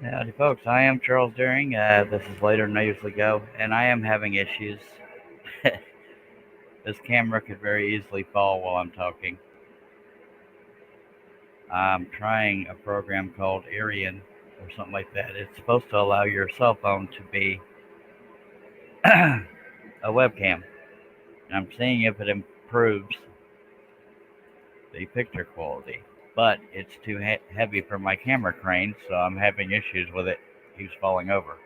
Howdy, folks. I am Charles Deering. This is later than I usually go, and I am having issues. This camera could very easily fall while I'm talking. I'm trying a program called Arian or something like that. It's supposed to allow your cell phone to be a webcam, and I'm seeing if it improves the picture quality. But it's too heavy for my camera crane, so I'm having issues with it. It keeps falling over.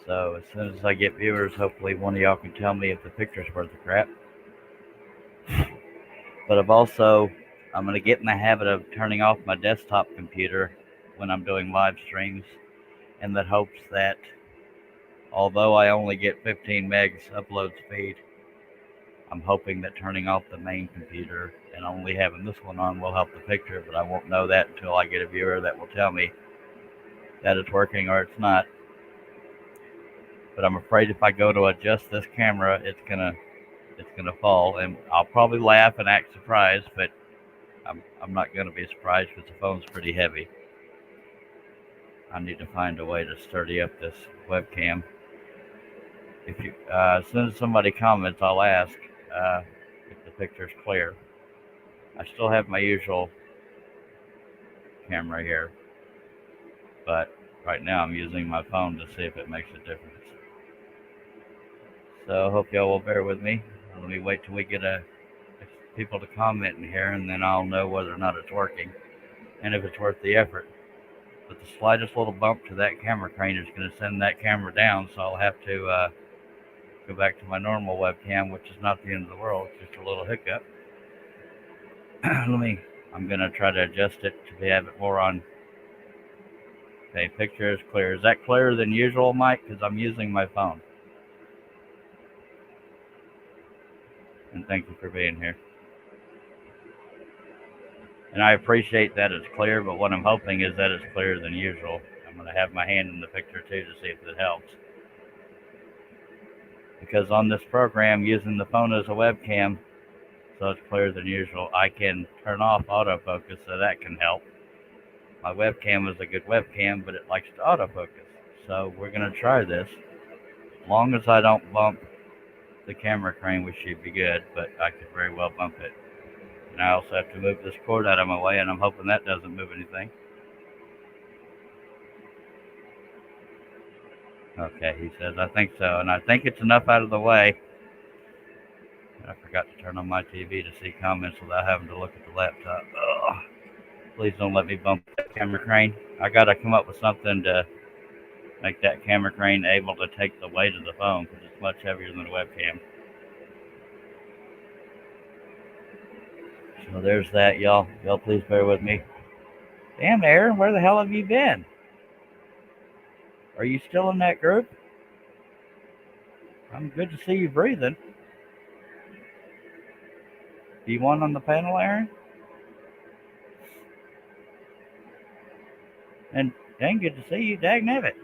So as soon as I get viewers, hopefully one of y'all can tell me if the picture's worth the crap. But I'm going to get in the habit of turning off my desktop computer when I'm doing live streams, in the hopes that although I only get 15 megs upload speed, I'm hoping that turning off the main computer and only having this one on will help the picture, but I won't know that until I get a viewer that will tell me that it's working or it's not. But I'm afraid if I go to adjust this camera, it's gonna fall, and I'll probably laugh and act surprised, but I'm not gonna be surprised because the phone's pretty heavy. I need to find a way to sturdy up this webcam. As soon as somebody comments, I'll ask if the picture's clear. I still have my usual camera here, but right now I'm using my phone to see if it makes a difference. So I hope y'all will bear with me. Let me wait till we get people to comment in here, and then I'll know whether or not it's working and if it's worth the effort. But the slightest little bump to that camera crane is going to send that camera down, so I'll have to go back to my normal webcam, which is not the end of the world, it's just a little hiccup. I'm going to try to adjust it to have it more on. Okay, picture is clear. Is that clearer than usual, Mike? Because I'm using my phone. And thank you for being here. And I appreciate that it's clear, but what I'm hoping is that it's clearer than usual. I'm going to have my hand in the picture too to see if it helps. Because on this program, using the phone as a webcam, so it's clearer than usual, I can turn off autofocus, so that can help. My webcam is a good webcam, but it likes to autofocus. So we're going to try this. As long as I don't bump the camera crane, we should be good, but I could very well bump it. And I also have to move this cord out of my way, and I'm hoping that doesn't move anything. Okay, he says, I think so, and I think it's enough out of the way. I forgot to turn on my TV to see comments without having to look at the laptop. Ugh. Please don't let me bump that camera crane. I gotta come up with something to make that camera crane able to take the weight of the phone, because it's much heavier than the webcam. So there's that, y'all. Y'all please bear with me. Damn, Aaron, where the hell have you been? Are you still in that group? I'm good to see you breathing. Do you want on the panel, Aaron? And dang, good to see you. Dag nabbit.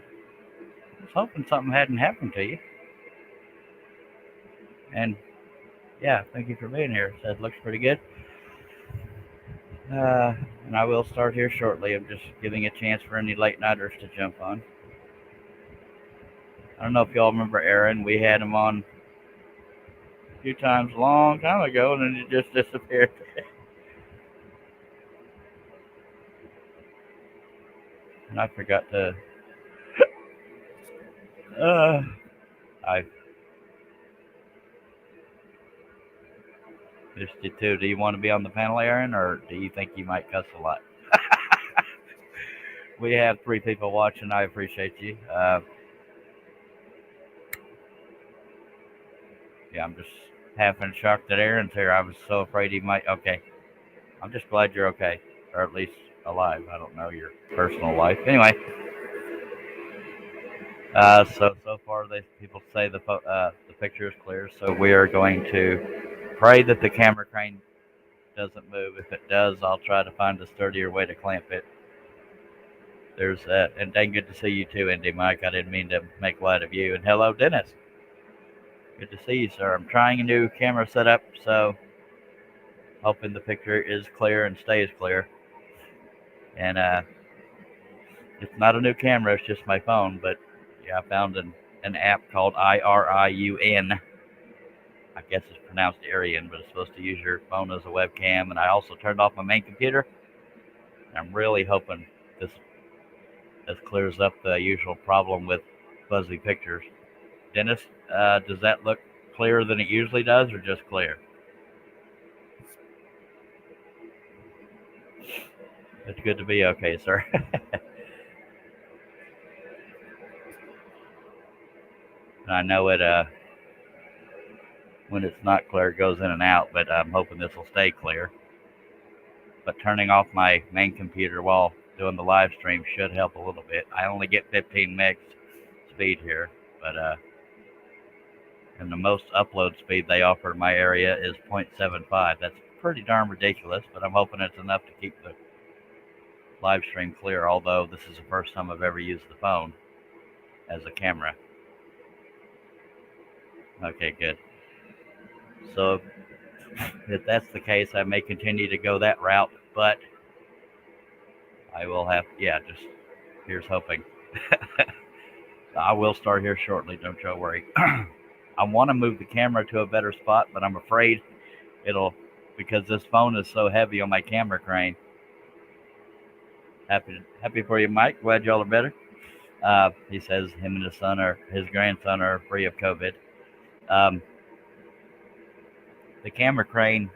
I was hoping something hadn't happened to you. And yeah, thank you for being here. Said looks pretty good. And I will start here shortly. I'm just giving a chance for any late nighters to jump on. I don't know if y'all remember Aaron. We had him on a few times a long time ago, and then he just disappeared. And I forgot to. I missed you too. Do you want to be on the panel, Aaron, or do you think you might cuss a lot? We have 3 people watching. I appreciate you. Yeah, I'm just half in shock that Aaron's here. I was so afraid he might. Okay, I'm just glad you're okay, or at least alive. I don't know your personal life. Anyway, so far people say the picture is clear. So we are going to pray that the camera crane doesn't move. If it does, I'll try to find a sturdier way to clamp it. There's that, and dang good to see you too, Indy Mike. I didn't mean to make light of you. And hello, Dennis. Good to see you, sir. I'm trying a new camera setup, so hoping the picture is clear and stays clear. And It's not a new camera, it's just my phone, but yeah, I found an app called IRIUN. I guess it's pronounced Arian, but it's supposed to use your phone as a webcam. And I also turned off my main computer. I'm really hoping this clears up the usual problem with fuzzy pictures. Dennis, does that look clearer than it usually does, or just clear? It's good to be okay, sir. And I know it. When it's not clear, it goes in and out. But I'm hoping this will stay clear. But turning off my main computer while doing the live stream should help a little bit. I only get 15 megs speed here, but and the most upload speed they offer in my area is 0.75. That's pretty darn ridiculous, but I'm hoping it's enough to keep the live stream clear, although this is the first time I've ever used the phone as a camera. Okay, good. So if that's the case, I may continue to go that route, but I will have, yeah, just here's hoping. I will start here shortly, don't you worry. I want to move the camera to a better spot, but I'm afraid it'll, because this phone is so heavy on my camera crane. Happy for you, Mike. Glad y'all are better. He says him and his grandson are free of COVID. The camera crane,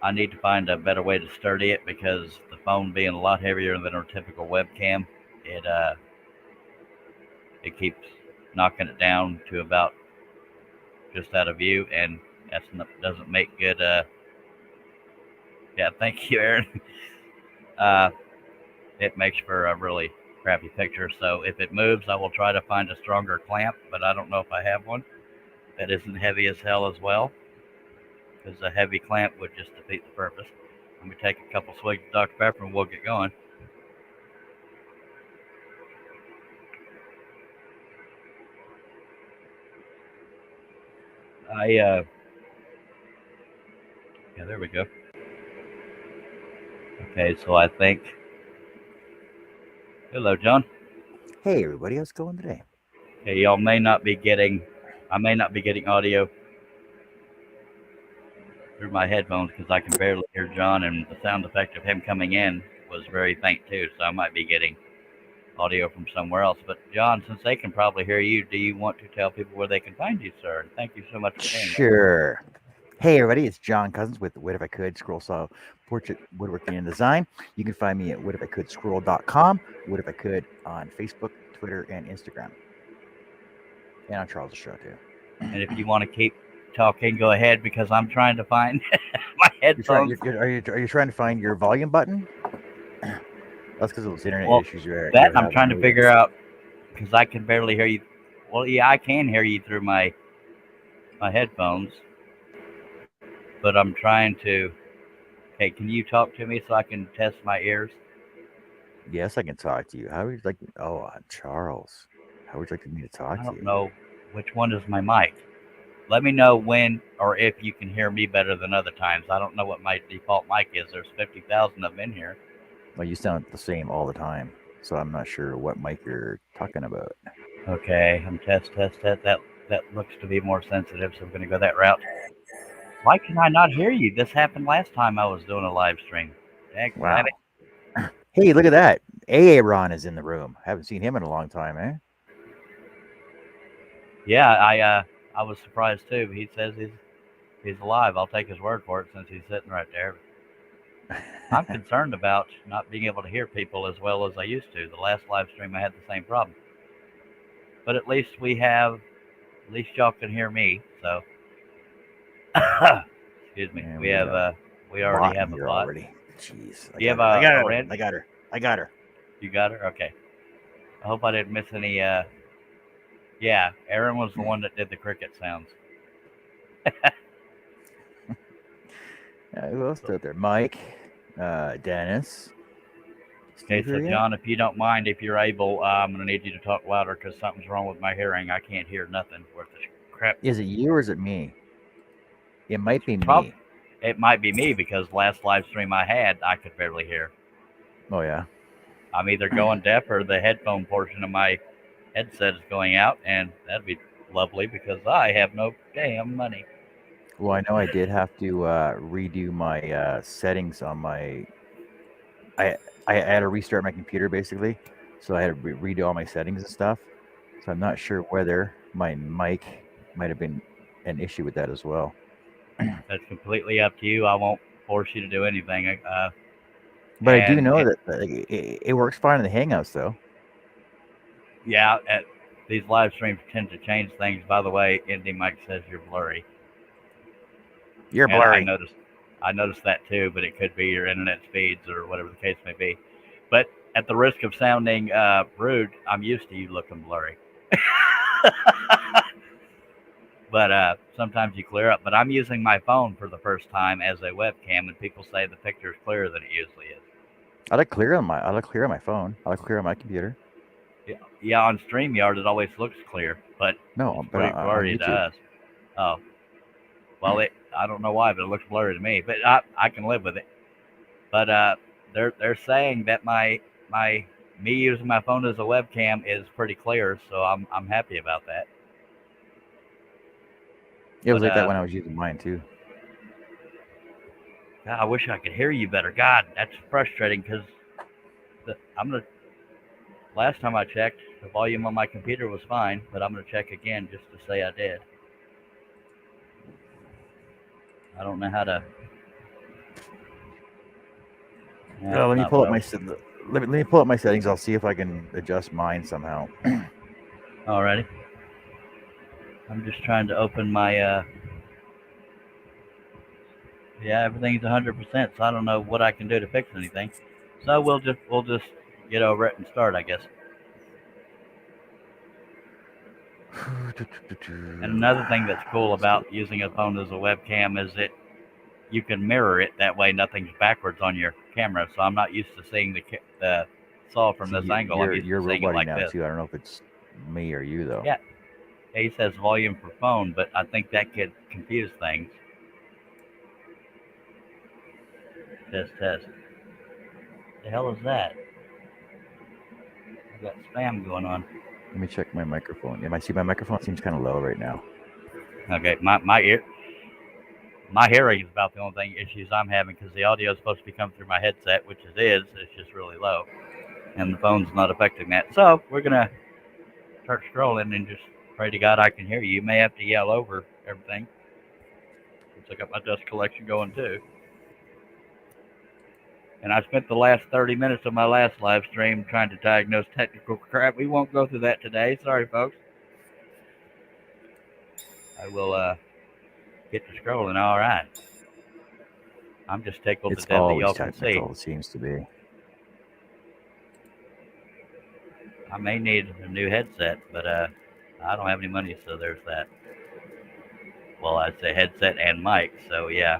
I need to find a better way to sturdy it, because the phone being a lot heavier than our typical webcam, it keeps knocking it down to about just out of view, and that doesn't make good. Yeah, thank you, Aaron. It makes for a really crappy picture. So if it moves, I will try to find a stronger clamp, but I don't know if I have one that isn't heavy as hell as well, because a heavy clamp would just defeat the purpose. Let me take a couple swigs of Dr. Pepper and we'll get going. Yeah, there we go. Okay, so I think. Hello, John. Hey, everybody, how's it going today? Okay, y'all may not be getting. I may not be getting audio through my headphones because I can barely hear John, and the sound effect of him coming in was very faint too. So I might be getting audio from somewhere else. But John, since they can probably hear you, do you want to tell people where they can find you, sir? Thank you so much for being there. Sure. Hey, everybody, it's John Cousins with What If I Could Scroll Saw Portrait Woodworking and Design. You can find me at whatificouldscroll.com, What If I Could on Facebook, Twitter, and Instagram. And on Charles' show, too. And if you want to keep talking, go ahead, because I'm trying to find my headphones. Are you trying to find your volume button? That's because of those internet issues you're that I'm trying to figure out, because I can barely hear you. Well, yeah, I can hear you through my headphones, but I'm trying to. Okay, can you talk to me so I can test my ears? Yes, I can talk to you. How would you like? Charles, how would you like me to talk to you? I don't know which one is my mic. Let me know when or if you can hear me better than other times. I don't know what my default mic is. There's 50,000 of them in here. Well, you sound the same all the time, so I'm not sure what mic you're talking about. Okay, I'm test. That looks to be more sensitive, so I'm going to go that route. Why can I not hear you? This happened last time I was doing a live stream. Wow. Hey, look at that. Aaron is in the room. Haven't seen him in a long time, eh? Yeah, I was surprised too. He says he's alive. I'll take his word for it since he's sitting right there. I'm concerned about not being able to hear people as well as I used to. The last live stream I had the same problem. But at least y'all can hear me. So, excuse me. We already have a bot. Jeez. I got her. You got her? Okay. I hope I didn't miss any. Yeah, Aaron was the one that did the cricket sounds. Who else out there? Mike, Dennis. Okay, so John, if you don't mind, if you're able, I'm going to need you to talk louder because something's wrong with my hearing. I can't hear nothing worth the crap. Is it you or is it me? It might be me. It might be me because last live stream I had, I could barely hear. Oh, yeah? I'm either going deaf or the headphone portion of my headset is going out, and that'd be lovely because I have no damn money. Well, I know I did have to redo my settings on my. I I had to restart my computer basically, so I had to redo all my settings and stuff. So I'm not sure whether my mic might have been an issue with that as well. That's completely up to you. I won't force you to do anything. But I do And know that it works fine in the Hangouts though. yeah, these live streams tend to change things. By the way, Indy Mike says you're blurry, You're and blurry. I noticed that too. But it could be your internet speeds or whatever the case may be. But at the risk of sounding rude, I'm used to you looking blurry. But sometimes you clear up. But I'm using my phone for the first time as a webcam, and people say the picture is clearer than it usually is. I look clear on my phone. I look clear on my computer. Yeah, on StreamYard it always looks clear, but No, it's but pretty on blurry to YouTube. us. Oh, well, I don't know why, but it looks blurry to me. But I can live with it. But they're saying that my me using my phone as a webcam is pretty clear, so I'm happy about that. It was But like that when I was using mine too. God, I wish I could hear you better. God, that's frustrating because I'm gonna. Last time I checked, the volume on my computer was fine, but I'm gonna check again just to say I did. I don't know how to. That's Let me not pull what up I my was. let me pull up my settings. I'll see if I can adjust mine somehow. Alrighty. I'm just trying to open my. Yeah, everything's 100%, so I don't know what I can do to fix anything. So we'll just get over it and start, I guess. And another thing that's cool Let's do about using a phone as a webcam is that you can mirror it. That way, nothing's backwards on your camera. So I'm not used to seeing the saw from See, this angle. I'm used you're to seeing it roboting like now this. too. I don't know if it's me or you though. Yeah, he says volume for phone, but I think that could confuse things. Test, test. The hell is that? I've got spam going on. Let me check my microphone. Yeah, my microphone seems kind of low right now. Okay, my hearing is about the only thing issues I'm having because the audio is supposed to be coming through my headset, which it is. It's just really low, and the phone's not affecting that. So we're gonna start scrolling and just pray to God I can hear you. You may have to yell over everything. Since I got my dust collection going too. And I spent the last 30 minutes of my last live stream trying to diagnose technical crap. We won't go through that today. Sorry, folks. I will get to scrolling. All right. I'm just tickled to It's death that always y'all can see. technical. It seems to be. I may need a new headset, but I don't have any money, so there's that. Well, I'd say headset and mic, so yeah.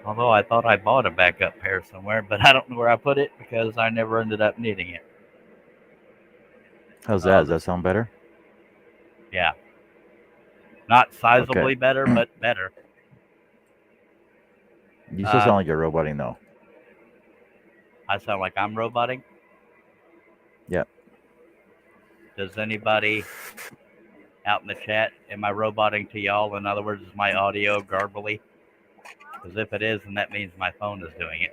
Although I thought I bought a backup pair somewhere, but I don't know where I put it because I never ended up needing it. How's that? Does that sound better? Yeah. Not Okay. sizably better, but better. You still sound like you're roboting though. I sound like I'm roboting. Yeah. Does anybody out in the chat, am I roboting to y'all? In other words, is my audio garbly? Because if it is, then that means my phone is doing it.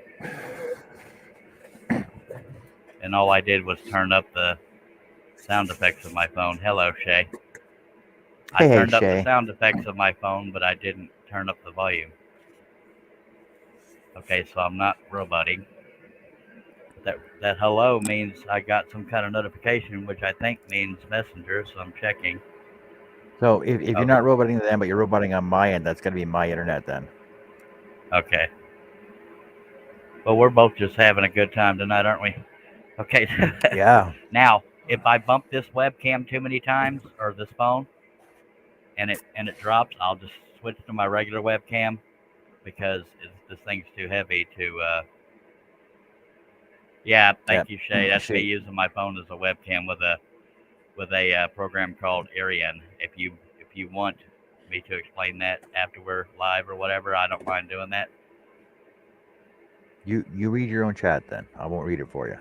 And all I did was turn up the sound effects of my phone. Hello, Shay. I turned up the sound effects of my phone, but I didn't turn up the volume. Okay, so I'm not roboting. That hello means I got some kind of notification, which I think means messenger, so I'm checking. So if you're not roboting to them, but you're roboting on my end, that's going to be my internet then. Okay. Well, we're both just having a good time tonight, aren't we? Okay. Yeah. Now, if I bump this webcam too many times, or this phone, and it drops, I'll just switch to my regular webcam because this thing's too heavy to. Yeah, thank you, Shay. That's me using my phone as a webcam with a program called Arian. If you want me to explain that after we're live or whatever, I don't mind doing that. You read your own chat then. I won't read it for you.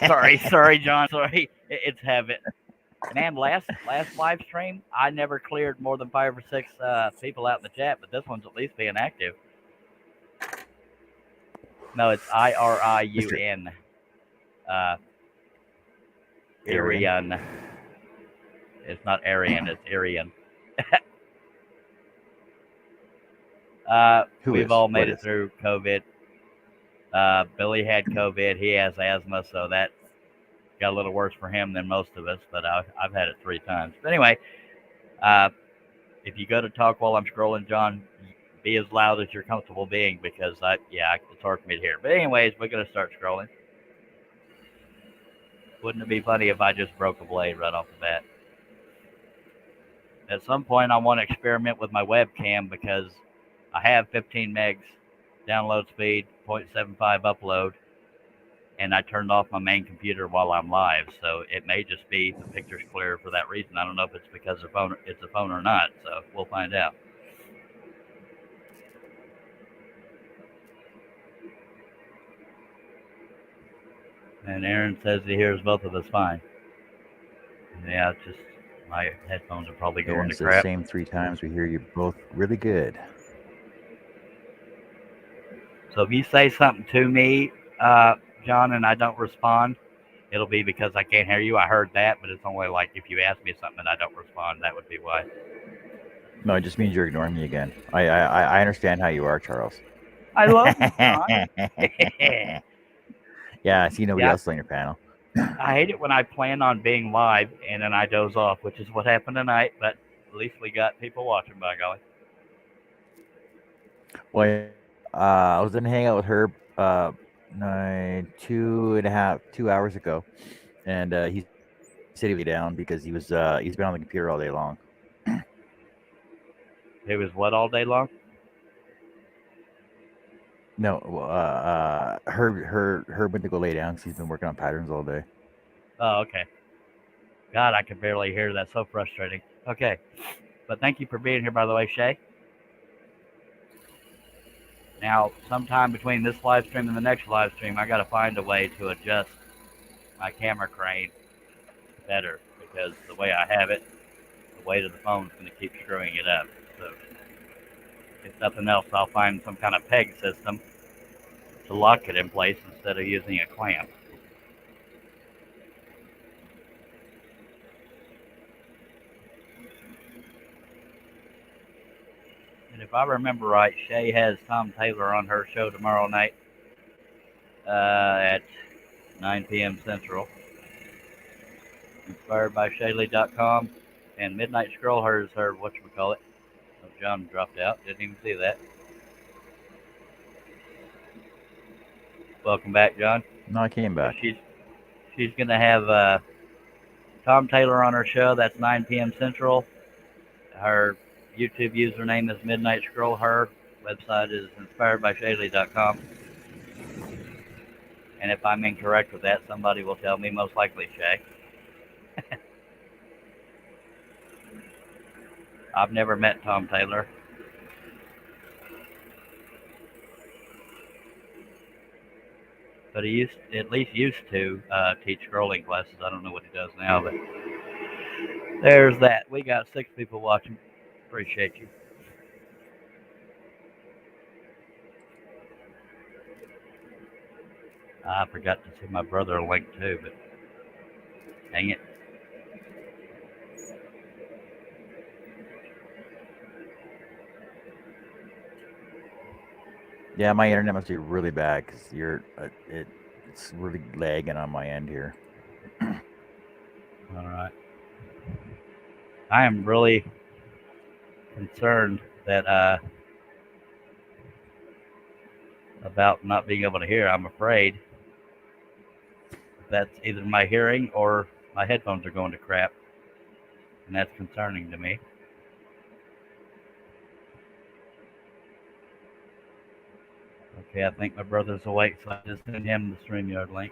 Sorry, John. Sorry, it's habit. Man, last live stream, I never cleared more than 5 or 6 people out in the chat, but this one's at least being active. No, it's IRIUN. Irian. It's not Arian, it's Irian. We've all made it through COVID. Billy had COVID. He has asthma, so that got a little worse for him than most of us, but I've had it 3 times. But anyway, if you go to talk while I'm scrolling, John, be as loud as you're comfortable being because it's hard for me to hear. But anyways, we're going to start scrolling. Wouldn't it be funny if I just broke a blade right off the bat? At some point, I want to experiment with my webcam because I have 15 megs download speed, 0.75 upload, and I turned off my main computer while I'm live, so it may just be the picture's clear for that reason. I don't know if it's because it's a phone or not, so we'll find out. And Aaron says he hears both of us fine. Yeah, it's just my headphones are probably going to crap. Same 3 times. We hear you both really good. So if you say something to me, John, and I don't respond, it'll be because I can't hear you. I heard that, but it's only like if you ask me something and I don't respond, that would be why. No, it just means you're ignoring me again. I understand how you are, Charles. I love you, John. Yeah, I see nobody else on your panel. I hate it when I plan on being live and then I doze off, which is what happened tonight, but at least we got people watching, by golly. Well, I was going to hang out with her 2 hours ago, and he said he would be down because he's been on the computer all day long. It was what all day long? No, Herb went to go lay down because he's been working on patterns all day. Oh, okay. God, I can barely hear. That's so frustrating. Okay, but thank you for being here, by the way, Shay. Now, sometime between this live stream and the next live stream, I got to find a way to adjust my camera crane better because the way I have it, the weight of the phone is going to keep screwing it up. So, if nothing else, I'll find some kind of peg system to lock it in place instead of using a clamp. And if I remember right, Shay has Tom Taylor on her show tomorrow night at 9 p.m. Central. InspiredByShaylee.com. And Midnight Scroll, her whatchamacallit. Oh, John dropped out. Didn't even see that. Welcome back, John. No, I came back. So she's going to have Tom Taylor on her show. That's 9 p.m. Central. Her YouTube username is Midnight Scroll. Her website is InspiredByShaylee.com. And if I'm incorrect with that, somebody will tell me, most likely Shay. I've never met Tom Taylor. But he at least used to teach scrolling classes. I don't know what he does now, but there's that. We got 6 people watching. Appreciate you. I forgot to see my brother a link too, but dang it. Yeah, my internet must be really bad because it's really lagging on my end here. All right. I am really concerned that about not being able to hear. I'm afraid that's either my hearing or my headphones are going to crap, and that's concerning to me. Okay, I think my brother's awake, so I just sent him the StreamYard link.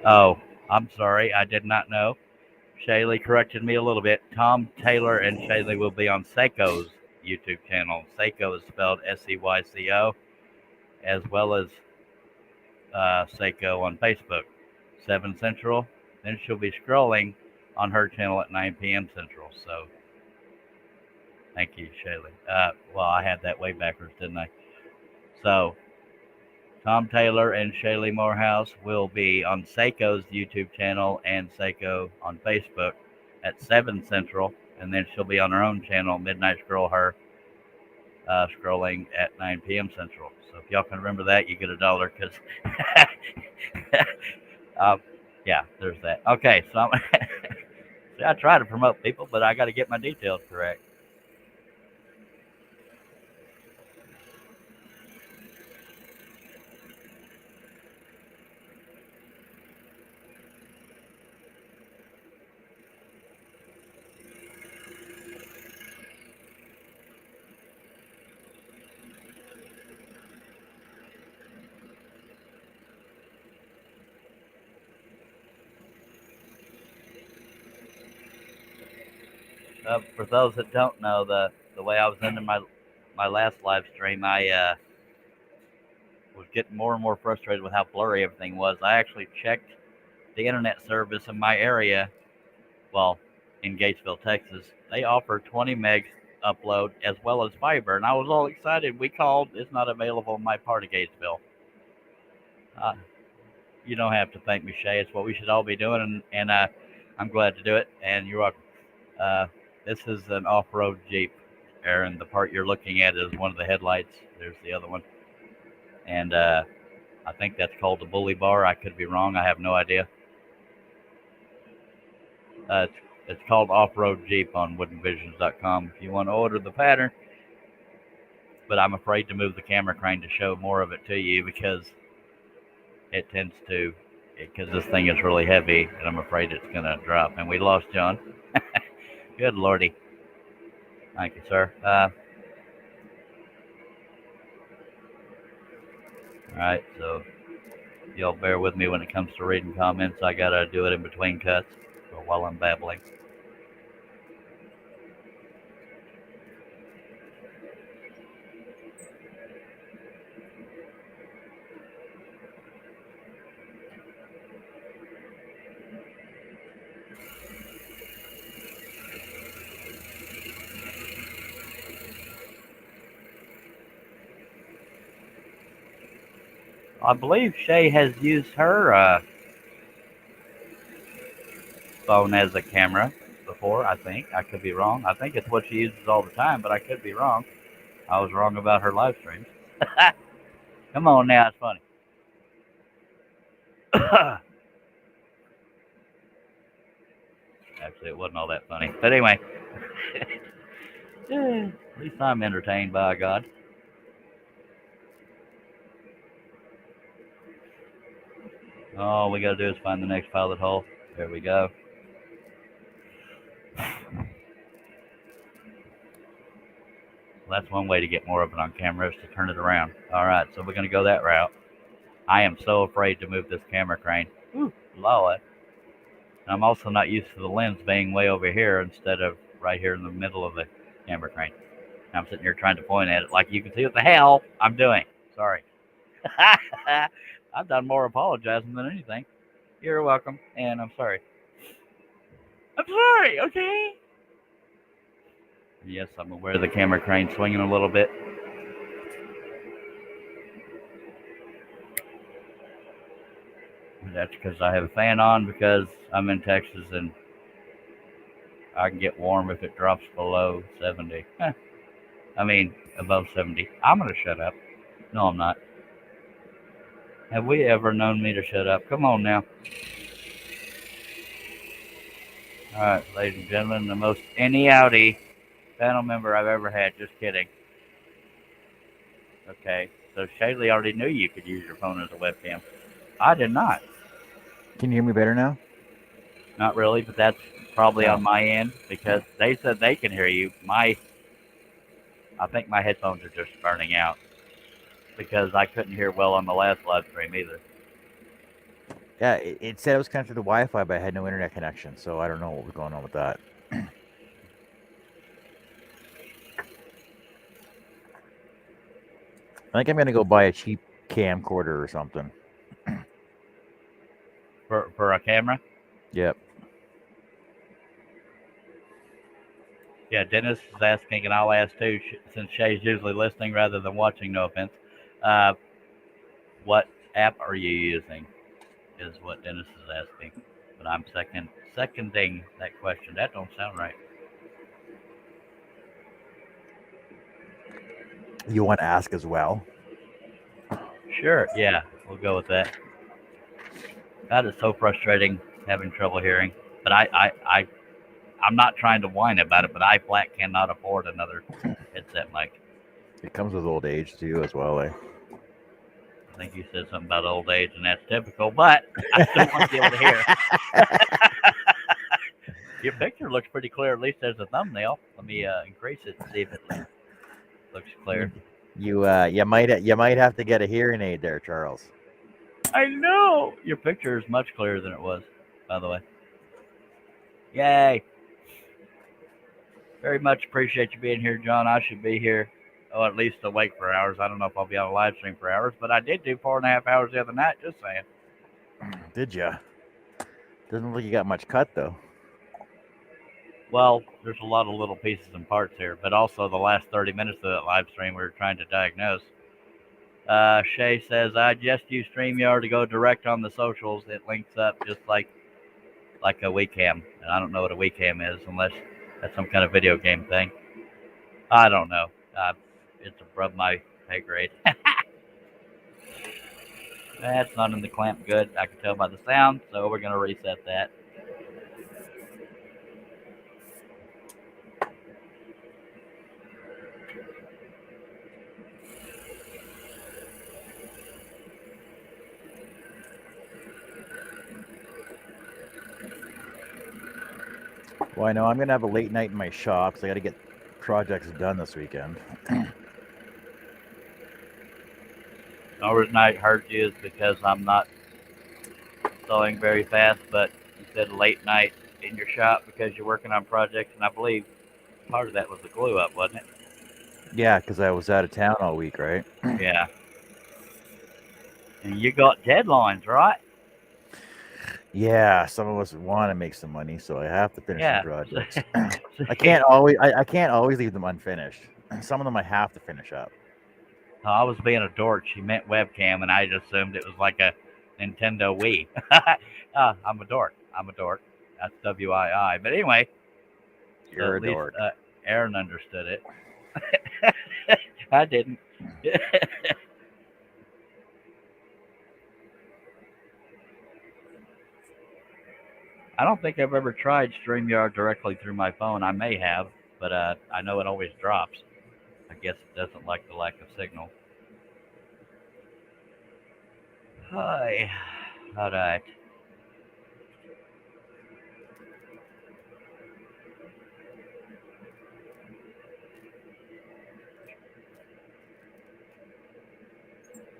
Oh, I'm sorry, I did not know. Shaylee corrected me a little bit. Tom Taylor and Shaylee will be on Seiko's YouTube channel. Seiko is spelled Seyco, as well as Seiko on Facebook, 7 Central. Then she'll be scrolling on her channel at 9 p.m. Central. So thank you, Shaylee. Well, I had that way backwards, didn't I? So Tom Taylor and Shaylee Morehouse will be on Seiko's YouTube channel and Seiko on Facebook at 7 Central. And then she'll be on her own channel, Midnight Scroll Her, scrolling at 9 p.m. Central. So if y'all can remember that, you get $1 because, yeah, there's that. Okay, so see, I try to promote people, but I got to get my details correct. For those that don't know, the way I was ending my last live stream, I was getting more and more frustrated with how blurry everything was. I actually checked the internet service in my area, well, in Gatesville, Texas. They offer 20 megs upload as well as fiber, and I was all excited. We called, it's not available in my part of Gatesville. You don't have to thank me, Shay. It's what we should all be doing, and I'm glad to do it, and you're welcome. This is an off-road Jeep, Aaron. The part you're looking at is one of the headlights. There's the other one. And I think that's called the Bully Bar. I could be wrong. I have no idea. It's called Off-Road Jeep on woodenvisions.com if you want to order the pattern. But I'm afraid to move the camera crane to show more of it to you because it tends to, because this thing is really heavy, and I'm afraid it's going to drop. And we lost John. Good lordy. Thank you, sir. All right, so y'all bear with me when it comes to reading comments. I got to do it in between cuts or while I'm babbling. I believe Shay has used her phone as a camera before, I think. I could be wrong. I think it's what she uses all the time, but I could be wrong. I was wrong about her live streams. Come on now, it's funny. Actually, it wasn't all that funny. But anyway, at least I'm entertained, by God. All we got to do is find the next pilot hole. There we go. Well, that's one way to get more of it on camera is to turn it around. All right, so we're going to go that route. I am so afraid to move this camera crane. Ooh, Lord. I'm also not used to the lens being way over here instead of right here in the middle of the camera crane. I'm sitting here trying to point at it like you can see what the hell I'm doing. Sorry. I've done more apologizing than anything. You're welcome, and I'm sorry. I'm sorry, okay? Yes, I'm aware of the camera crane swinging a little bit. That's because I have a fan on because I'm in Texas and I can get warm if it drops below 70. I mean, above 70. I'm going to shut up. No, I'm not. Have we ever known me to shut up? Come on now. All right, ladies and gentlemen, the most any Audi panel member I've ever had. Just kidding. Okay, so Shaylee already knew you could use your phone as a webcam. I did not. Can you hear me better now? Not really, but that's probably on my end because they said they can hear you. I think my headphones are just burning out because I couldn't hear well on the last live stream either. Yeah, it said it was connected to Wi-Fi, but I had no internet connection, so I don't know what was going on with that. I think I'm gonna go buy a cheap camcorder or something. For a camera. Yep. Yeah, Dennis is asking, and I'll ask too, since Shay's usually listening rather than watching. No offense. Uh, what app are you using? Is what Dennis is asking. But I'm seconding that question. That don't sound right. You want to ask as well? Sure. Yeah, we'll go with that. That is so frustrating having trouble hearing. But I'm not trying to whine about it, but I flat cannot afford another headset mic. It comes with old age too, as well. Eh? I think you said something about old age, and that's typical, but I still want to be able to hear. Your picture looks pretty clear, at least as a thumbnail. Let me increase it and see if it looks clear. You might have to get a hearing aid there, Charles. I know! Your picture is much clearer than it was, by the way. Yay! Very much appreciate you being here, John. I should be here, at least awake for hours. I don't know if I'll be on a live stream for hours, but I did do 4.5 hours the other night, just saying. Did ya? Doesn't look like you got much cut, though. Well, there's a lot of little pieces and parts here, but also the last 30 minutes of that live stream we were trying to diagnose. Shay says, I just use StreamYard to go direct on the socials. It links up just like a webcam. And I don't know what a webcam is unless that's some kind of video game thing. I don't know. It's above my pay grade. That's not in the clamp good. I can tell by the sound, so we're going to reset that. Well, I know I'm gonna have a late night in my shop because I got to get projects done this weekend. The reason I heard you is because I'm not sewing very fast, but you said late night in your shop because you're working on projects, and I believe part of that was the glue up, wasn't it? Yeah, because I was out of town all week, right? Yeah. And you got deadlines, right? Yeah, some of us want to make some money, so I have to finish some Yeah. projects. I can't always leave them unfinished. Some of them I have to finish up. I was being a dork. She meant webcam, and I just assumed it was like a Nintendo Wii. I'm a dork. That's WII. But anyway, You're at a least dork. Aaron understood it. I didn't. I don't think I've ever tried StreamYard directly through my phone. I may have, but I know it always drops. I guess it doesn't like the lack of signal. Hi. All right.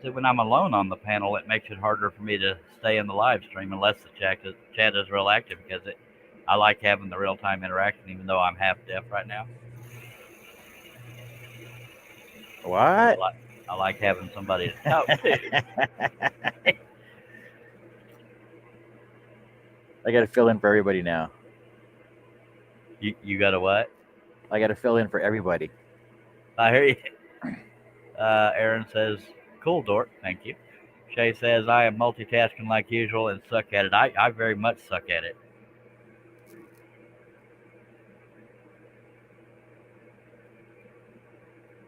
See, when I'm alone on the panel, it makes it harder for me to stay in the live stream unless the chat is real active because I like having the real time interaction, even though I'm half deaf right now. What? I like having somebody to talk to. I got to fill in for everybody now. You got a what? I got to fill in for everybody. I hear you. Aaron says, cool, dork. Thank you. Shay says, I am multitasking like usual and suck at it. I very much suck at it.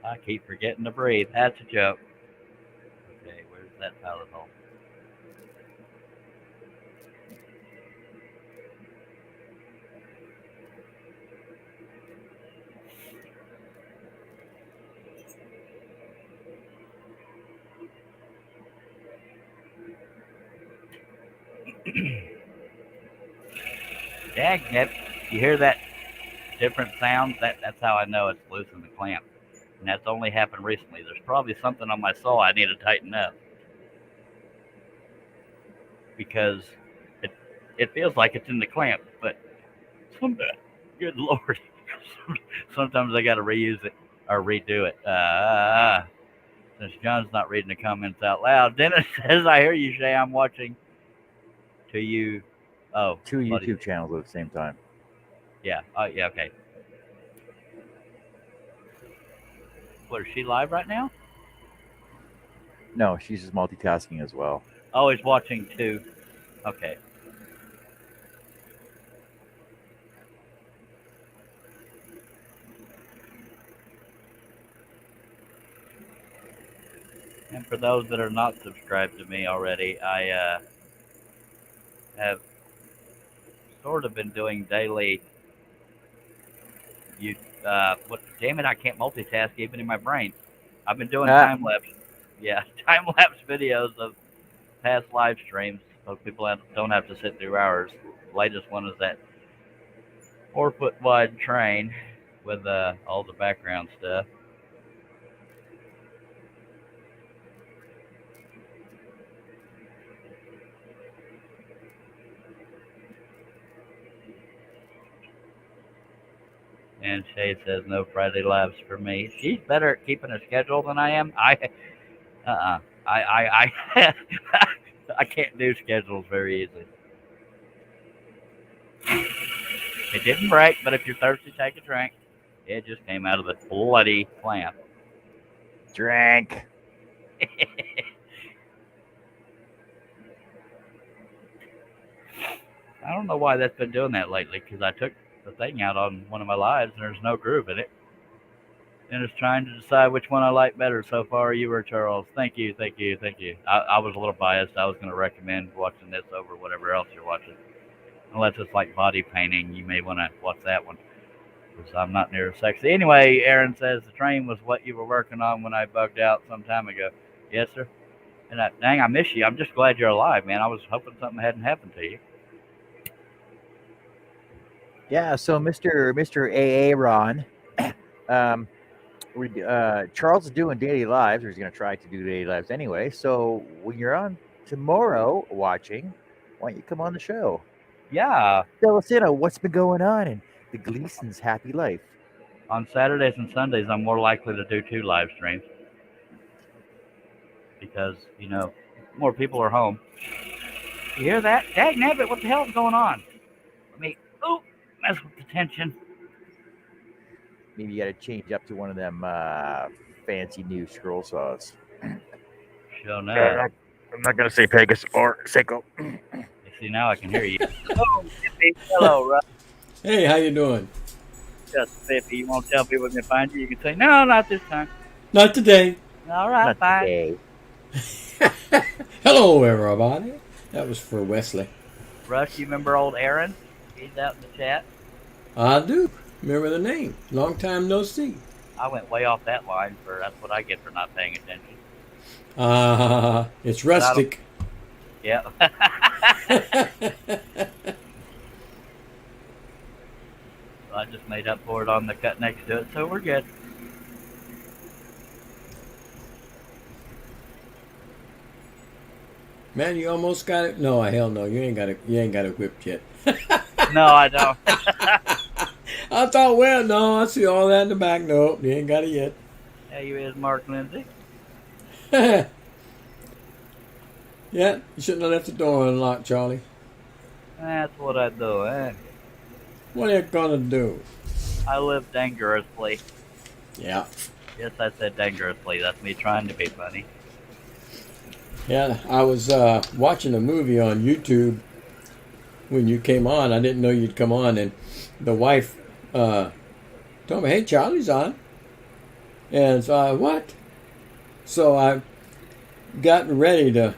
I keep forgetting to breathe. That's a joke. Okay, where's that pallet hole? Dagnabbit, you hear that different sound? That's how I know it's loose in the clamp. And that's only happened recently. There's probably something on my saw I need to tighten up. because it it feels like it's in the clamp, but some, good lord, sometimes I got to reuse it or redo it. Since John's not reading the comments out loud, Dennis says, "I hear you, Shay. I'm watching to you." Oh, Two buddy. YouTube channels at the same time. Yeah. Oh, yeah. Okay. What is she live right now? No, she's just multitasking as well. Oh, he's watching too. Okay. And for those that are not subscribed to me already, I have sort of been doing daily. What? Damn it! I can't multitask even in my brain. I've been doing time lapse. Yeah, time lapse videos of past live streams, so people don't have to sit through hours. The latest one is that 4 foot wide train with all the background stuff. And Shay says no Friday lives for me. She's better at keeping a schedule than I am. I I can't do schedules very easily. It didn't break, but if you're thirsty, take a drink. It just came out of the bloody clamp. Drink. I don't know why that's been doing that lately, because I took the thing out on one of my lives and there's no groove in it. And it's trying to decide which one I like better so far, you or Charles. Thank you, thank you, thank you. I was a little biased. I was going to recommend watching this over whatever else you're watching. Unless it's like body painting, you may want to watch that one. Because I'm not near as sexy. Anyway, Aaron says the train was what you were working on when I bugged out some time ago. Yes, sir. And dang, I miss you. I'm just glad you're alive, man. I was hoping something hadn't happened to you. Yeah, so Mr. AA Ron, Charles is doing daily lives, or he's going to try to do daily lives anyway. So when you're on tomorrow watching, why don't you come on the show? Yeah. Fill us in on what's been going on in the Gleason's happy life. On Saturdays and Sundays, I'm more likely to do 2 live streams. Because, more people are home. You hear that? Dag nabbit, what the hell is going on? Let me, mess with the tension. Maybe you got to change up to one of them fancy new scroll saws. Sure no. I'm not going to say Pegasus or Seiko. See, now I can hear you. Hello, Russ. Hey, how you doing? Just Bippy. You won't tell people when they find you. You can say, no, not this time. Not today. All right, not bye. Today. Hello, everybody. That was for Wesley. Russ, you remember old Aaron? He's out in the chat. I do. Remember the name. Long time no see. I went way off that line that's what I get for not paying attention. It's rustic. Yeah. I just made up for it on the cut next to it, so we're good. Man, you almost got it. No, hell no. You ain't got it whipped yet. No, I don't. I thought, well, no, I see all that in the back. No, you ain't got it yet. Yeah, you is Mark Lindsay. Yeah, you shouldn't have left the door unlocked, Charlie. That's what I do, eh? What are you gonna do? I live dangerously. Yeah. Yes, I said dangerously. That's me trying to be funny. Yeah, I was watching a movie on YouTube when you came on. I didn't know you'd come on, and the wife told me, "Hey, Charlie's on." And so what? So I gotten ready to.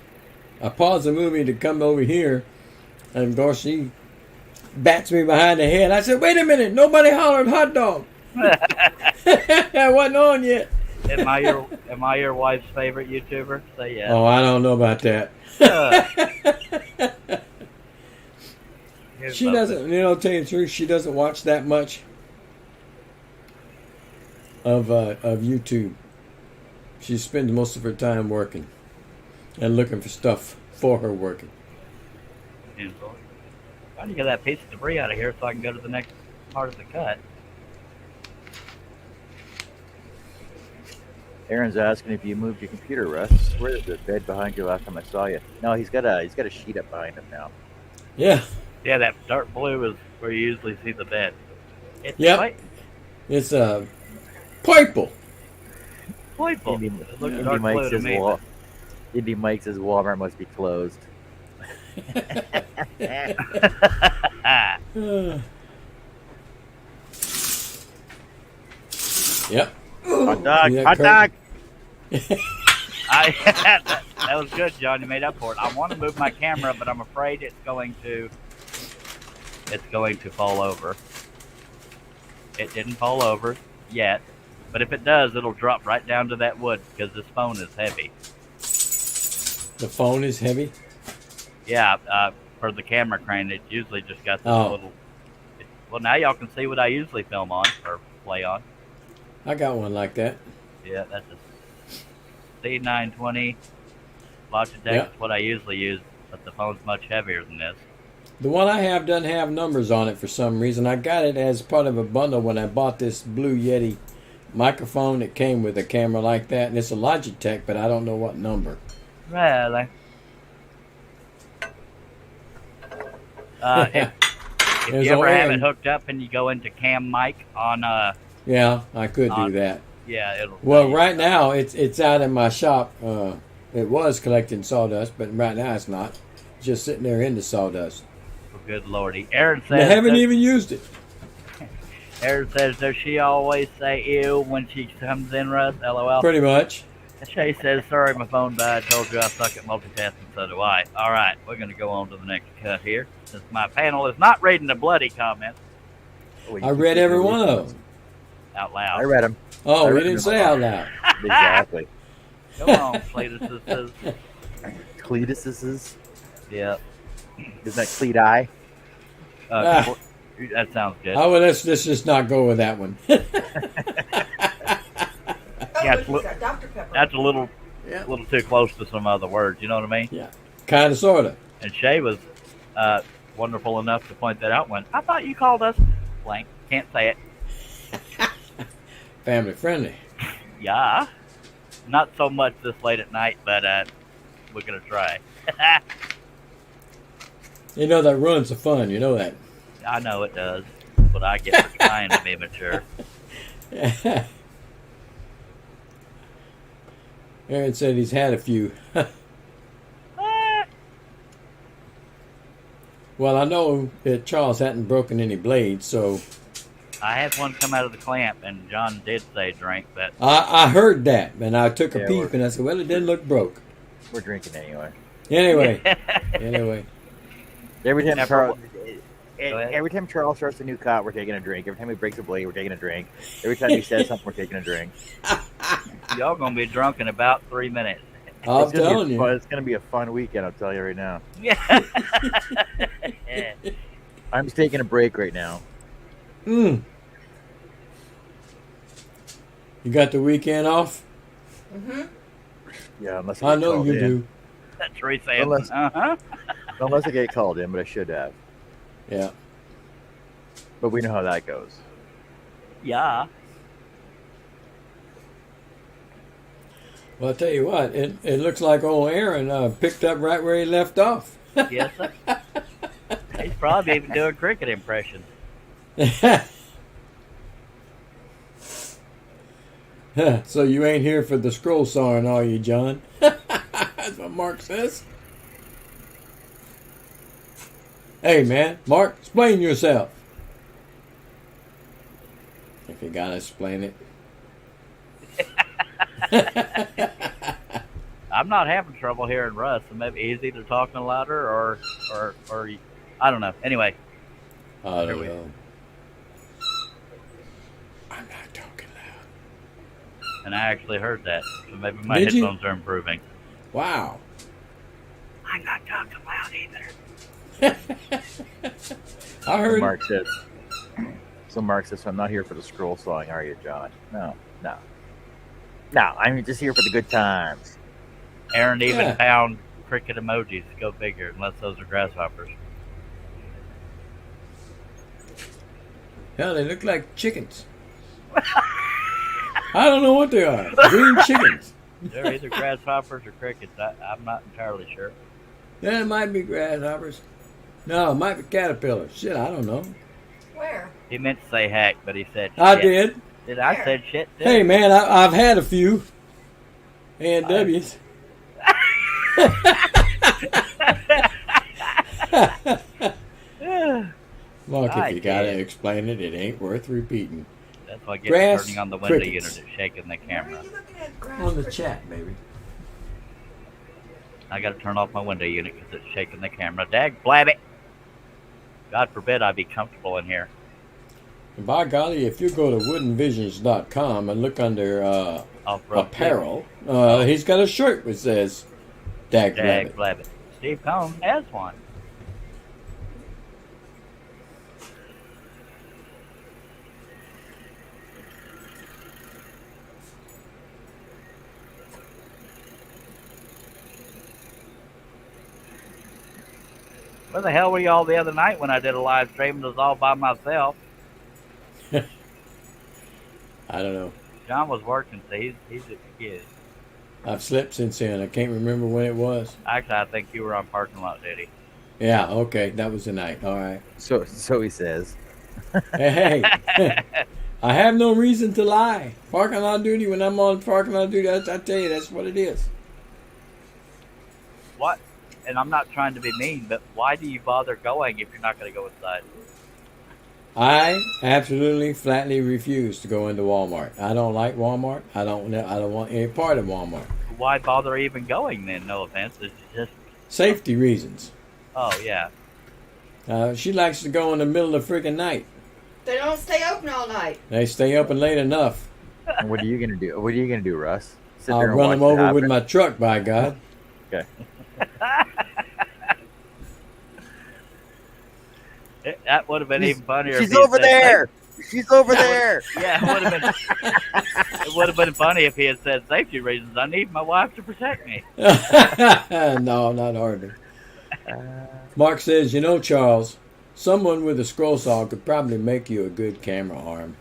I paused the movie to come over here, and of course she bats me behind the head. I said, "Wait a minute! Nobody hollered hot dog." I wasn't on yet. Am I your wife's favorite YouTuber? Say yes. Oh, I don't know about that. She doesn't, tell you the truth, she doesn't watch that much of YouTube. She spends most of her time working and looking for stuff for her working. Trying to get that piece of debris out of here so I can go to the next part of the cut. Aaron's asking if you moved your computer, Russ. Where's the bed behind you last time I saw you? No, he's got a sheet up behind him now. Yeah. Yeah, that dark blue is where you usually see the bed. It's Yep. It's purple. purple. Indy, It looks Indy dark Mike blue to says me. Indy Mike says Walmart must be closed. Yep. Hot dog, See that hot dog. That was good, John. You made up for it. I want to move my camera, but I'm afraid it's going to fall over. It didn't fall over yet, but if it does, it'll drop right down to that wood because this phone is heavy. The phone is heavy? Yeah, for the camera crane, it usually just got this Oh. little... Well, now y'all can see what I usually film on, or play on. I got one like that. Yeah, that's a C920 Logitech. Yep. Is what I usually use, but the phone's much heavier than this. The one I have doesn't have numbers on it for some reason. I got it as part of a bundle when I bought this Blue Yeti microphone. It came with a camera like that, and it's a Logitech, but I don't know what number. Really? If There's you ever old have Aaron. it hooked up and you go into cam mic on, Yeah, I could do that. yeah, it'll. Well, right now it's out in my shop. It was collecting sawdust, but right now it's not. It's just sitting there in the sawdust. Oh, good lordy. Aaron They says. haven't even used it. Aaron says, does she always say ew when she comes in, Russ? LOL. Pretty much. Shay says, sorry, my phone died. Told you I suck at multitasking, so do I. All right, we're going to go on to the next cut here. Since my panel is not reading the bloody comments I read every one of them. out loud. I read them. Oh, I we read didn't them. say out loud. Exactly. Come on, Cletus says. Cletus's. Yeah. Isn't that Cleeti? Ah. That sounds good. Oh, well, let's just not go with that one. Yeah, look, he's got Dr. Pepper. That's a little Yeah. too close to some other words. You know what I mean? Yeah, kind of, sort of. And Shay was wonderful enough to point that out when I thought you called us blank. Can't say it. Family friendly. Yeah. Not so much this late at night, but we're going to try. You know that ruins the fun. You know that. I know it does. But I get for trying to be mature. Aaron said he's had a few. Well, I know that Charles hadn't broken any blades, so I had one come out of the clamp, and John did say drink, but I heard that, and I took a Yeah, peep, and I said, well, it didn't look broke. We're drinking anyway. Anyway. Every time Never Charles, ahead. every time Charles starts a new cut, we're taking a drink. Every time he breaks a blade, we're taking a drink. Every time he says something, we're taking a drink. y'all going to be drunk in about 3 minutes. I'm It's gonna be telling you. fun- It's going to be a fun weekend, I'll tell you right now. Yeah. I'm just taking a break right now. You got the weekend off? Mm-hmm. Yeah, unless I get know called you in. do. That's Teresa Ann. Unless- Uh-huh. Unless I get called in, but I should have. Yeah. But we know how that goes. Yeah. Well, I'll tell you what, it looks like old Aaron picked up right where he left off. Yes, sir. He's probably even doing cricket impressions. So you ain't here for the scroll sawing, are you, John? That's what Mark says. Hey, man, Mark, explain yourself. If you gotta explain it. I'm not having trouble hearing Russ, so maybe he's either talking louder or I don't know. Anyway, I don't we- know. I'm not talking loud. and I actually heard that, so maybe my Did you? headphones are improving. Wow. I'm not talking loud either. I So heard. Mark says, so I'm not here for the scroll sawing, are you, John? No. I'm just here for the good times. Aaron even Yeah. found cricket emojis. Go figure, unless those are grasshoppers. Hell, they look like chickens. I don't know what they are. Green chickens. They're either grasshoppers or crickets. I'm not entirely sure. Yeah, it might be grasshoppers. No, it might be caterpillars. Shit, I don't know. Where? He meant to say hack, but he said shit. I did. I Where? said shit too. Hey, man, I've had a few. A&Ws. Mark, if you gotta explain it, it ain't worth repeating. That's why I get Grass, turning on the window crickets. unit and shaking the Where are camera. you looking at grass? On the crickets? chat, baby. I got to turn off my window unit because it's shaking the camera. Dag blabbit! God forbid I be comfortable in here. And by golly, if you go to woodenvisions.com and look under Off-road apparel, he's got a shirt which says Dag Dag Blabbit. blabbit. Steve Combs has one. Where the hell were y'all the other night when I did a live stream? It was all by myself. I don't know. John was working, so he's a kid. I've slept since then. I can't remember when it was. Actually, I think you were on parking lot duty. Yeah, okay, that was the night. All right. So he says. Hey, I have no reason to lie. Parking lot duty, when I'm on parking lot duty, I tell you, that's what it is. What? And I'm not trying to be mean, but why do you bother going if you're not going to go inside? I absolutely, flatly refuse to go into Walmart. I don't like Walmart. I don't want any part of Walmart. Why bother even going then? No offense. It's just, Safety reasons. oh, yeah. She likes to go in the middle of the freaking night. They don't stay open all night. They stay open late enough. What are you gonna do? What are you gonna do, Russ? Sit I'll there and run watch them it over with happen? my truck, by God. Okay. That would have been even funnier. if She's he had over said, there. She's over there. Yeah, it would have been. It would have been funny if he had said safety reasons. I need my wife to protect me. No, not hardly. Mark says, you know, Charles, someone with a scroll saw could probably make you a good camera arm.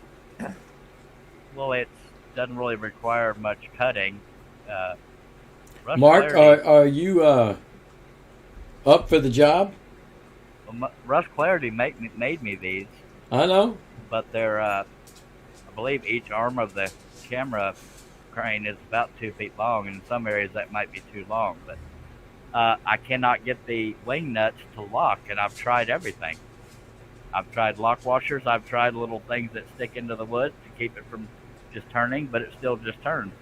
Well, it doesn't really require much cutting. Russ Mark, Clarity, are you up for the job? Russ Clarity made me these, I know. but they're I believe each arm of the camera crane is about 2 feet long, and in some areas that might be too long. But I cannot get the wing nuts to lock, and I've tried everything. I've tried lock washers. I've tried little things that stick into the wood to keep it from just turning, but it still just turns.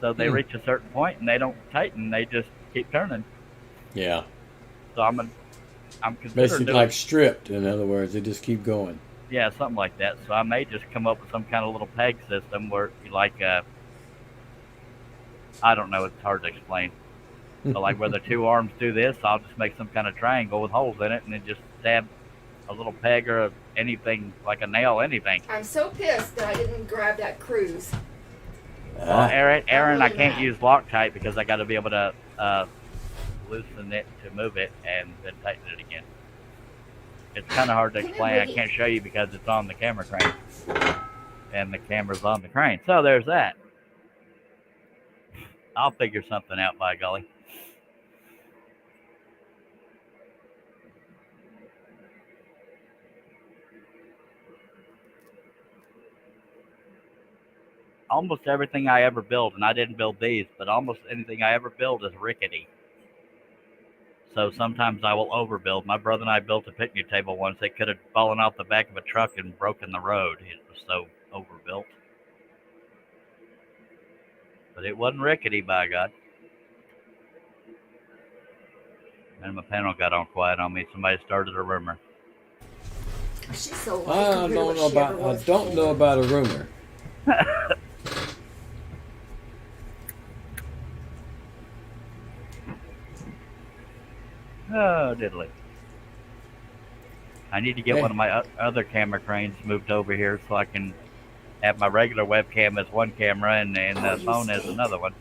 So they reach a certain point and they don't tighten. They just keep turning. Yeah. So I'm considering Basically doing, like stripped, in other words. They just keep going. yeah, something like that. So I may just come up with some kind of little peg system where you like I don't know. It's hard to explain. But like where the two arms do this, I'll just make some kind of triangle with holes in it and then just stab a little peg or anything, like a nail, anything. I'm so pissed that I didn't grab that cruise. Well, Aaron, I really can't mad. use Loctite because I got to be able to loosen it to move it and then tighten it again. It's kind of hard to explain. I can't show you because it's on the camera crane, and the camera's on the crane. So there's that. I'll figure something out, by golly. Almost everything I ever build, and I didn't build these, but almost anything I ever build is rickety. So sometimes I will overbuild. My brother and I built a picnic table once. It could have fallen off the back of a truck and broken the road. It was so overbuilt. But it wasn't rickety, by God. And my panel got on quiet on me. Somebody started a rumor. She's so like I compared to don't what know she ever about. I was don't know before. about a rumor. Oh, diddly. I need to get one of my other camera cranes moved over here so I can have my regular webcam as one camera and the phone as another one.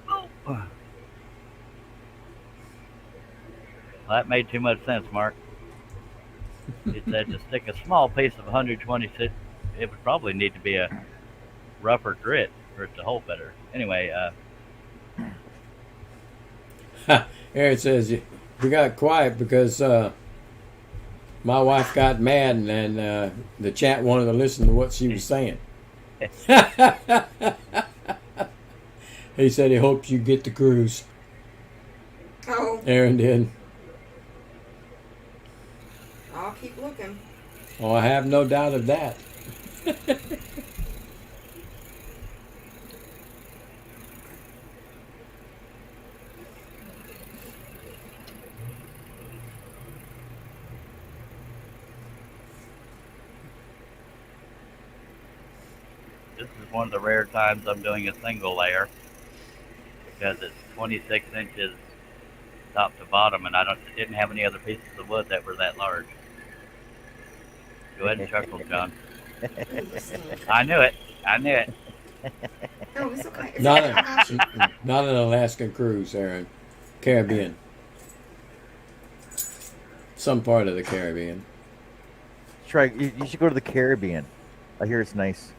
Oh. Well, that made too much sense, Mark. He said to stick a small piece of 126, it would probably need to be a rougher grit for it to hold better. Anyway, Aaron says we got quiet because my wife got mad and the chat wanted to listen to what she was saying. He said he hopes you get the cruise. Oh, Aaron did. I'll keep looking. Oh, I have no doubt of that. this is one of the rare times I'm doing a single layer because it's 26 inches top to bottom, and didn't have any other pieces of wood that were that large. Go ahead and chuckle, John. I knew it. I knew it. Oh, it's okay. It's Not, okay. not an Alaskan cruise, Aaron. Caribbean. Some part of the Caribbean. Try. You should go to the Caribbean. I hear it's nice.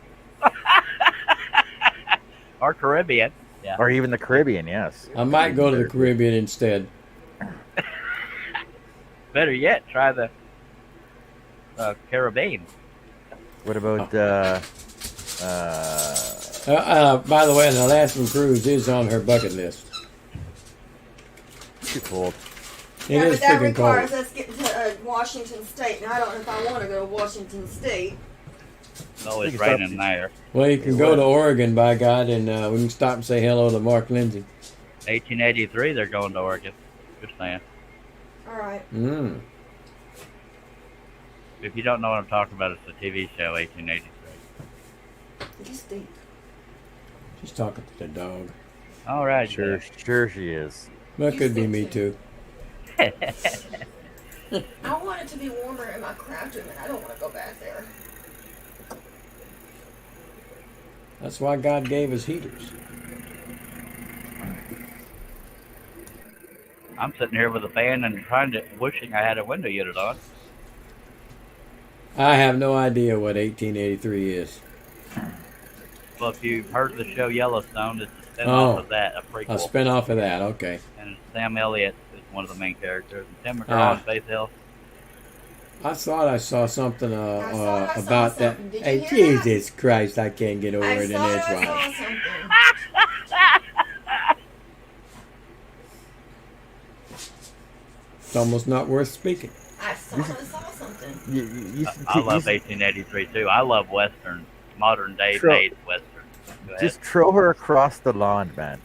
Or Caribbean. Yeah. Or even the Caribbean. Yes. I might go to the Caribbean instead. Better yet, try the Caribbean. What about? By the way, an Alaskan cruise is on her bucket list. Too cold. It Yeah, is but that freaking cold. requires us getting to Washington State. Now, I don't know if I want to go to Washington State. It's always Think it's up raining to- there. Well, you can go to Oregon, by God, and we can stop and say hello to Mark Lindsay. 1883, they're going to Oregon. Just saying. All right. Mm. If you don't know what I'm talking about, it's the TV show 1883. Just deep. She's talking to the dog. All right, Sure she is. That could be me too. I want it to be warmer in my craft room, and I don't want to go back there. That's why God gave us heaters. I'm sitting here with a fan and wishing I had a window unit on. I have no idea what 1883 is. Well, if you've heard the show Yellowstone, it's a spin-off Oh. of that, a prequel. A spin off of that, okay. And Sam Elliott is one of the main characters. And Tim Ah. McGraw and Faith Hill. I thought I saw something I saw about that. something. Did you Hey, hear that? Jesus Christ, I can't get over I it in saw Edgewise. something. It's almost not worth speaking. I saw something. I love 1883 too. I love Western, modern day Sure. made Western. Go ahead. Just throw her across the lawn, man.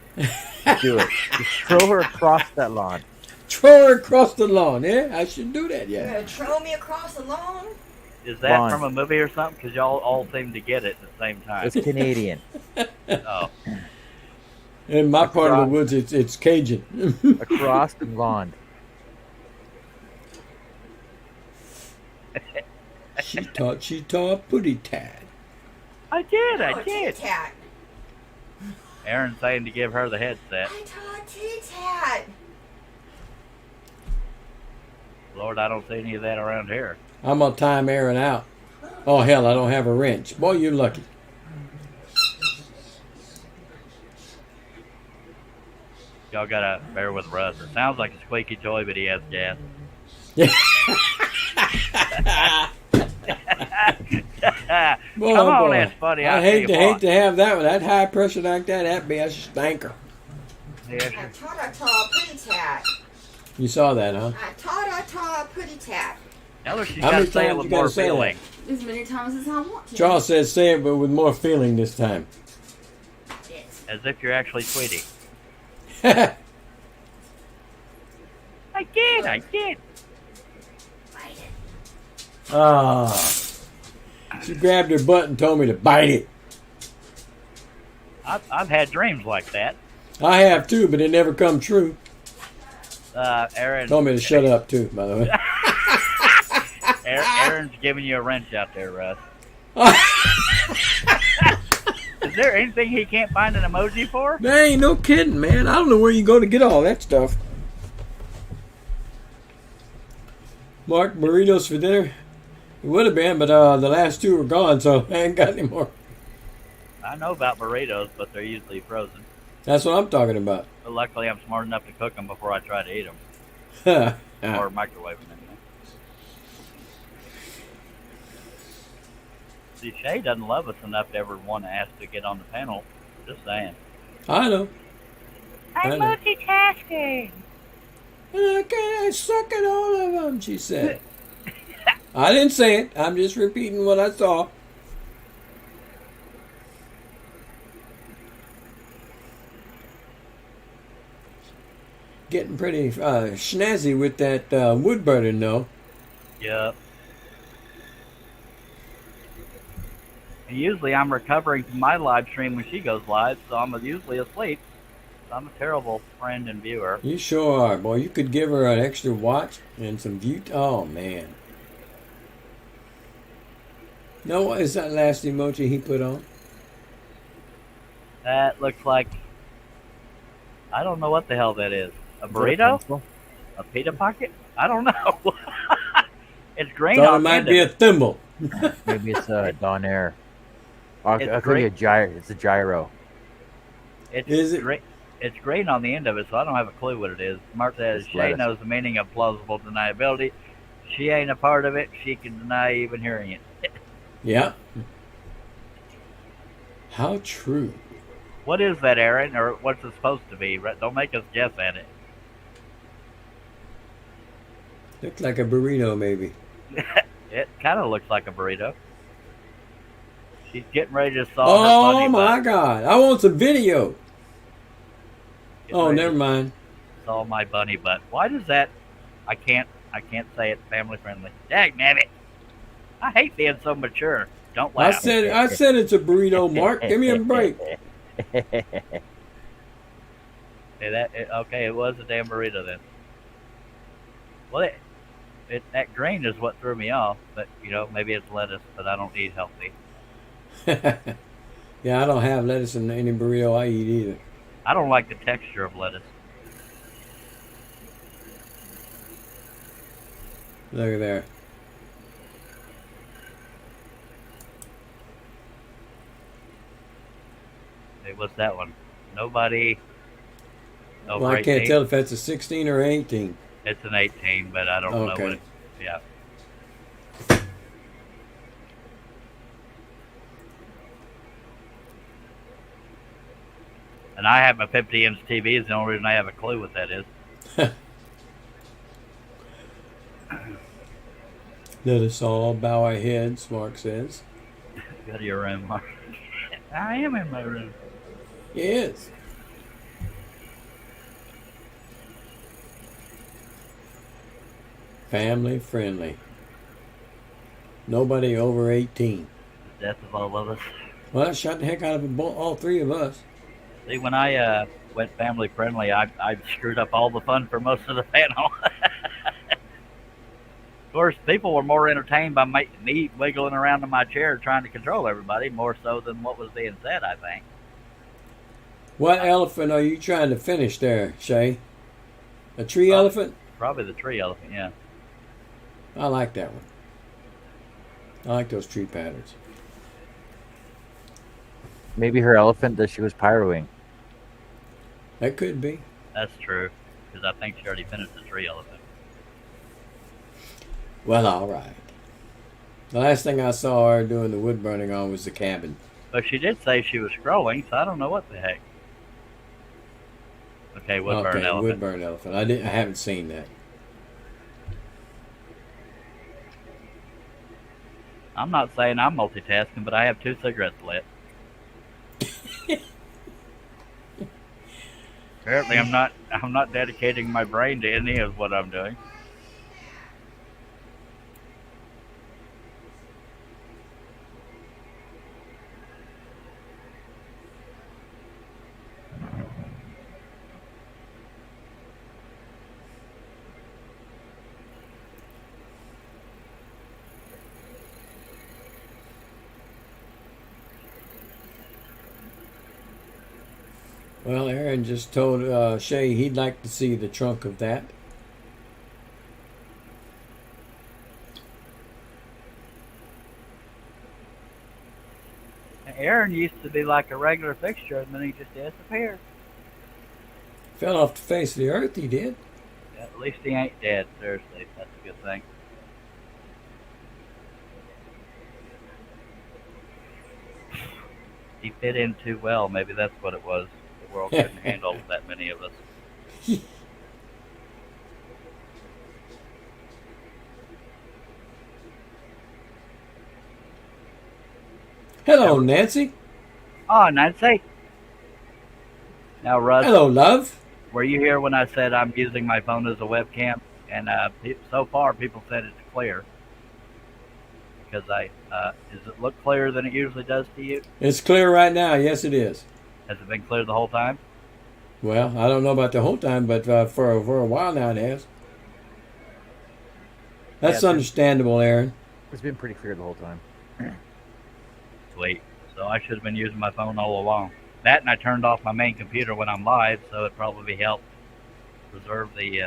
Do it. Just throw her across that lawn. Throw her across the lawn, yeah? I should do that, You're yeah. gonna throw me across the lawn? Is that Lawn. from a movie or something? Because y'all all seem to get it at the same time. It's Canadian. Oh, In my part of the woods, it's Cajun. Across the lawn. She taught putty tat. I did. Oh, I did. Tat. Aaron's saying to give her the headset. I taught Tat. Lord, I don't see any of that around here. I'm gonna time Aaron out. Oh hell, I don't have a wrench. Boy, you're lucky. Y'all gotta bear with Russ. It sounds like a squeaky toy, but he has gas. Boy, Come on, boy. that's funny. I I'll hate tell you what. to have that one. That high pressure like that'd be a stinker. Yeah, I taught Putty Tat. You saw that, huh? I taught Putty Tat. tell her she's How got many to say it times with you gotta more say that? feeling. As many times as I want to. Charles says say it, but with more feeling this time. Yes. As if you're actually Tweety. Ah, I did. I did. Bite it. she grabbed her butt and told me to bite it. I've had dreams like that. I have too, but it never come true. Aaron Told me to shut up too, by the way. Aaron's giving you a wrench out there, Russ. Is there anything he can't find an emoji for? There ain't no kidding, man. I don't know where you go to get all that stuff. Mark, burritos for dinner? It would have been, but the last two are gone, so I ain't got any more. I know about burritos, but they're usually frozen. That's what I'm talking about. But luckily, I'm smart enough to cook them before I try to eat them. Yeah. Or microwave them, anyway. See, Shay doesn't love us enough to ever want to ask to get on the panel. Just saying. I know. I'm multitasking. I suck at all of them, she said. I didn't say it. I'm just repeating what I saw. Getting pretty snazzy with that wood burning, though. Yep. And usually I'm recovering from my live stream when she goes live, so I'm usually asleep. So I'm a terrible friend and viewer. You sure are, boy. You could give her an extra watch and some view. Oh, man. No, what is that last emoji he put on? That looks like, I don't know what the hell that is. A burrito? A pita pocket? I don't know. It's green Thought it on the might end be a of it. thimble. Maybe it's Don Air. It's It could be a gyro. It's a gyro. Is it? It's green on the end of it, so I don't have a clue what it is. Mark says It's Shay lettuce. knows the meaning of plausible deniability. She ain't a part of it. She can deny even hearing it. Yeah. How true. What is that, Aaron, or what's it supposed to be? Don't make us guess at it. Looks like a burrito, maybe. It kind of looks like a burrito. She's getting ready to saw her Oh, bunny my butt. God. I want some video. Getting Oh, ready never to mind. saw my bunny butt. Why does that? I can't say it family friendly. Dagnabbit. I hate being so mature. Don't I laugh. said it's a burrito, Mark. Give me a break. Okay, it was a damn burrito then. Well, that green is what threw me off, but maybe it's lettuce, but I don't eat healthy. Yeah, I don't have lettuce in any burrito I eat either. I don't like the texture of lettuce. Look at there. Hey, what's that one? Nobody over Well, I 18? can't tell if that's a 16 or 18. It's an 18, but I don't know what Okay. it, yeah. And I have a 50-inch TV. Is the only reason I have a clue what that is. Let us all bow our heads, Mark says. Go to your room, Mark. I am in my room. Yes. Family friendly. Nobody over 18. The death of all of us. Well, that shot the heck out of all three of us. See, when I went family friendly, I screwed up all the fun for most of the panel. Of course, people were more entertained by me wiggling around in my chair trying to control everybody, more so than what was being said, I think. What elephant are you trying to finish there, Shay? A tree elephant? Probably the tree elephant, yeah. I like that one. I like those tree patterns. Maybe her elephant that she was pyroing. That could be. That's true, because I think she already finished the tree elephant. Well, all right. The last thing I saw her doing the wood burning on was the cabin. But she did say she was scrolling, so I don't know what the heck. Okay, wood burn elephant. wood burn elephant. I haven't seen that. I'm not saying I'm multitasking, but I have 2 cigarettes lit. Apparently, I'm not dedicating my brain to any of what I'm doing. Well, Aaron just told Shay he'd like to see the trunk of that. Aaron used to be like a regular fixture, and then he just disappeared. Fell off the face of the earth, he did. Yeah, at least he ain't dead. Seriously, that's a good thing. He fit in too well. Maybe that's what it was. The world couldn't handle that many of us. Hello, Nancy. Oh, Nancy. Now, Russ, Hello, love. were you here when I said I'm using my phone as a webcam? And so far, people said it's clear. Because does it look clearer than it usually does to you? It's clear right now. Yes, it is. Has it been clear the whole time? Well, I don't know about the whole time, but for a while now it has. That's understandable, Aaron. It's been pretty clear the whole time. Sweet. So I should have been using my phone all along. That, and I turned off my main computer when I'm live, so it probably helped preserve the,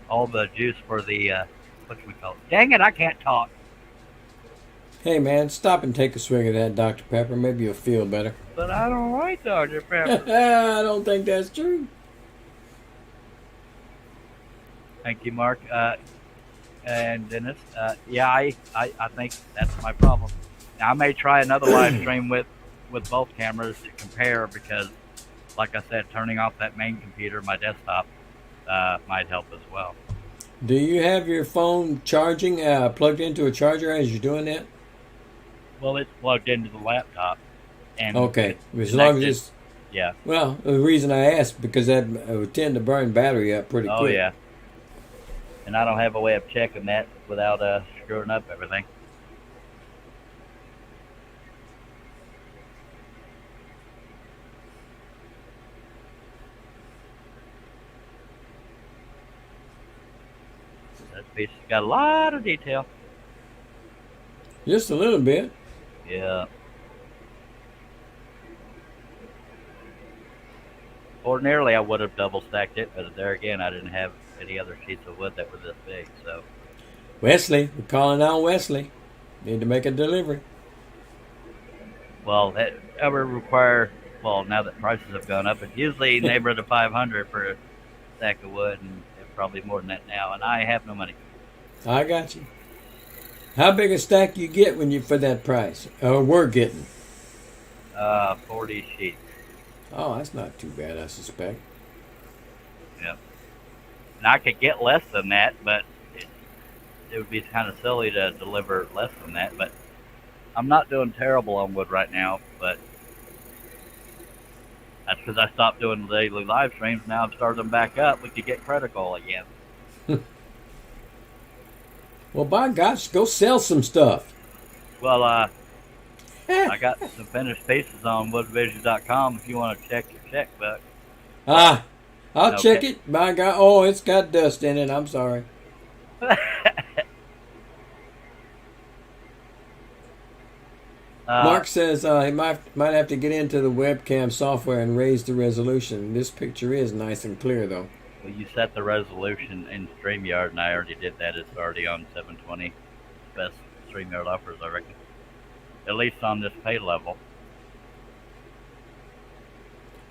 all the juice for the, dang it, I can't talk. Hey, man, stop and take a swig of that Dr. Pepper. Maybe you'll feel better. But I don't like Dr. Pepper. I don't think that's true. Thank you, Mark. And Dennis, I think that's my problem. Now, I may try another live stream with both cameras to compare because, like I said, turning off that main computer, my desktop, might help as well. Do you have your phone charging, plugged into a charger as you're doing that? Well, it's plugged into the laptop. And okay, as long as it's... Yeah. Well, the reason I asked, because that would tend to burn battery up pretty quick. Oh, yeah. And I don't have a way of checking that without screwing up everything. That piece has got a lot of detail. Just a little bit. Yeah. Ordinarily, I would have double stacked it, but there again, I didn't have any other sheets of wood that were this big. So, Wesley, we're calling out Wesley. Need to make a delivery. well, that would require. Well, now that prices have gone up, it's usually neighborhood of 500 for a stack of wood, and probably more than that now. And I have no money. I got you. How big a stack you get when you for that price? Or we're getting? 40 sheets. Oh, that's not too bad, I suspect. Yep. And I could get less than that, but it would be kind of silly to deliver less than that. But I'm not doing terrible on wood right now, but that's because I stopped doing the daily live streams. Now I've started them back up. We could get critical again. Well, by gosh, go sell some stuff. Well, I got some finished pieces on woodvision.com if you want to check your checkbook. I'll check it. By God, oh, it's got dust in it. I'm sorry. Mark says he might have to get into the webcam software and raise the resolution. This picture is nice and clear, though. Well, you set the resolution in StreamYard, and I already did that. It's already on 720. Best StreamYard offers, I reckon. At least on this pay level.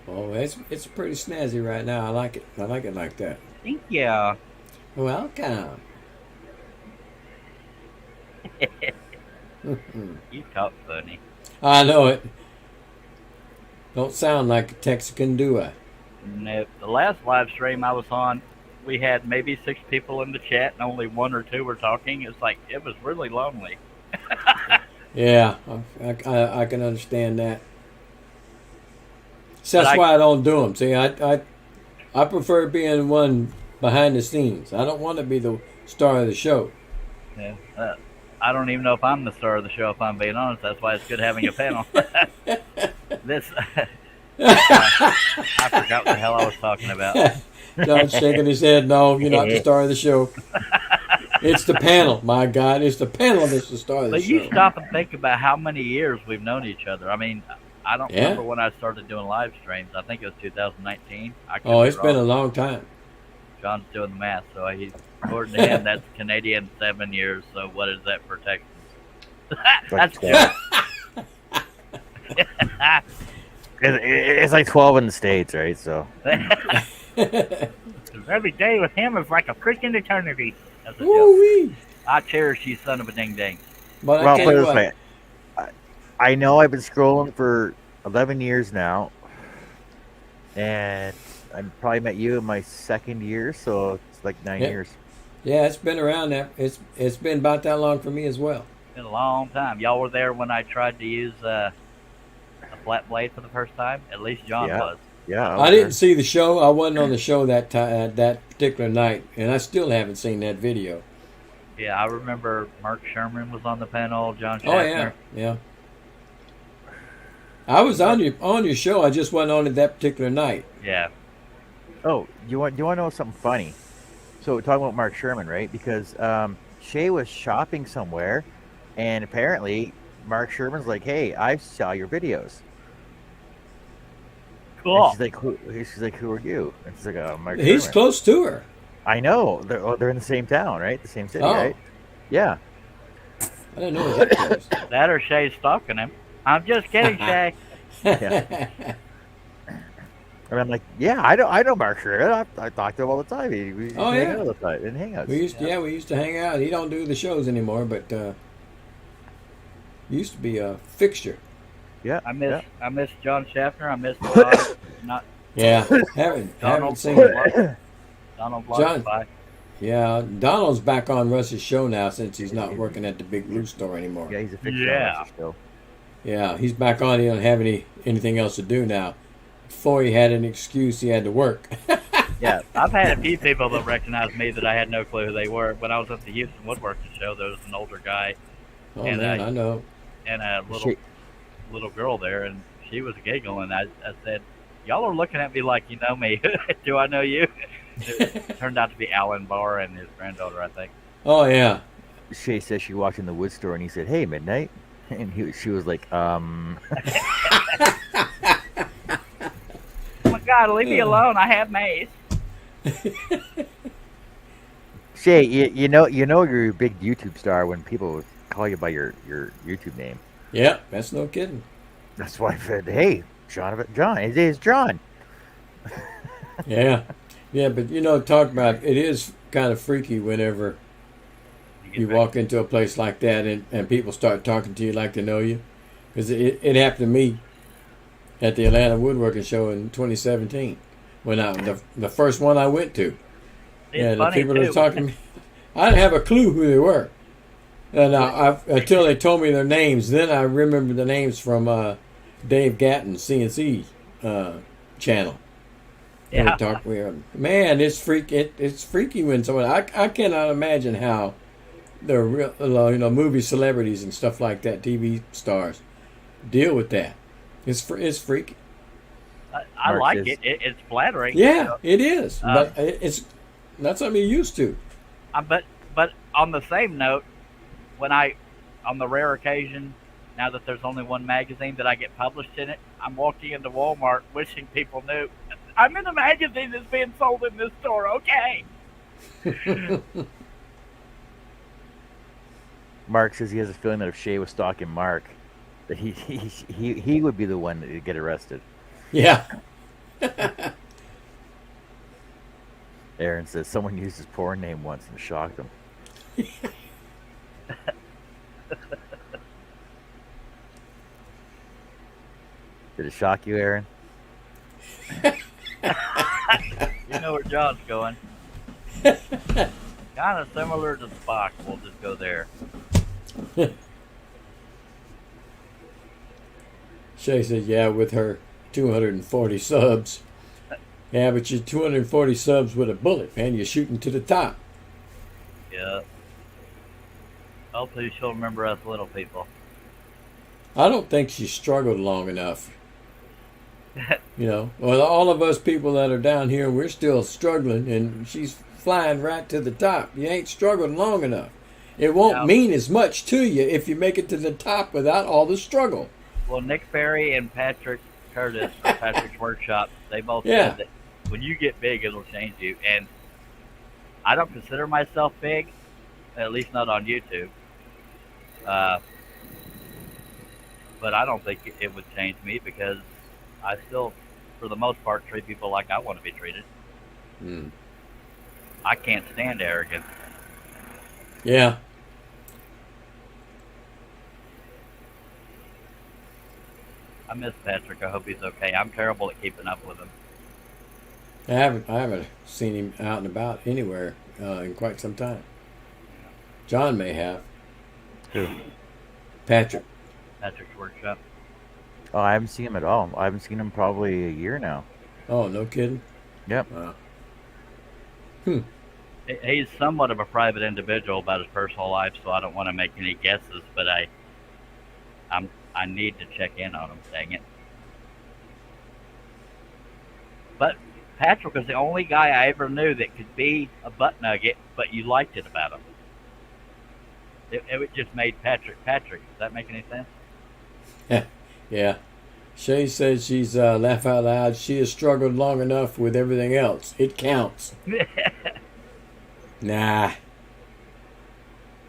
Oh, it's pretty snazzy right now. I like it. I like it like that. Thank you. Welcome. You talk funny. I know it. Don't sound like a Texican, do I? Nope. The last live stream I was on, we had maybe 6 people in the chat, and only 1 or 2 were talking. It's like, it was really lonely. Yeah, I can understand that. So that's why I don't do them. See, I prefer being one behind the scenes. I don't want to be the star of the show. Yeah. I don't even know if I'm the star of the show, if I'm being honest. That's why it's good having a panel. I forgot what the hell I was talking about. John's shaking his head. No, you're not the star of the show. It's the panel. My God, it's the panel that's the star of the show. But you stop and think about how many years we've known each other. I mean, I don't remember when I started doing live streams. I think it was 2019. It's been a long time. John's doing the math, so according to him, that's Canadian 7 years. So what is that for Texans? It's like That's 12. It's like 12 in the States, right? So every day with him is like a freaking eternity. That's a joke. Woo-wee. I cherish you, son of a ding ding. But I well, tell put it you this what, way. I know I've been scrolling for 11 years now, and I probably met you in my second year, so it's like 9 Yeah. years. yeah, it's been around that. It's been about that long for me as well. It's been a long time. Y'all were there when I tried to use a flat blade for the first time. At least John Yeah. was. Yeah, I didn't see the show. I wasn't on the show that that particular night, and I still haven't seen that video. Yeah, I remember Mark Sherman was on the panel. John Oh Schaffner. yeah. I was on your show. I just wasn't on it that particular night. Yeah. Oh, you want to know something funny? So we're talking about Mark Sherman, right? Because Shay was shopping somewhere, and apparently Mark Sherman's like, "Hey, I saw your videos." Cool. And she's like, "Who are you?" And she's like, "Oh, Mark He's Sherman." close to her. I know. They're in the same town, right? The same city, Oh. right? Yeah. I didn't know that close. That or Shay's stalking him. I'm just kidding, Shay. Yeah. And I'm like, "Yeah, I know Mark Sherman. I talk to him all the time. We used to Oh, hang yeah. out all the time in hangouts." we used to hang out. He don't do the shows anymore, but he used to be a fixture. Yeah. I yeah. miss John Schaffner. I miss Todd. Not Yeah, haven't Donald. seen it. Donald John- Bly. Yeah, Donald's back on Russ's show now since he's not working at the Big Blue store anymore. Yeah, he's a fixture Yeah. on the show. Yeah, he's back on. He don't have anything else to do now. Before he had an excuse, he had to work. Yeah, I've had a few people that recognize me that I had no clue who they were. When I was at the Houston Woodworking show, there was an older guy Oh And, man, I know. and a She- little girl there, and she was giggling. I said, "Y'all are looking at me like you know me. Do I know you?" It turned out to be Alan Barr and his granddaughter, I think. Oh yeah. Shay says she walked in the wood store and he said, "Hey, Midnight," and she was like, Oh my God, leave me alone. I have mace. Shay, you know you're a big YouTube star when people call you by your YouTube name. Yeah, that's no kidding. That's why I said, "Hey, John, his name is John." Yeah, yeah, but talk about it is kind of freaky whenever you walk into a place like that and people start talking to you like they know you, because it happened to me at the Atlanta Woodworking Show in 2017 when the first one I went to. It's the funny, people that too. were talking to me, I didn't have a clue who they were, and until they told me their names, then I remembered the names from Dave Gatton's CNC channel. Yeah. Man, it's freaky when someone. I cannot imagine how the real, movie celebrities and stuff like that, TV stars, deal with that. It's freaky. I Mark like says- it. It's flattering. Yeah, it is, Uh, but it's not something you're used to. But on the same note, when on the rare occasion, now that there's only one magazine that I get published in it, I'm walking into Walmart wishing people knew I'm in a magazine that's being sold in this store. Okay. Mark says he has a feeling that if Shay was stalking Mark, that he would be the one that would get arrested. Yeah. Aaron says someone used his porn name once and shocked him. Did it shock you, Aaron? You know where John's going. Kind of similar to Spock. We'll just go there. Shay said, "Yeah, with her 240 subs." Yeah, but you're 240 subs with a bullet, man. You're shooting to the top. Yeah. Hopefully she'll remember us little people. I don't think she struggled long enough. Well, all of us people that are down here, we're still struggling, and she's flying right to the top. You ain't struggled long enough. It won't No. mean as much to you if you make it to the top without all the struggle. Well, Nick Ferry and Patrick Curtis from Patrick's Workshop, they both Yeah. said that when you get big, it'll change you. And I don't consider myself big, at least not on YouTube. but I don't think it would change me because I still, for the most part, treat people like I want to be treated. Mm. I can't stand arrogance. Yeah. I miss Patrick. I hope he's okay. I'm terrible at keeping up with him. I haven't seen him out and about anywhere in quite some time. John may have. Who? Patrick. Patrick's workshop. Oh, I haven't seen him at all. I haven't seen him probably a year now. Oh, no kidding? Yep. Wow. He's somewhat of a private individual about his personal life, so I don't want to make any guesses. But I need to check in on him. Dang it! But Patrick was the only guy I ever knew that could be a butt nugget, but you liked it about him. It just made Patrick Patrick. Does that make any sense? Yeah. Shay says she's laugh out loud. She has struggled long enough with everything else. It counts. Nah.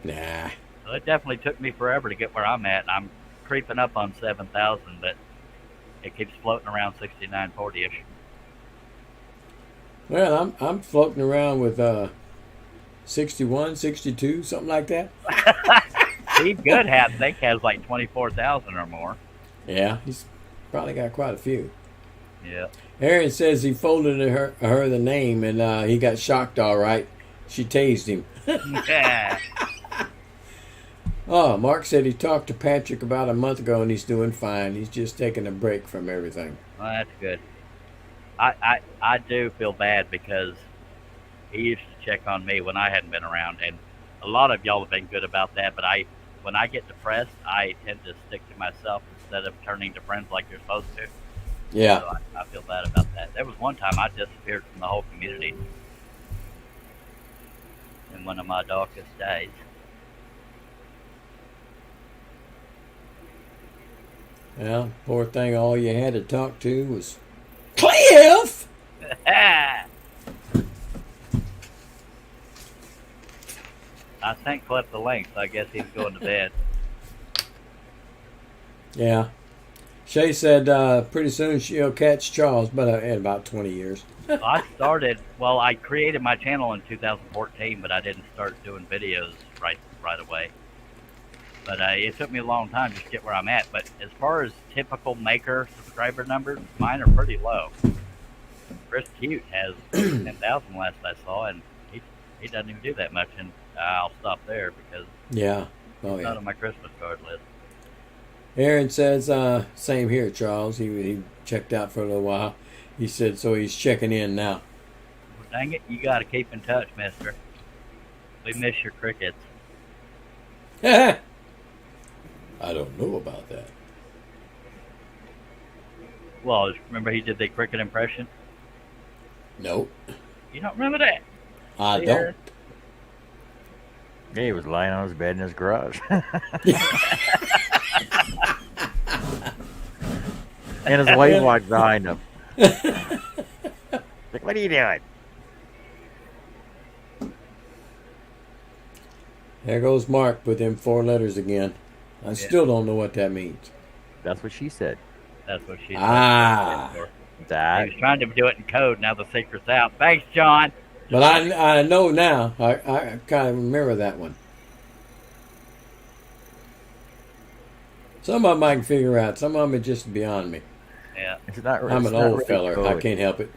Well, it definitely took me forever to get where I'm at, and I'm creeping up on 7,000, but it keeps floating around 6940-ish. Well, I'm floating around with 61, 62, something like that. Steve Good has like 24,000 or more. Yeah, he's probably got quite a few. Yeah. Aaron says he folded her the name, and he got shocked all right. She tased him. Yeah. Oh, Mark said he talked to Patrick about a month ago, and he's doing fine. He's just taking a break from everything. Well, that's good. I do feel bad because he used to check on me when I hadn't been around, and a lot of y'all have been good about that, but when I get depressed, I tend to stick to myself instead of turning to friends like you're supposed to. Yeah. So I feel bad about that. There was one time I disappeared from the whole community in one of my darkest days. Well, poor thing, all you had to talk to was Cliff! I sent Cliff the link, so I guess he's going to bed. Yeah. Shay said pretty soon she'll catch Charles, but in about 20 years. I created my channel in 2014, but I didn't start doing videos right away. But it took me a long time to get where I'm at. But as far as typical maker subscriber numbers, mine are pretty low. Chris Cute has 10,000 last I saw, and he doesn't even do that much. And I'll stop there because Yeah. it's not on my Christmas card list. Aaron says, same here, Charles. He checked out for a little while. He said, so he's checking in now. Well, dang it, you got to keep in touch, mister. We miss your crickets. I don't know about that. Well, remember he did the cricket impression? Nope. You don't remember that? I See, don't. Aaron? Yeah, he was lying on his bed in his garage. And his wife walked behind him. Like, what are you doing? There goes Mark with them 4 letters again. I still don't know what that means. That's what she said. That's what she said. Ah. That. He was trying to do it in code. Now the secret's out. Thanks, John. But I know now. I kind of remember that one. Some of them I can figure out. Some of them are just beyond me. Yeah. It's not, I'm it's an not old really feller. code. I can't help it.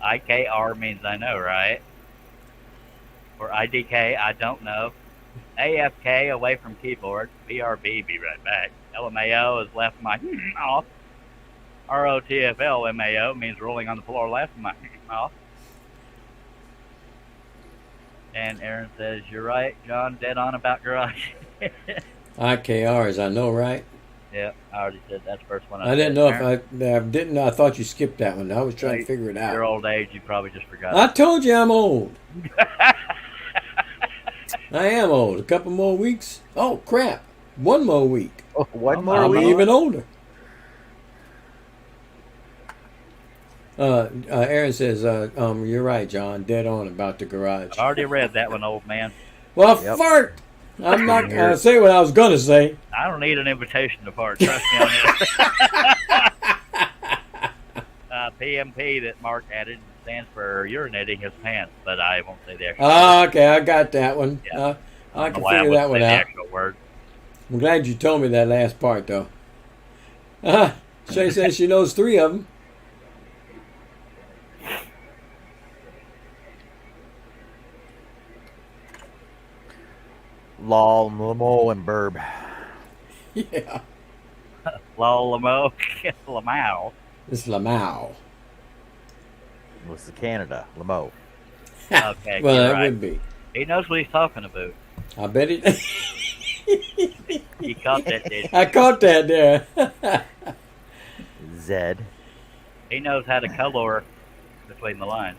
IKR means I know, right? Or IDK, I don't know. AFK, away from keyboard. BRB, be right back. LMAO is left my off. ROTFL MAO means rolling on the floor left my off. And Aaron says, you're right, John, dead on about garage. IKRs, I know, right? Yeah, I already said that's the first one. I didn't know if I didn't. I thought you skipped that one. I was trying to figure it Your out. old age, you probably just forgot. I told you I'm old. I am old. A couple more weeks. Oh crap! One more week. Oh, one more I'll be week. even older. Aaron says, you're right, John. Dead on about the garage. I already read that one, old man. Well, Yep. fart. I'm not going to say what I was going to say. I don't need an invitation to part. Trust me on this. PMP that Mark added stands for urinating his pants, but I won't say the actual word. Okay, I got that one. Yeah. I don't can know why I figure that wouldn't one say the out. actual word. I'm glad you told me that last part, though. Shay says she knows 3 of them. Lol, Lamo, and Burb. Yeah. Lol, Lamo, Lamau. It's Lamau. This is Canada, Lamo. Okay, Well, you're that right. would be. He knows what he's talking about. I bet it. He caught that, did I caught that there. Zed. he? knows how to color between the lines.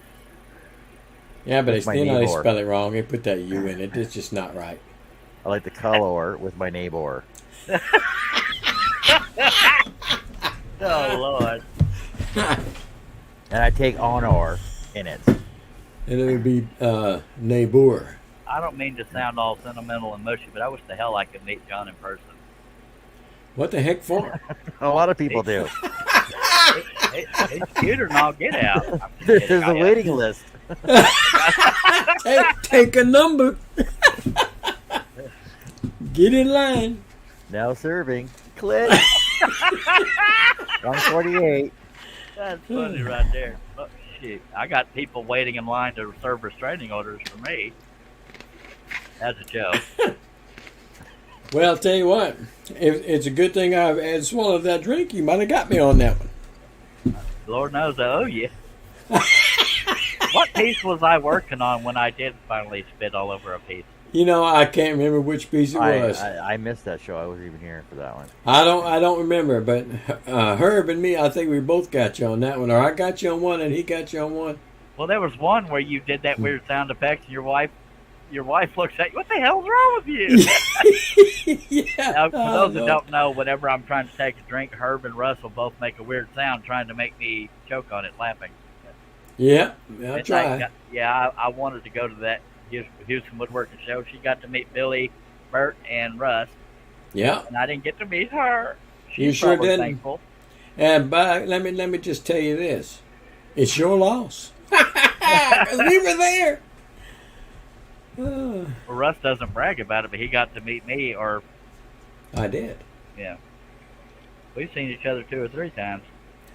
Yeah, but With it's my still they neighbor. spell it wrong. They put that U in it. It's just not right. I like the color with my neighbor. Oh, Lord. And I take honor in it. And it would be neighbor. I don't mean to sound all sentimental and mushy, but I wish the hell I could meet John in person. What the heck for? A lot of people do. He's cuter than all get out. I'm just There's kidding. a waiting list. Take a number. Get in line. Now serving. Click. 148. That's funny right there. Oh, shit. I got people waiting in line to serve restraining orders for me. That's a joke. Well, I'll tell you what. It's a good thing I had swallowed that drink. You might have got me on that one. Lord knows I owe you. What piece was I working on when I did finally spit all over a piece? You know, I can't remember which piece it was. I missed that show. I wasn't even here for that one. I don't remember, but Herb and me, I think we both got you on that one, or I got you on one and he got you on one. Well, there was one where you did that weird sound effects, and your wife looks at you. What the hell's wrong with you? Yeah. Now, for those that don't know, whenever I'm trying to take a drink, Herb and Russ will both make a weird sound, trying to make me choke on it, laughing. Yeah, I'll It's try. like, I wanted to go to that Houston Woodworking show. She got to meet Billy, Bert, and Russ, Yeah, and I didn't get to meet her. You She's sure probably didn't. Thankful. and let me just tell you this: it's your loss. 'Cause we were there. Well, Russ doesn't brag about it, but he got to meet me, or I did. yeah, we've seen each other 2 or 3 times.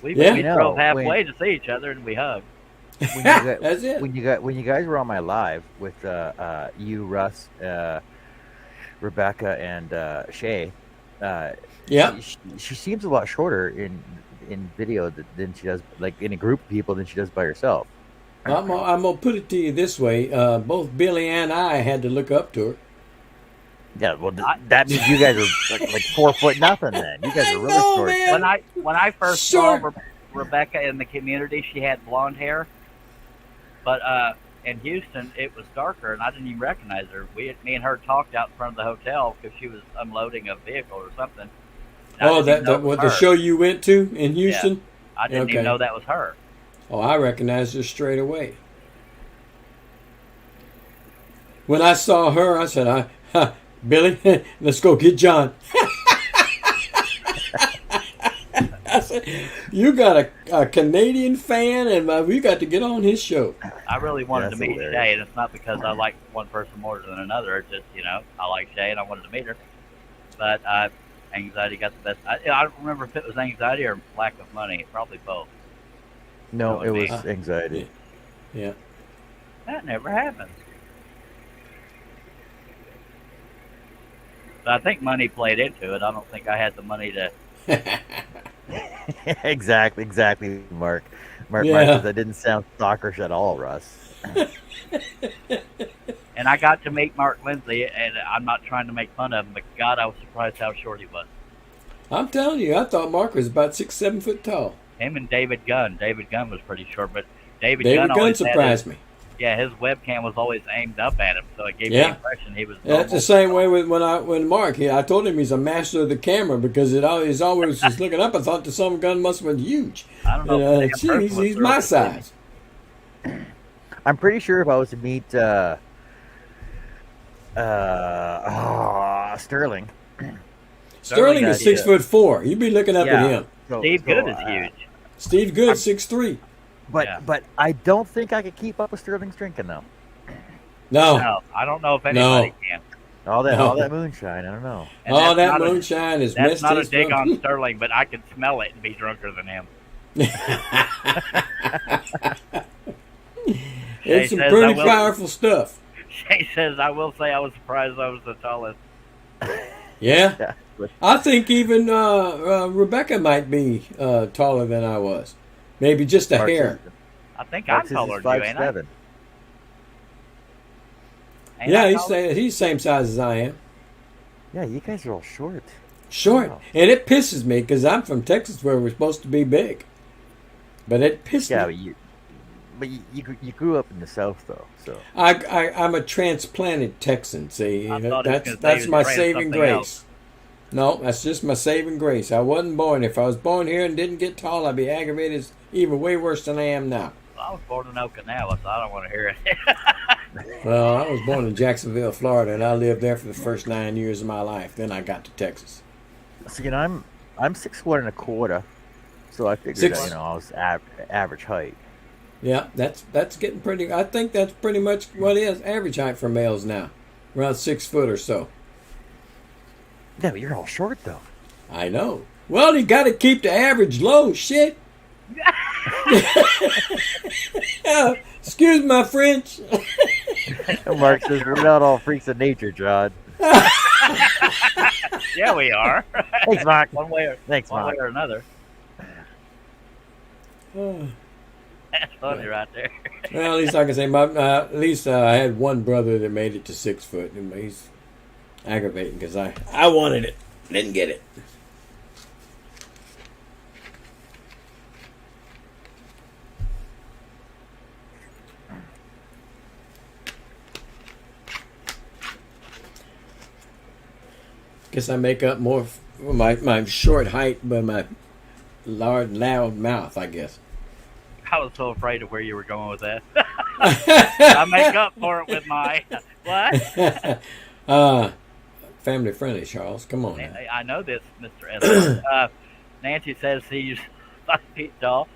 We Yeah. we No, drove halfway to see each other, and we hugged. That's it. When you guys were on my live with you, Russ, Rebecca, and Shay, Yeah. she seems a lot shorter in video than she does, like in a group of people, than she does by herself. I'm gonna put it to you this way: both Billy and I had to look up to her. Yeah, well, that means you guys are like 4 foot nothing. Then you guys are really know, short. man. When I first saw Rebecca in the community, she had blonde hair, but in Houston it was darker, and I didn't even recognize her. Me and her talked out in front of the hotel because she was unloading a vehicle or something. And I Oh, didn't even know that it was what the her. show you went to in Houston? I didn't Okay. even know that was her. Oh, I recognized her straight away. When I saw her, I said, Billy, let's go get John. I said, you got a Canadian fan, and we got to get on his show. I really wanted to That's meet hilarious. Shay, and it's not because I like one person more than another. It's just, I like Shay, and I wanted to meet her. But anxiety got the best. I don't remember if it was anxiety or lack of money. Probably both. No, That it would was be- anxiety. Yeah. That never happened. But I think money played into it. I don't think I had the money to. exactly, Mark. Mark Yeah. says that didn't sound stalkerish at all, Russ. And I got to meet Mark Lindsay, and I'm not trying to make fun of him, but God, I was surprised how short he was. I'm telling you, I thought Mark was about 6-7 foot tall. Him and David Gunn. David Gunn was pretty short, but David David Gunn Gunn always had surprised me. his webcam was always aimed up at him, so it gave me the Yeah. impression he was. That's normal. the same way with when Mark. I told him he's a master of the camera because he's always just looking up. I thought the some gun must have been huge. I don't know. And, if the damn person was he's my through it. size. I'm pretty sure if I was to meet Sterling. Sterling is Sterling, 6'4". You'd be looking up Yeah. at him. Steve Good is huge. Steve Good, 6'3". But Yeah. but I don't think I could keep up with Sterling's drinking though. No. No, I don't know if anybody can. All No. that moonshine, I don't know. And All that's that not a- moonshine is That's messed not a his dig thumb. on Sterling, but I could smell it and be drunker than him. It's some says, pretty I will- powerful stuff. Shay says, I will say I was surprised I was the tallest. Yeah. Yeah. I think even Rebecca might be taller than I was. Maybe just a Mark hair. says- I think Mark I'm says taller he's than you, ain't I? 5'7". Ain't Yeah, I he's taller? the same size as I am. Yeah, you guys are all short. Short. Wow. And it pisses me because I'm from Texas where we're supposed to be big. But it pissed Yeah, me. but you grew up in the South though, so I'm a transplanted Texan. See, I thought it was gonna say that's you my ran saving something grace. else. No, that's just my saving grace. I wasn't born. If I was born here and didn't get tall, I'd be aggravated, even way worse than I am now. I was born in Okinawa, so I don't want to hear it. Well, I was born in Jacksonville, Florida, and I lived there for the first 9 years of my life. Then I got to Texas. so I'm 6'1 1/4", so I figured Six- I was average height. Yeah, that's getting pretty. I think that's pretty much what is average height for males now, around 6 foot or so. Yeah, but you're all short though. I know. Well, you got to keep the average low. Shit. Excuse my French. And Mark says we're not all freaks of nature, John. Yeah, we are. Thanks, Mark. one way Thanks, or Mark. another. Well, That's funny right there. at least I can say at least I had one brother that made it to 6 foot, and he's aggravating because I wanted it, didn't get it. Guess I make up more for my short height by my loud mouth, I guess. I was so afraid of where you were going with that. I make up for it with my what? Family friendly, Charles. Come on. Now. I know this, Mr. Esler. Nancy says he's 5 feet tall.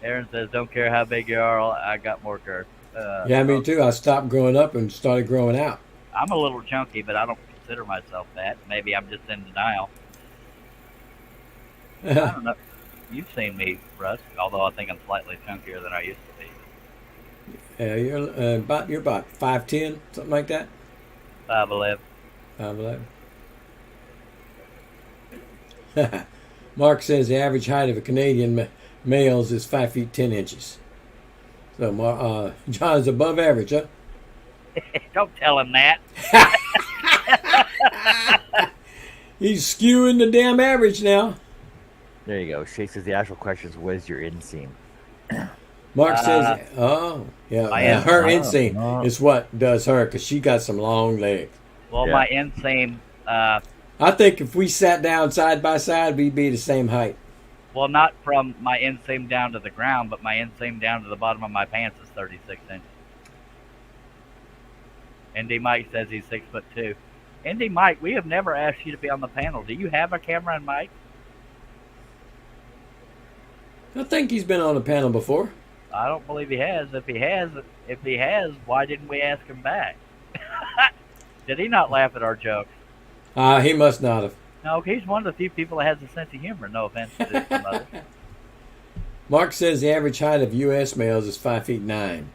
Aaron says, don't care how big you are, I got more curve. Yeah, me too. I stopped growing up and started growing out. I'm a little chunky, but I don't consider myself that. Maybe I'm just in denial. I don't know. You've seen me, Russ, although I think I'm slightly chunkier than I used to be. You're about 5'10", something like that. 5'11". 5'11". Mark says the average height of a Canadian males is 5 feet 10 inches. So John's above average, huh? Don't tell him that. He's skewing the damn average now. There you go. Shay says the actual question is, what is your inseam? Mark says, oh, yeah, her inseam is what does her because she got some long legs. Well, Yeah. my inseam, I think if we sat down side by side, we'd be the same height. well, not from my inseam down to the ground, but my inseam down to the bottom of my pants is 36 inches. Indy Mike says he's 6'2". Indy Mike, we have never asked you to be on the panel. Do you have a camera and mic? I think he's been on a panel before. I don't believe he has. If he has, why didn't we ask him back? Did he not laugh at our jokes? He must not have. No, he's one of the few people that has a sense of humor. No offense to his mother. Mark says the average height of U.S. males is 5 feet 9.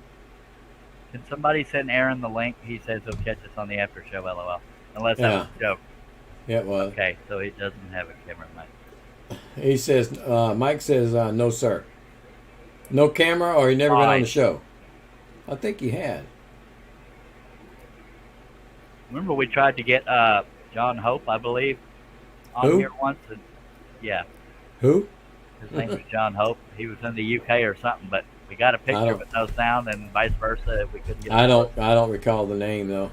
Can somebody send Aaron the link? He says he'll catch us on the after show, LOL. Unless that was a joke. Yeah, well, Okay, so he doesn't have a camera mic. he says, Mike says, no, sir. No camera, or he never been on Why? the show. I think he had. Remember we tried to get John Hope, I believe, on Who? here once? And, yeah, Who? his name was John Hope. He was in the UK or something, but we got a picture don't- with no sound and vice versa. If we couldn't get I don't recall the name though.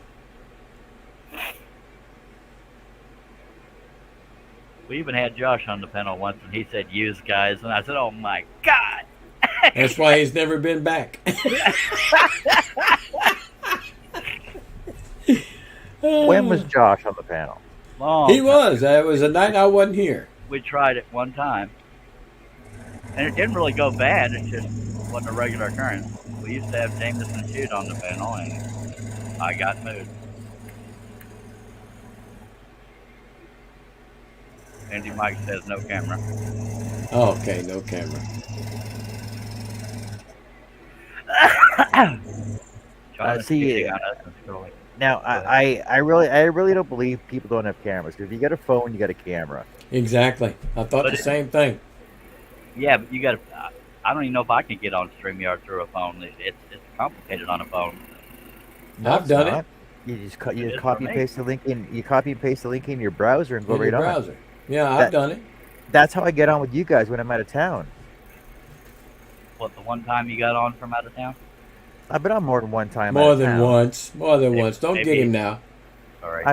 We even had Josh on the panel once, and he said, "Use guys," and I said, "Oh my God!" That's why he's never been back. When was Josh on the panel? Long He time. was. It was a night I wasn't here. We tried it one time, and it didn't really go bad. It just wasn't a regular occurrence. We used to have Jameson Shoot on the panel, and I got moved. Andy Mike says no camera. Oh, okay, no camera. Trying to see, cheating on us and scrolling. Now, I really don't believe people don't have cameras. Because if you got a phone, you got a camera. Exactly. I thought But the same thing. Yeah, but you got to. I don't even know if I can get on StreamYard through a phone. It's complicated on a phone. I've it's done not. it. You just It is copy for and paste the link in. You copy and paste the link in your browser and go In right your on. browser. Yeah, That- I've done it. That's how I get on with you guys when I'm out of town. What, the one time you got on from out of town? I've been on more than one time. More out of than town. once. More than Maybe- once. Don't get maybe- him now. All right.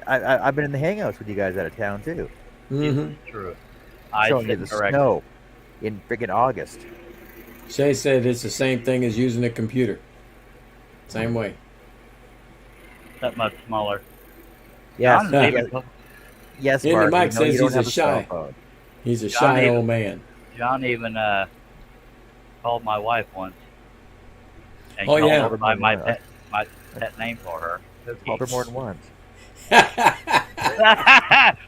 I've been in the hangouts with you guys out of town too. Mm-hmm. It's true. I Showing you said the correct. snow in friggin' August. Shay said it's the same thing as using a computer. Same way. That much smaller. Yes, John's Yeah. even, yes, Andy Mark. Mike you know you says don't he's a have cell shy. phone. He's a John shy even- old man. John even called my wife once. And Oh, called yeah. her by my pet name for her. Called her more than once.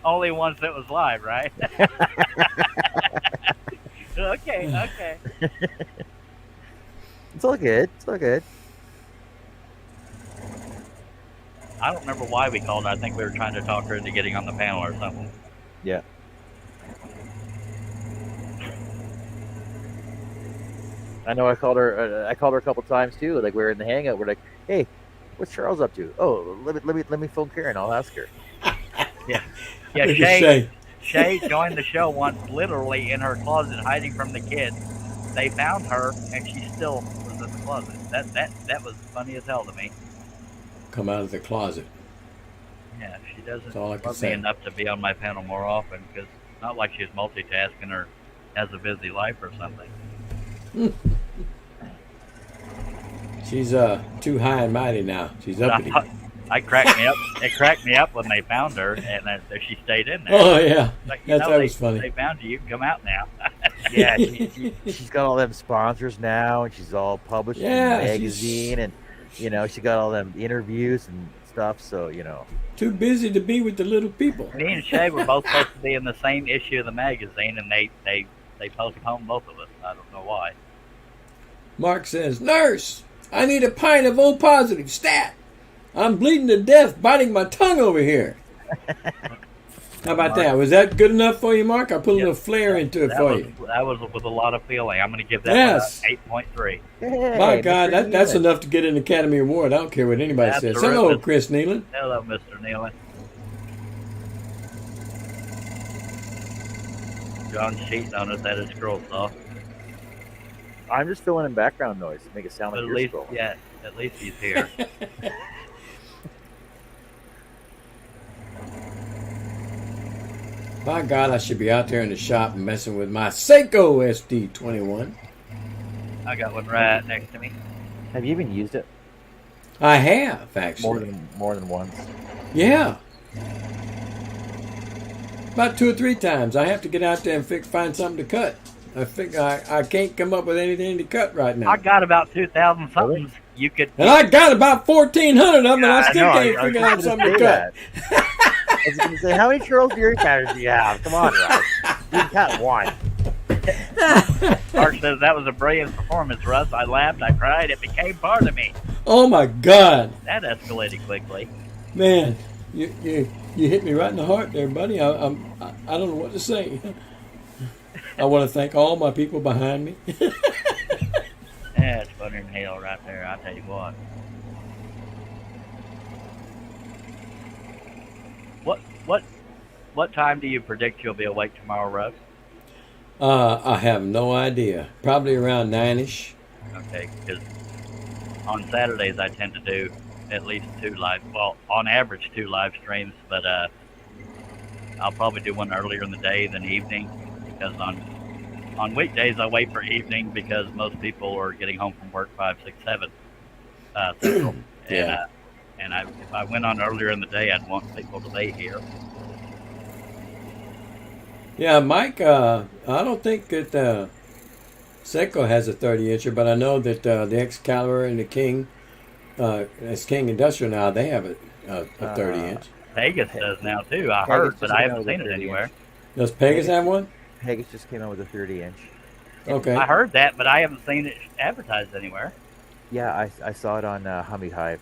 Only once it was live, right? Okay. It's all good. It's all good. I don't remember why we called her. I think we were trying to talk her into getting on the panel or something. Yeah. I know. I called her. I called her a couple times too. Like we were in the hangout. We're like, "Hey, what's Charles up to?" Oh, let me phone Karen. I'll ask her. Yeah, Look at Shay Shay. joined the show once, literally in her closet, hiding from the kids. They found her, and she still was in the closet. That was funny as hell to me. Come out of the closet. Yeah, she doesn't That's all I can love say. me enough to be on my panel more often, because it's not like she's multitasking or has a busy life or something. She's too high and mighty now. She's uppity. It cracked me up when they found her, and she stayed in there. Oh yeah, Like, that was funny. They found you. You can come out now. Yeah, she's got all them sponsors now, and she's all published Yeah, in a she's- magazine, and she got all them interviews and stuff. So Too busy to be with the little people. Me and Shay were both supposed to be in the same issue of the magazine, and they postponed both of us. I don't know why. Mark says, "Nurse, I need a pint of O positive stat. I'm bleeding to death, biting my tongue over here." How about that? Was that good enough for you, Mark? I put a little flair into it for you. That was with a lot of feeling. I'm going to give that Yes. one 8.3. My God, that's enough to get an Academy Award. I don't care what anybody says. Absolutely. Hello, Chris Nealon. Hello, Mr. Nealon. John's cheating on us at his scroll saw. I'm just filling in background noise to make it sound But like at you're least, scrolling. yeah, at least he's here. My God, I should be out there in the shop messing with my Seiko SD21. I got one right next to me. Have you even used it I have, actually. more than once? Yeah. About 2 or 3 times. I have to get out there and find something to cut. I can't come up with anything to cut right now. I got about 2,000 somethings. You could. And I got about 1,400 of them, and I I still know, can't I was figure out just something gonna to say cut. that. I was going to say, how many Charles Fury counters do you have? Come on, Russ. You got one. Mark says that was a brilliant performance, Russ. I laughed, I cried, it became part of me. Oh my God, That escalated quickly. man, you hit me right in the heart there, buddy. I don't know what to say. I want to thank all my people behind me. Yeah, it's funnier than hell right there, I'll tell you what. What time do you predict you'll be awake tomorrow, Russ? I have no idea. Probably around 9ish. Okay, because on Saturdays I tend to do at least 2 live, well, on average 2 live streams, but I'll probably do one earlier in the day than evening, because on weekdays I wait for evening because most people are getting home from work 5, 6, 7 Central. Yeah. And if I went on earlier in the day, I'd want people to be here. Yeah, Mike, I don't think that Seiko has a 30-incher, but I know that the Excalibur and the King, as King Industrial now, they have a 30-inch. Vegas does now too. I Pegasus heard, but just I came out haven't with a seen it 30 anywhere. inch. Does Pegasus have one? Pegasus just came out with a 30-inch. Okay. I heard that, but I haven't seen it advertised anywhere. Yeah, I saw it on Hummy Hive.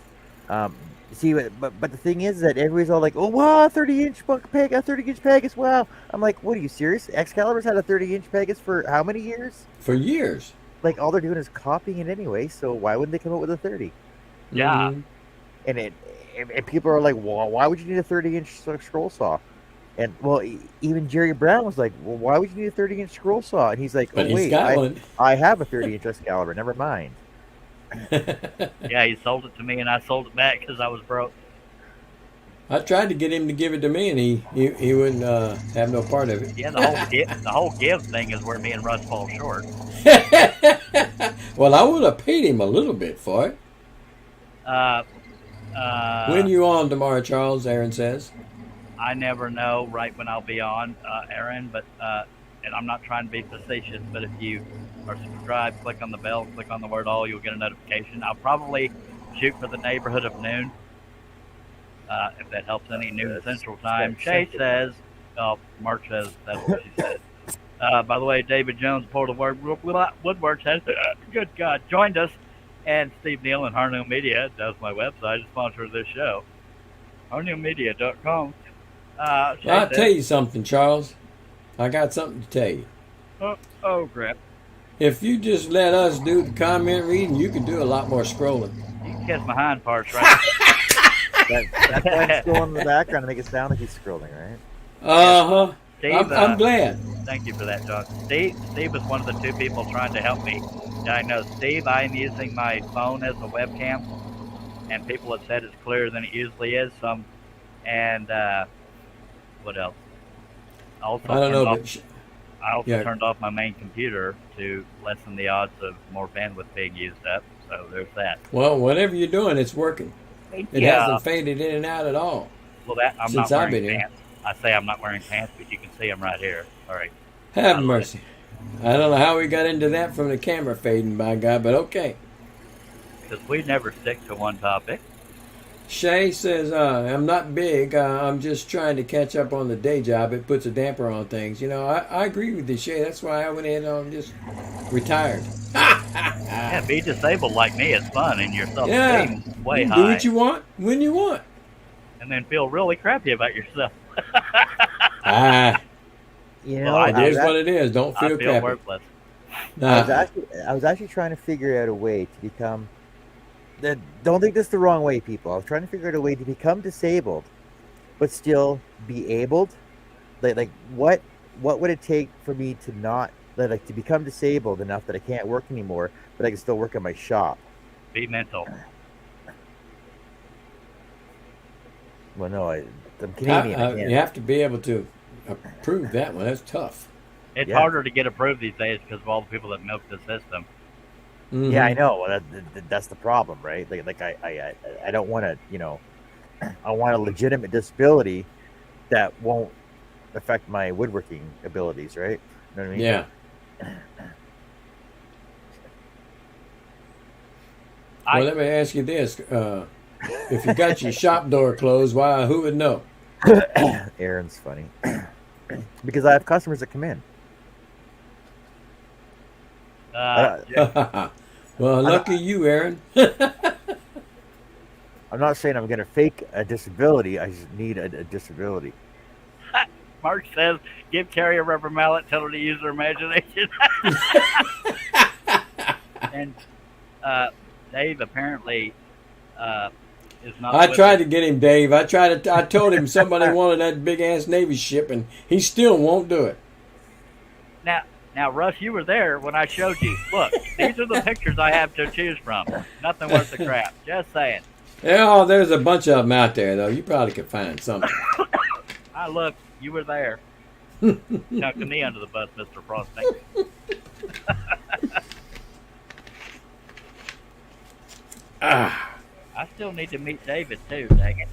See, but the thing is that everybody's all like, "Oh wow, 30-inch peg, a 30-inch Pegasus, wow!" I'm like, "What are you serious? Excalibur's had a 30-inch Pegasus for how many years? For years. Like all they're doing is copying it anyway. So why wouldn't they come up with a 30? Yeah. Mhm. And people are like, well, why would you need a 30-inch scroll saw? And well, even Jerry Brown was like, well, why would you need a 30-inch scroll saw? And he's like, But oh he's wait, got one. I have a 30-inch Excalibur. Never mind. Yeah, he sold it to me, and I sold it back because I was broke. I tried to get him to give it to me, and he wouldn't have no part of it. Yeah, the whole give thing is where me and Russ fall short. Well, I would have paid him a little bit for it. When you on tomorrow, Charles? Aaron says. I never know right when I'll be on, Aaron, but and I'm not trying to be facetious, but if you are subscribed, click on the bell, click on the word all, you'll get a notification. I'll probably shoot for the neighborhood of noon, if that helps any, noon Central Time. Shay says, Mark says, that's what she said. By the way, David Jones, Portal Woodworks has, good God, joined us. And Steve Neal and Harno Media, does my website, is sponsor of this show. HarnoMedia.com. Well, I'll tell you something, Charles. I got something to tell you. Oh, crap. If you just let us do the comment reading, you can do a lot more scrolling. You can catch my hind parts, right? That's why I'm scrolling in the background to make it sound like he's scrolling, right? Uh-huh. Steve, I'm glad. Thank you for that, John. Steve was one of the two people trying to help me diagnose. Steve, I am using my phone as a webcam, and people have said it's clearer than it usually is. What else? I don't know, but I also turned off my main computer to lessen the odds of more bandwidth being used up. So there's that. well, whatever you're doing, it's working. It hasn't faded in and out at all. Well, I'm since not I've been wearing here. pants. I say I'm not wearing pants, but you can see them right here. All right. Have mercy. I don't know how we got into that from the camera fading, by God, but okay. Because we never stick to one topic. Shay says, I'm not big. I'm just trying to catch up on the day job. It puts a damper on things. You know, I agree with you, Shay. That's why I went ahead and just retired. Yeah, be disabled like me is fun, and your self-esteem way high. Do what you want when you want. And then feel really crappy about yourself. You know, It is what it is. Don't feel I feel crappy. worthless. I was actually trying to figure out a way to become. Don't take this the wrong way, people. I was trying to figure out a way to become disabled, but still be abled. Like what would it take for me to not like to become disabled enough that I can't work anymore, but I can still work in my shop? Be mental. Well, no, I'm Canadian. You have to be able to approve that one. That's tough. It's harder to get approved these days because of all the people that milk the system. Mm-hmm. Yeah, I know. That's the problem, right? Like I don't want to, you know, I want a legitimate disability that won't affect my woodworking abilities, right? You know what I mean? Yeah. Well, let me ask you this: if you got your shop door closed, who would know? Aaron's funny because I have customers that come in. Well, lucky you, Aaron. I'm not saying I'm going to fake a disability. I just need a disability. Mark says, give Carrie a rubber mallet, tell her to use her imagination. And Dave apparently is not. I tried to get him, Dave. I told him somebody wanted that big ass Navy ship, and he still won't do it. Now, Russ, you were there when I showed you. Look, these are the pictures I have to choose from. Nothing worth the crap. Just saying. Yeah, there's a bunch of them out there, though. You probably could find something. Look, you were there. Chucking me under the bus, Mr. Frosting. I still need to meet David too. Dang it!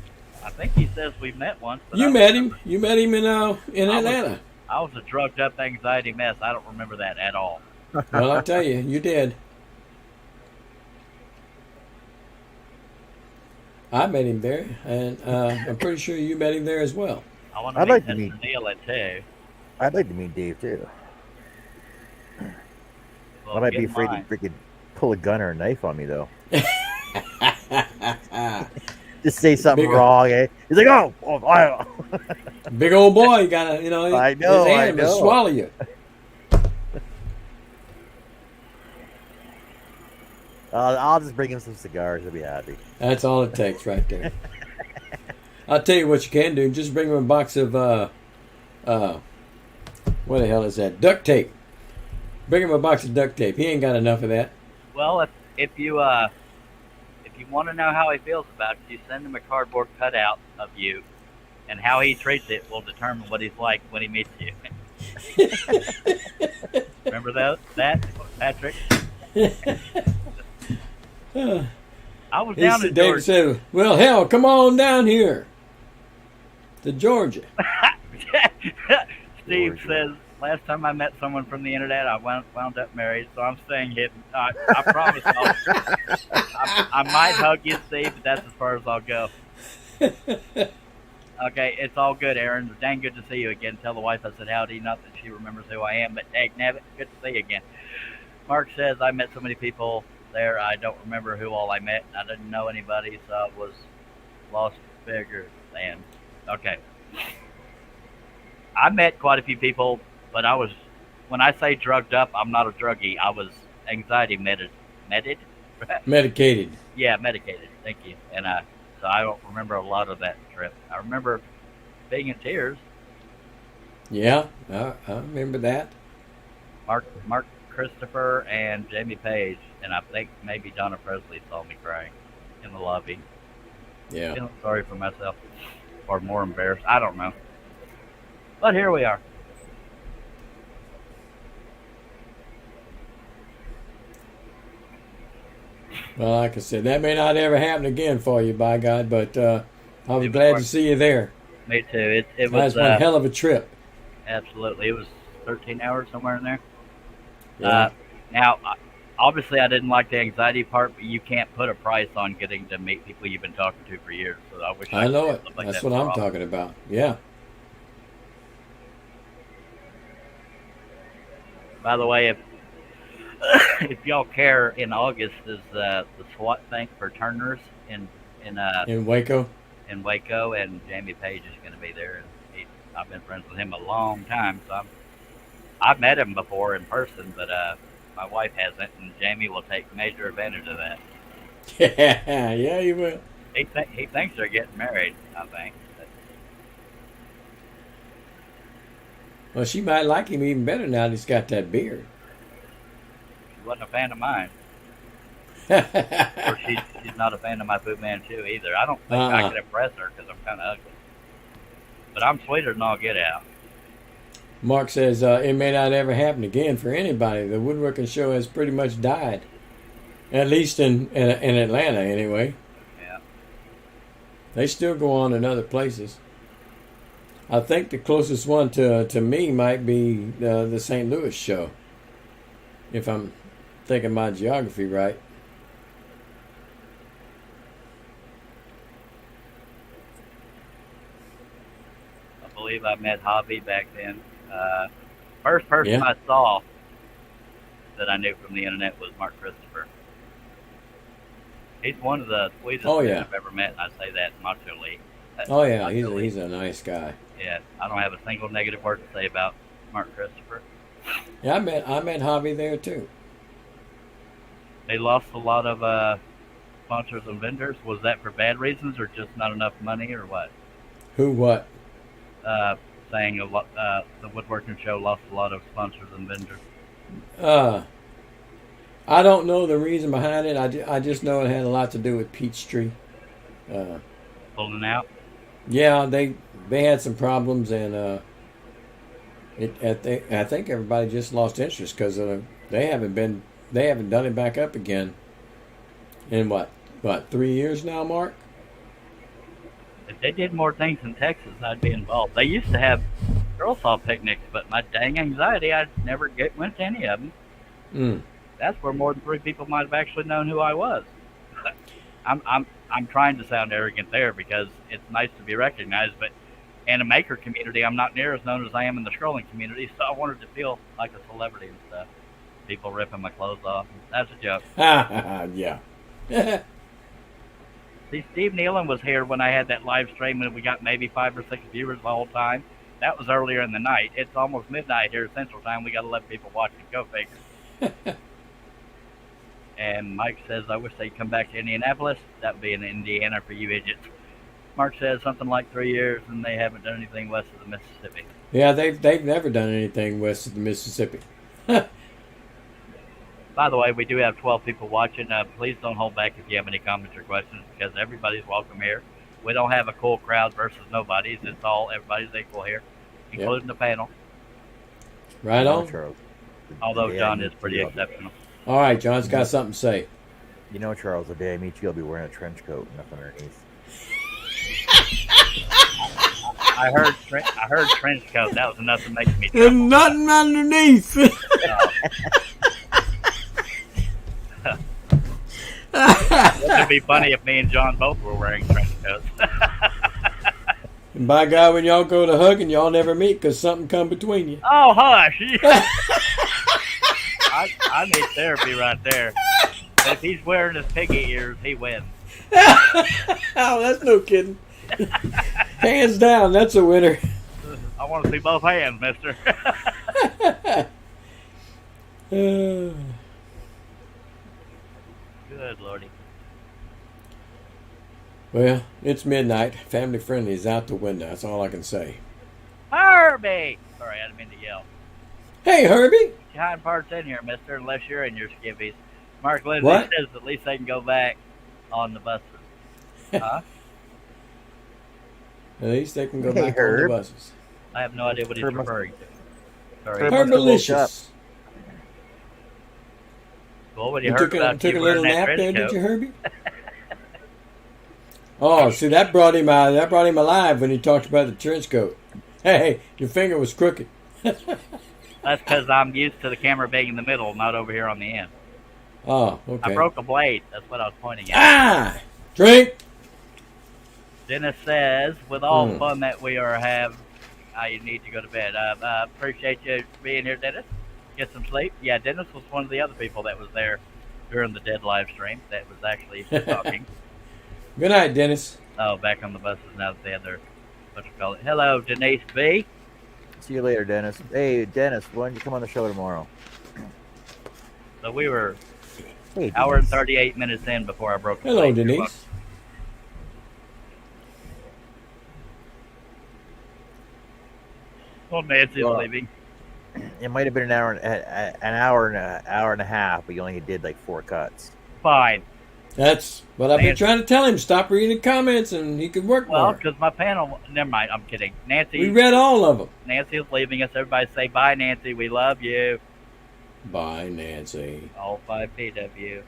I think he says we met once. But You met him. You met him in Atlanta. I was a drugged up anxiety mess. I don't remember that at all. Well, I'll tell you, you did. I met him there, and I'm pretty sure you met him there as well. I want I'd to like meet to meet- Mr. Neal too. I'd like to meet Dave too. Well, I might get be in afraid line. to freaking pull a gun or a knife on me though. Just say something Big- wrong. Eh? He's like, I Big old boy, gotta I know, his I hand will know. swallow you. I'll just bring him some cigars. He'll be happy. That's all it takes, right there. I'll tell you what you can do. Just bring him a box of what the hell is that? Duct tape. Bring him a box of duct tape. He ain't got enough of that. Well, if you want to know how he feels about you, send him a cardboard cutout of you, and how he treats it will determine what he's like when he meets you. Remember that, Patrick? I was down in David Georgia. said, "Well, hell, come on down here to Georgia." Steve Georgia. says, last time I met someone from the internet, I wound up married, so I'm staying hidden. I promise I might hug you, Steve, but that's as far as I'll go. Okay, it's all good, Aaron. Dang good to see you again. Tell the wife I said howdy. Not that she remembers who I am, but dang nabbit, good to see you again. Mark says, I met so many people there, I don't remember who all I met. I didn't know anybody, so I was lost bigger than. Okay. I met quite a few people, but when I say drugged up, I'm not a druggie. I was anxiety Medicated. Yeah, medicated. Thank you. And so I don't remember a lot of that trip. I remember being in tears. Yeah, I remember that. Mark Christopher and Jamie Page, and I think maybe Donna Presley saw me crying in the lobby. Yeah. Feeling sorry for myself, or more embarrassed. I don't know. But here we are. Well, like I said, that may not ever happen again for you, by God, but I was It was glad worth to see you there. Me too. It That was was one hell of a trip. absolutely. It was 13 hours somewhere in there. Yeah. Now, obviously, I didn't like the anxiety part, but you can't put a price on getting to meet people you've been talking to for years. So I wish I know could it. do stuff like That's that what more I'm often. talking about. Yeah. By the way, if y'all care, in August is the SWAT thing for Turners in In Waco. Waco, and Jamie Page is going to be there. And I've been friends with him a long time, so I've met him before in person, but my wife hasn't, and Jamie will take major advantage of that. Yeah, you will. He thinks they're getting married, I think. But Well, she might like him even better now that he's got that beard. she wasn't a fan of mine, or she's not a fan of my Fu Manchu either. I don't think I Uh-uh. can impress her because I'm kind of ugly. But I'm sweeter than all get out. Mark says it may not ever happen again for anybody. The woodworking show has pretty much died, at least in Atlanta anyway. Yeah. They still go on in other places. I think the closest one to me might be the St. Louis show, if I'm thinking my geography right. I believe I met Hobby back then. First person Yeah. I saw that I knew from the internet was Mark Christopher. He's one of the sweetest Oh, men yeah. I've ever met, and I say that machily. Oh yeah, Machily. he's a nice guy. Yeah, I don't have a single negative word to say about Mark Christopher. Yeah, I met Javi there too. They lost a lot of sponsors and vendors. Was that for bad reasons, or just not enough money, or what? Who what? Saying the woodworking show lost a lot of sponsors and vendors. I don't know the reason behind it. I just know it had a lot to do with Peachtree. Pulling out. Yeah, they had some problems, and I think everybody just lost interest because they haven't done it back up again in what what, 3 years now, Mark? If they did more things in Texas, I'd be involved. They used to have girl saw picnics, but my dang anxiety, I never went to any of them. Mm. That's where more than 3 people might have actually known who I was. I'm trying to sound arrogant there because it's nice to be recognized, but in a maker community, I'm not near as known as I am in the scrolling community, so I wanted to feel like a celebrity and stuff. People ripping my clothes off. That's a joke. Yeah. See, Steve Nealon was here when I had that live stream and we got maybe 5 or 6 viewers the whole time. That was earlier in the night. It's almost midnight here Central Time. We got 11 people watching. Go figure. And Mike says, I wish they'd come back to Indianapolis. That would be in Indiana for you idiots. Mark says something like 3 years and they haven't done anything west of the Mississippi. Yeah, they've never done anything west of the Mississippi. By the way, we do have 12 people watching. Please don't hold back if you have any comments or questions because everybody's welcome here. We don't have a cool crowd versus nobody's. It's all everybody's equal here, including the panel. Right on. Charles. Although Yeah, John is pretty exceptional. All right, John's got something to say. You know, Charles, the day I meet you, I'll be wearing a trench coat, nothing underneath. I heard trench coat. That was enough to make me. There's nothing underneath. It'd be funny if me and John both were wearing trench coats. And by God, when y'all go to hugging, y'all never meet because something come between you. Oh, hush! I need therapy right there. But if he's wearing his piggy ears, he wins. Oh, that's no kidding. Hands down, that's a winner. I want to see both hands, mister. Good lordy. Well, it's midnight. Family friendly is out the window. That's all I can say. Herbie! Sorry, I didn't mean to yell. Hey, Herbie. Behind parts in here, mister, unless you're in your skivvies. Mark Lindsay What? says at least they can go back on the buses. Huh? At least they can go Hey, back on the Herb. buses. I have no idea what he's Herb must- referring to. Sorry. Herb must have woke up. Herbalicious. Well, when you You heard took about a you little wearing that nap there, trench did you, coat. Herbie? Oh, see, that brought him alive when he talked about the trench coat. Hey, your finger was crooked. That's because I'm used to the camera being in the middle, not over here on the end. Oh, okay. I broke a blade. That's what I was pointing at. Ah! Drink! Dennis says, with all the fun that we are having, you need to go to bed. Appreciate you being here, Dennis. Get some sleep. Yeah, Dennis was one of the other people that was there during the dead live stream that was actually talking. Good night, Dennis. Oh, back on the buses now that they had their, what you call it. Hello, Denise B. See you later, Dennis. Hey, Dennis, why don't you come on the show tomorrow? So we were Hey, hour and Dennis. 38 minutes in before I broke the Hello, blade. You're Denise. welcome. Well, Nancy's Well, leaving. It might have been an hour and a half, but you only did like 4 cuts. Fine. That's what I've been Nancy. trying to tell him. Stop reading comments and he can work Well, more. because my panel, never mind, I'm kidding. Nancy, We read all of them. Nancy is leaving us. Everybody say bye, Nancy. We love you. Bye, Nancy. All 5 PW.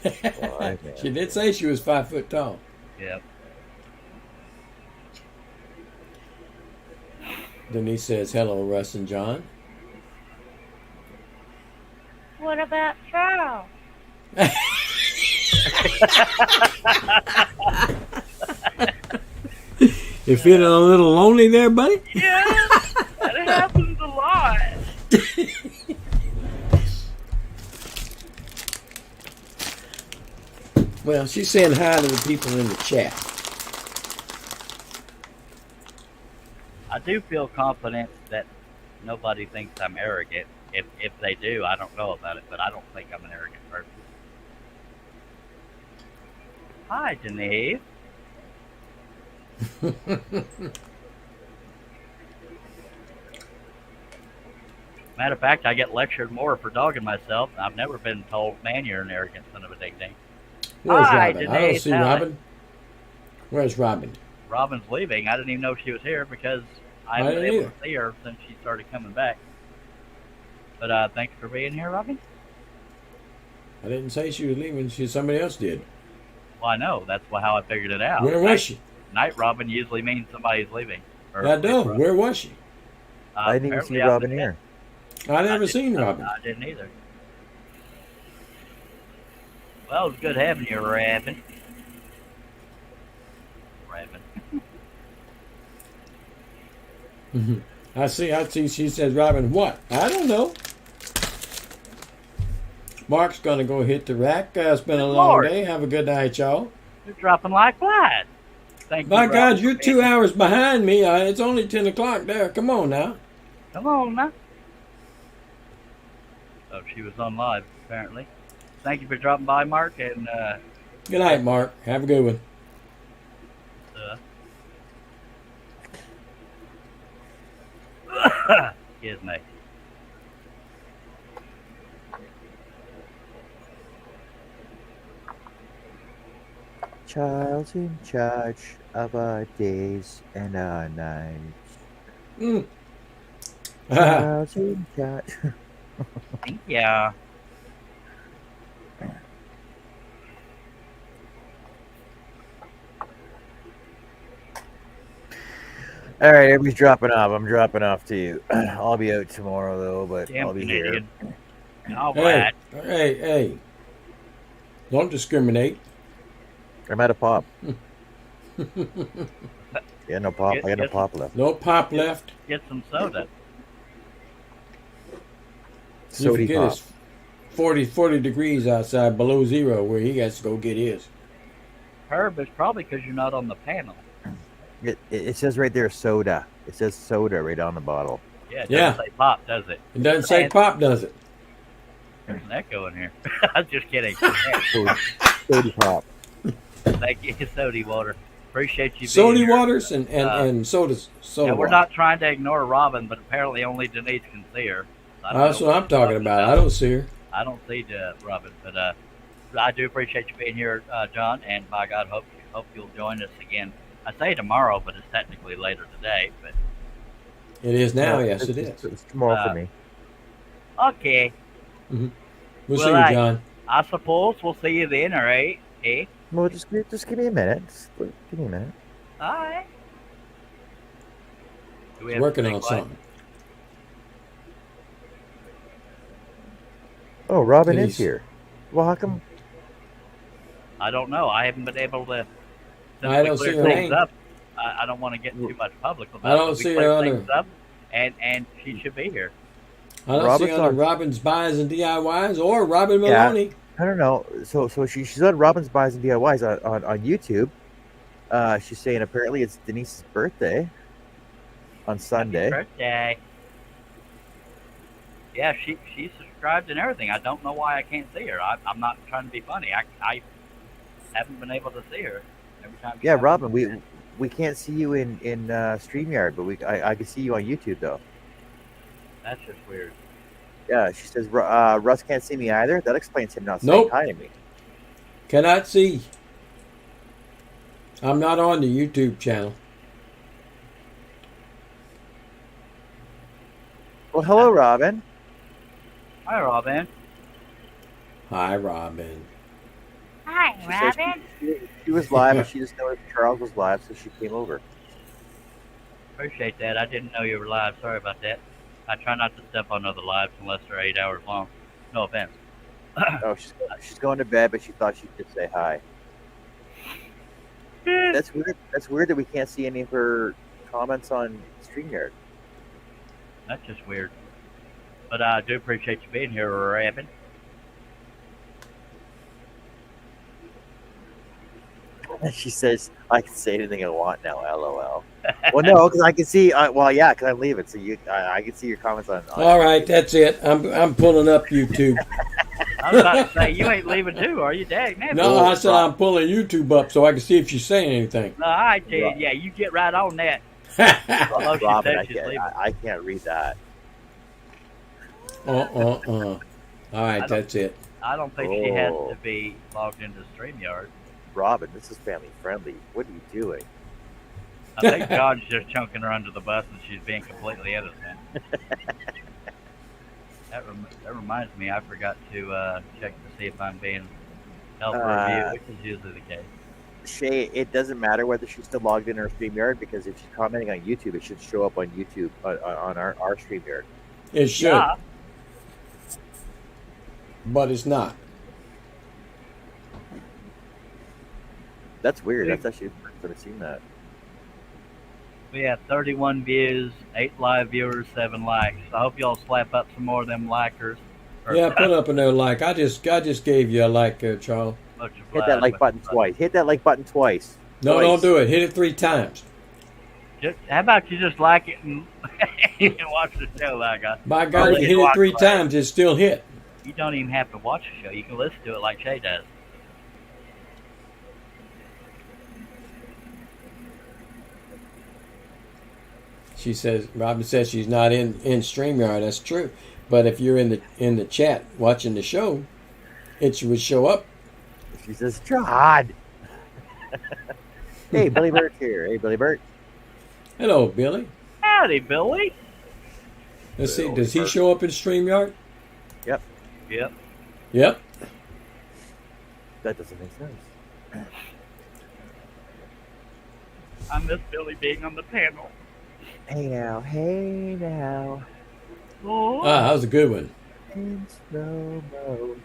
Bye, She did say she was 5 foot tall. Yep. Denise says, hello, Russ and John. What about Charles? You feeling a little lonely there, buddy? Yeah, that happens a lot. Well, she's saying hi to the people in the chat. I do feel confident that nobody thinks I'm arrogant. If they do, I don't know about it, but I don't think I'm an arrogant person. Hi, Denise. Matter of fact, I get lectured more for dogging myself. I've never been told, man, you're an arrogant son of a ding-ding. Where's Hi, Robin? I don't Denise, see how- Robin. Where's Robin? Robin's leaving. I didn't even know she was here because I I haven't been didn't able to see her since she started coming back. But thanks for being here, Robin. I didn't say she was leaving. Somebody else did. Well, I know. That's how I figured it out. Where was she? Night Robin usually means somebody's leaving. I know. Where was she? I didn't even see apparently out in Robin the here. I never didn't- seen Robin. I didn't either. Well, it's good having you, Raven. I see. She says, Robin, what? I don't know. Mark's going to go hit the rack. It's been a long Lord. day. Have a good night, y'all. You're dropping like flies. Thank My you, God, Robin, you're for being 2 hours behind me. It's only 10 o'clock there. Come on now. Come on now. Oh, she was on live, apparently. Thank you for dropping by, Mark, and Good night, Mark. Have a good one. excuse me. Child's in charge of our days and our nights. Mm. Child's in charge. Thank you. All right, everybody's dropping off. I'm dropping off too. I'll be out tomorrow though, but Damn I'll be Canadian. All Hey, right. hey. Don't discriminate. here. I'm out of pop. Yeah, no pop. I got no Get- pop left. No pop left. Get some soda. You Sody forget pop. it's 40 degrees outside below zero where he has to go get his. Herb, it's probably because you're not on the panel. It says right there soda. It says soda right on the bottle. Yeah, it Yeah. doesn't say pop, does it? It doesn't say And- pop, does it? There's an echo in here. I'm just kidding. Sody pop. Thank you, Sody Water. Appreciate you being Soda here. waters and sodas. Soda Yeah, we're water. not trying to ignore Robin, but apparently only Denise can see her. I don't That's know what I'm talking about. I don't see her. I don't see Robin, but I do appreciate you being here, John. And by God, hope you'll join us again. I say tomorrow, but it's technically later today. But It is now. No, Yes, it it's- is. It's tomorrow for me. okay, We'll Well, see you, I- John. I suppose we'll see you then, all right? Eh? Well, just give me a minute. Give me a minute. All right. Do we He's have working to on say quiet? something. Oh, Robin Denise. is here. Well, how come? I don't know. I haven't been able to. Since I we don't cleared see her things name. up. I don't want to get too much public about I don't it. We see her cleared on things her- up, and she should be here. I don't Robin's see on on- Robin's Buys and DIYs or Robin Yeah. Maloney. I don't know. So she's on Robin's Buys and DIYs on YouTube. She's saying apparently it's Denise's birthday on Sunday. Happy birthday. Yeah, she's subscribed and everything. I don't know why I can't see her. I'm not trying to be funny. I haven't been able to see her every time. she Yeah, comes Robin, in. we can't see you in StreamYard, but I can see you on YouTube though. That's just weird. Yeah, she says Russ can't see me either. That explains him not saying Nope. hi to me. Cannot see. I'm not on the YouTube channel. Well, hello, Robin. Hi, Robin. Hi, Robin. Hi, She says Robin. she was live, and she just noticed Charles was live, so she came over. Appreciate that. I didn't know you were live. Sorry about that. I try not to step on other lives unless they're 8 hours long. No offense. Oh, she's going to bed, but she thought she could say hi. That's weird. That's weird that we can't see any of her comments on StreamYard. That's just weird. But I do appreciate you being here, Robin. She says, "I can say anything I want now." LOL. Well, no, because I can see. Well, yeah, because I'm leaving, so I can see your comments on. All right, that's it. I'm pulling up YouTube. I was about to say, you ain't leaving too, are you? Dang, man. No, I said I'm pulling YouTube up so I can see if she's saying anything. No, I did. Yeah, you get right on that. Although she Robin, said I she's can't, leaving. I can't read that. All right, that's it. I don't think she has Oh. to be logged into StreamYard. Robin, this is family friendly. What are you doing? I think John's just chunking her under the bus and she's being completely innocent. That reminds me, I forgot to check to see if I'm being help review, which is usually the case. Shay, it doesn't matter whether she's still logged in her StreamYard because if she's commenting on YouTube, it should show up on YouTube on our StreamYard. It should, Yeah. but it's not. That's weird. That's actually the first time I've seen that. We have 31 views, 8 live viewers, 7 likes. I hope y'all slap up some more of them likers. Yeah, put up another like. I just gave you a like, Charles. Much Hit obliged, that like much button obliged. twice. Hit that like button twice. No, Twice. don't do it. Hit it 3 times. How about you just like it and watch the show like I? By God, Or if you hit it watch 3 it. times, it's still hit. You don't even have to watch the show. You can listen to it like Shay does. She says, Robin says she's not in StreamYard. That's true. But if you're in the chat watching the show, it would show up. She says, God. Hey, Billy Burt's here. Hey, Billy Burt. Hello, Billy. Howdy, Billy. Let's see. Does he show up in StreamYard? Yep. Yep. Yep. That doesn't make sense. I miss Billy being on the panel. Hey now, hey now. Oh. Ah, that was a good one. In slow mo.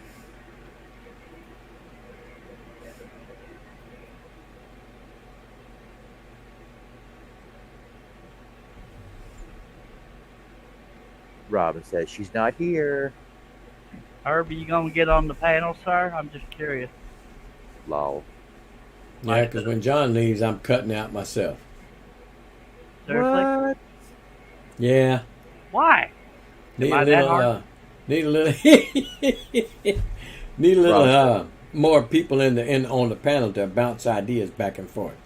Robin says she's not here. Herb, are you going to get on the panel, sir? I'm just curious. Lol. Yeah, because when John leaves, I'm cutting out myself. Seriously? What? Yeah. Why? Need Am I a that little. hard? Need a little. Need a little more people on the panel to bounce ideas back and forth.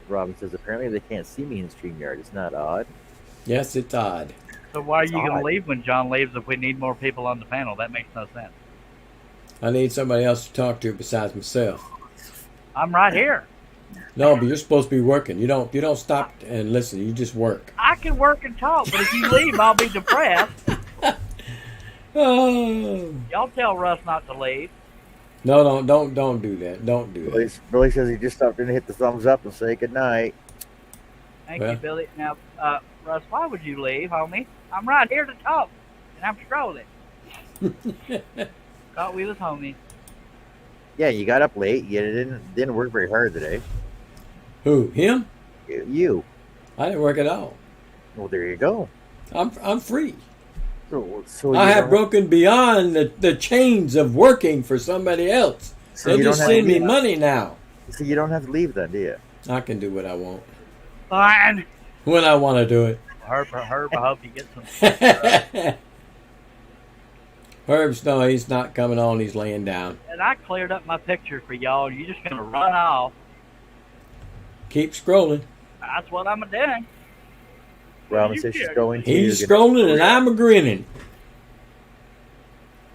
Robin says apparently they can't see me in StreamYard. It's not odd. Yes, it's odd. So why are you going odd. to leave when John leaves if we need more people on the panel? That makes no sense. I need somebody else to talk to besides myself. I'm right here. No, but you're supposed to be working. You don't stop and listen. You just work. I can work and talk, but if you leave, I'll be depressed. Oh. Y'all tell Russ not to leave. No, don't do that. Don't do that. Billy says he just stopped in to hit the thumbs up and say goodnight. Thank Well. you, Billy. Now, Russ, why would you leave, homie? I'm right here to talk, and I'm strolling. Thought we was homie. Yeah, you got up late. You didn't work very hard today. Who? Him? You. I didn't work at all. Well, there you go. I'm free. So I you have don't broken beyond the chains of working for somebody else. So They you just don't have send me to- money now. So you don't have to leave then, do you? I can do what I want Fine. when I want to do it. Herb, I hope you get some. Herb's no, he's not coming on. He's laying down. And I cleared up my picture for y'all. You're just going to run off. Keep scrolling. That's what I'm doing. Robin You says she's did. going to. He's scrolling, and I'm a grinning.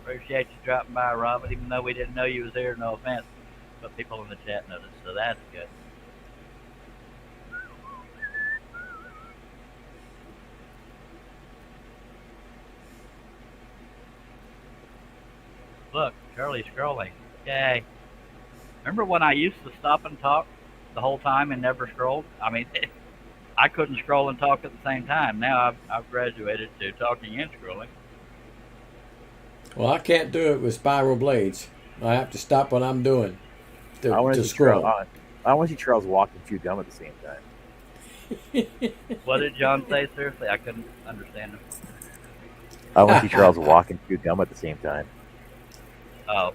Appreciate you dropping by, Robert, even though we didn't know you was here. No offense. But people in the chat noticed, so that's good. Look, Shirley's scrolling. Yay. Remember when I used to stop and talk the whole time and never scrolled? I mean, I couldn't scroll and talk at the same time. Now I've graduated to talking and scrolling. Well, I can't do it with spiral blades. I have to stop what I'm doing I want to to see scroll. I want to see Charles walk and chew gum at the same time. What did John say? Seriously, I couldn't understand him. I want to see Charles walk and chew gum at the same time. Oh,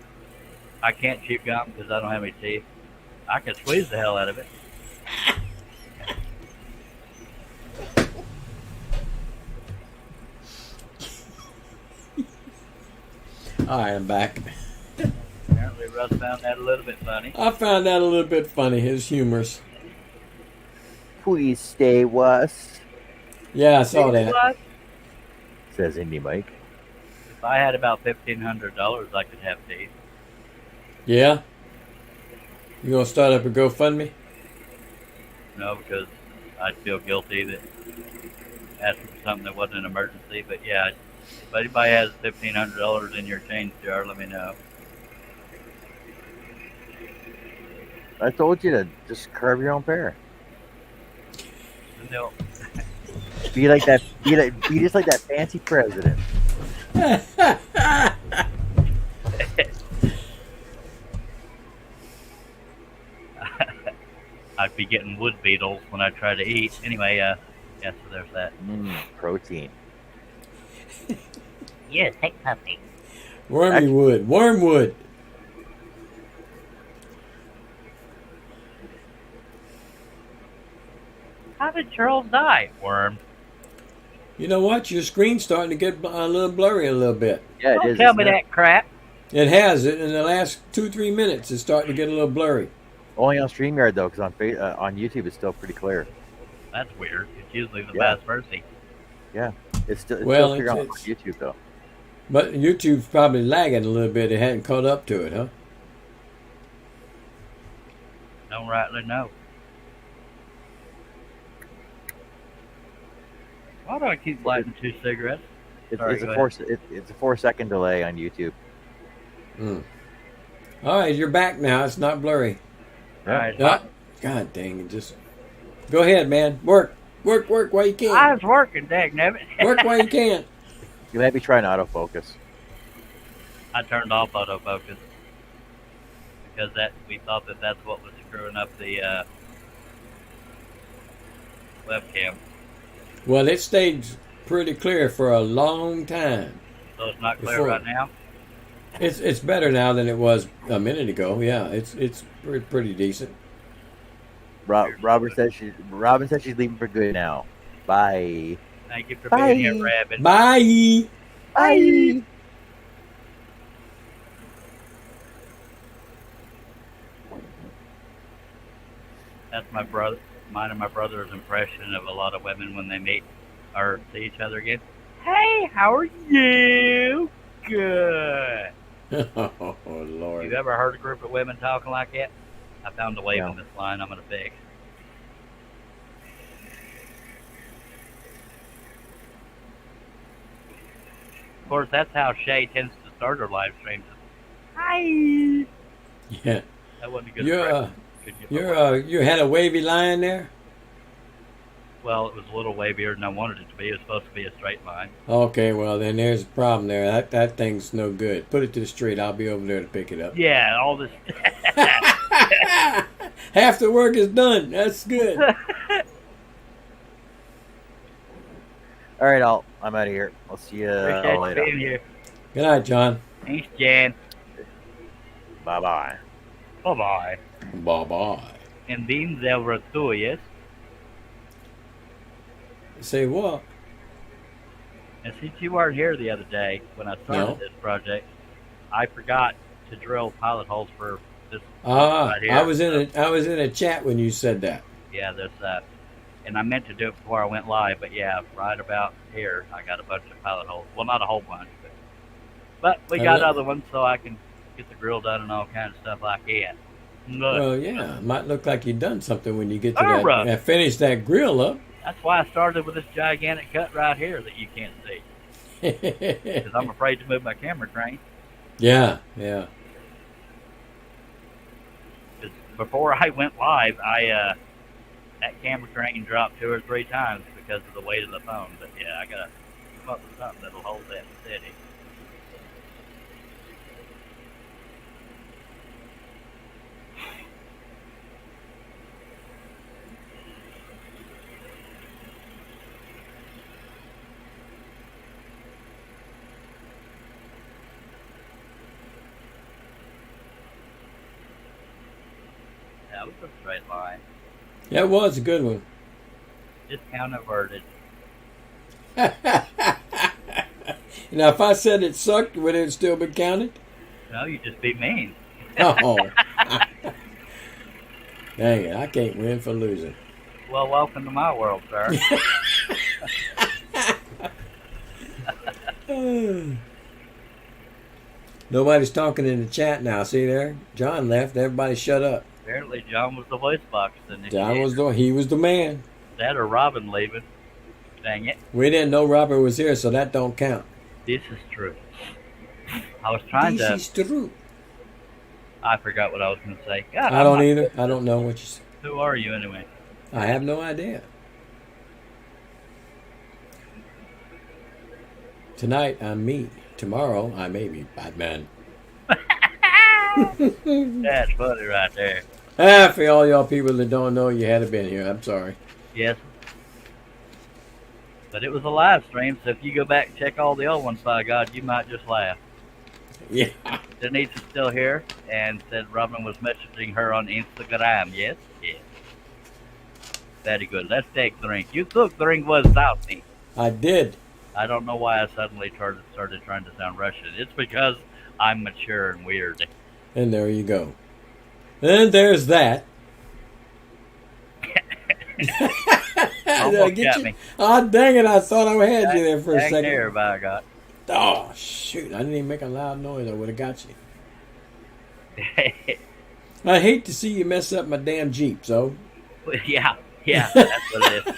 I can't chew gum because I don't have any teeth. I can squeeze the hell out of it. All right, I'm back. Apparently, Russ found that a little bit funny. I found that a little bit funny. His humorous. Please stay with us, Yeah, I saw that. What? says Indy Mike. If I had about $1,500, I could have teeth. Yeah. You gonna start up a GoFundMe? No, because I'd feel guilty that asking for something that wasn't an emergency. But yeah, if anybody has $1,500 in your change jar, let me know. I told you to just carve your own pear. No, Be like that. Be just like that fancy president. I'd be getting wood beetles when I try to eat. Anyway, yeah, so there's that. Protein. You take puppy. Wormwood. Wormwood. How did Charles die? Worm. You know what? Your screen's starting to get a little blurry a little bit. Yeah, it Don't is. tell me isn't it? that crap. It has. In the last 2-3 minutes, it's starting to get a little blurry. Only on StreamYard though, because on YouTube it's still pretty clear. That's weird. It's usually the Yeah. vice versa. It's still Well, figuring out on it's- YouTube though. But YouTube's probably lagging a little bit. It hadn't caught up to it, huh? Don't rightly know. Why do I keep lighting 2 cigarettes? Sorry, It's go a ahead. it's a 4-second delay on YouTube. All right, you're back now. It's not blurry. All right. God dang it! Just go ahead, man. Work while you I can. was working, dagnabbit. Work while you can. You might be trying autofocus. I turned off autofocus because we thought that's what was screwing up the webcam. Well, it stayed pretty clear for a long time. So it's not clear Before. right now. It's better now than it was a minute ago. Yeah, it's pretty decent. Robin says she's leaving for good now. Bye. Thank you for Bye. being here, Rabbit. Bye. Bye. That's mine and my brother's impression of a lot of women when they meet or see each other again. Hey, how are you? Good. Oh Lord. You ever heard a group of women talking like that? I found a wave No. in this line I'm going to fix. Of course, that's how Shay tends to start her live streams. Hi. Yeah. That wasn't a good You're impression. Couldn't get my words. you had a wavy line there. Well, it was a little wavier than I wanted it to be. It was supposed to be a straight line. Okay, well then there's a problem there. That thing's no good. Put it to the street. I'll be over there to pick it up. Yeah, all this. Half the work is done. That's good. All right, I'm out of here. I'll see you Appreciate you later. being here. Good night, John. Thanks, Jan. Bye bye. Bye-bye. Bye bye. And then there were two, yes? Say what? And since you weren't here the other day when I started No. this project, I forgot to drill pilot holes for this Ah, right here. I was in a chat when you said that. Yeah, there's that. And I meant to do it before I went live, but yeah, right about here, I got a bunch of pilot holes. Well, not a whole bunch, but we got Uh, other ones, so I can get the grill done and all kinds of stuff like that. But Well, yeah, it might look like you've done something when you get to Alright. that. Finish that grill up. that's why I started with this gigantic cut right here that you can't see, because I'm afraid to move my camera crane. yeah. 'Cause before I went live, that camera crane dropped 2 or 3 times because of the weight of the phone. But yeah, I gotta come up with something that'll hold that steady. That was a straight line. That was a good one. Discount averted. Now, if I said it sucked, would it still be counted? No, you just be mean. Oh. Dang it, I can't win for losing. Well, welcome to my world, sir. Nobody's talking in the chat now. See there? John left. Everybody shut up. Apparently, John was the voice box. John was he was the man. That or Robin leaving. Dang it. We didn't know Robert was here, so that don't count. This is true. I was trying This to. is true. I forgot what I was going to say. God, I don't either. I don't know what you said. Who are you anyway? I have no idea. Tonight I'm me. Tomorrow I may be Batman. That's funny right there. For all y'all people that don't know, you had to been here. I'm sorry. Yes. But it was a live stream, so if you go back and check all the old ones, by God, you might just laugh. Yeah. Denise is still here and said Robin was messaging her on Instagram. Yes, yes. Very good. Let's take drink. You took drink was salty. I did. I don't know why I suddenly started trying to sound Russian. It's because I'm mature and weird. And there you go. And there's that. Almost got me. Oh, dang it. I thought I had you there for a second. There, by God. Oh, shoot. I didn't even make a loud noise. I would have got you. I hate to see you mess up my damn Jeep, so. Yeah, that's what it is.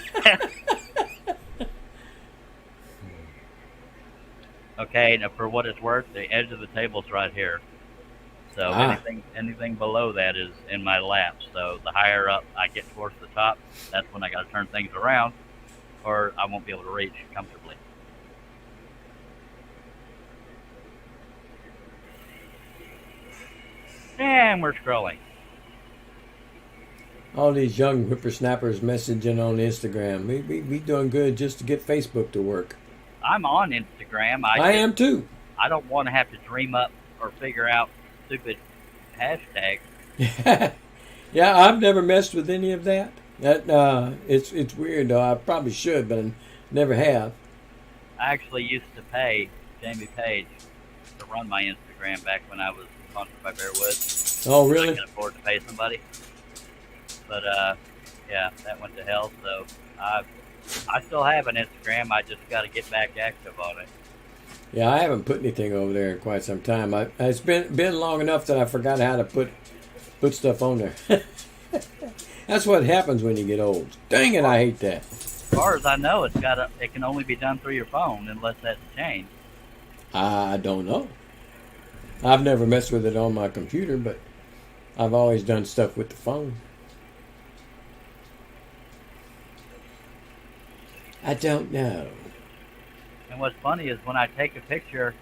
Okay, now for what it's worth, the edge of the table's right here. So anything below that is in my lap. So the higher up I get towards the top, that's when I got to turn things around, or I won't be able to reach comfortably. And we're scrolling. All these young whippersnappers messaging on Instagram. We doing good just to get Facebook to work. I'm on Instagram. I am too. I don't want to have to dream up or figure out stupid hashtags. Yeah, I've never messed with any of that. It's weird though. I probably should, but I never have. I actually used to pay Jamie Page to run my Instagram back when I was sponsored by Bearwood. Oh, really? I could afford to pay somebody. But yeah, that went to hell. So I still have an Instagram. I just got to get back active on it. Yeah, I haven't put anything over there in quite some time. It's been long enough that I forgot how to put stuff on there. That's what happens when you get old. Dang it, I hate that. As far as I know, it can only be done through your phone unless that's changed. I don't know. I've never messed with it on my computer, but I've always done stuff with the phone. I don't know. And what's funny is when I take a picture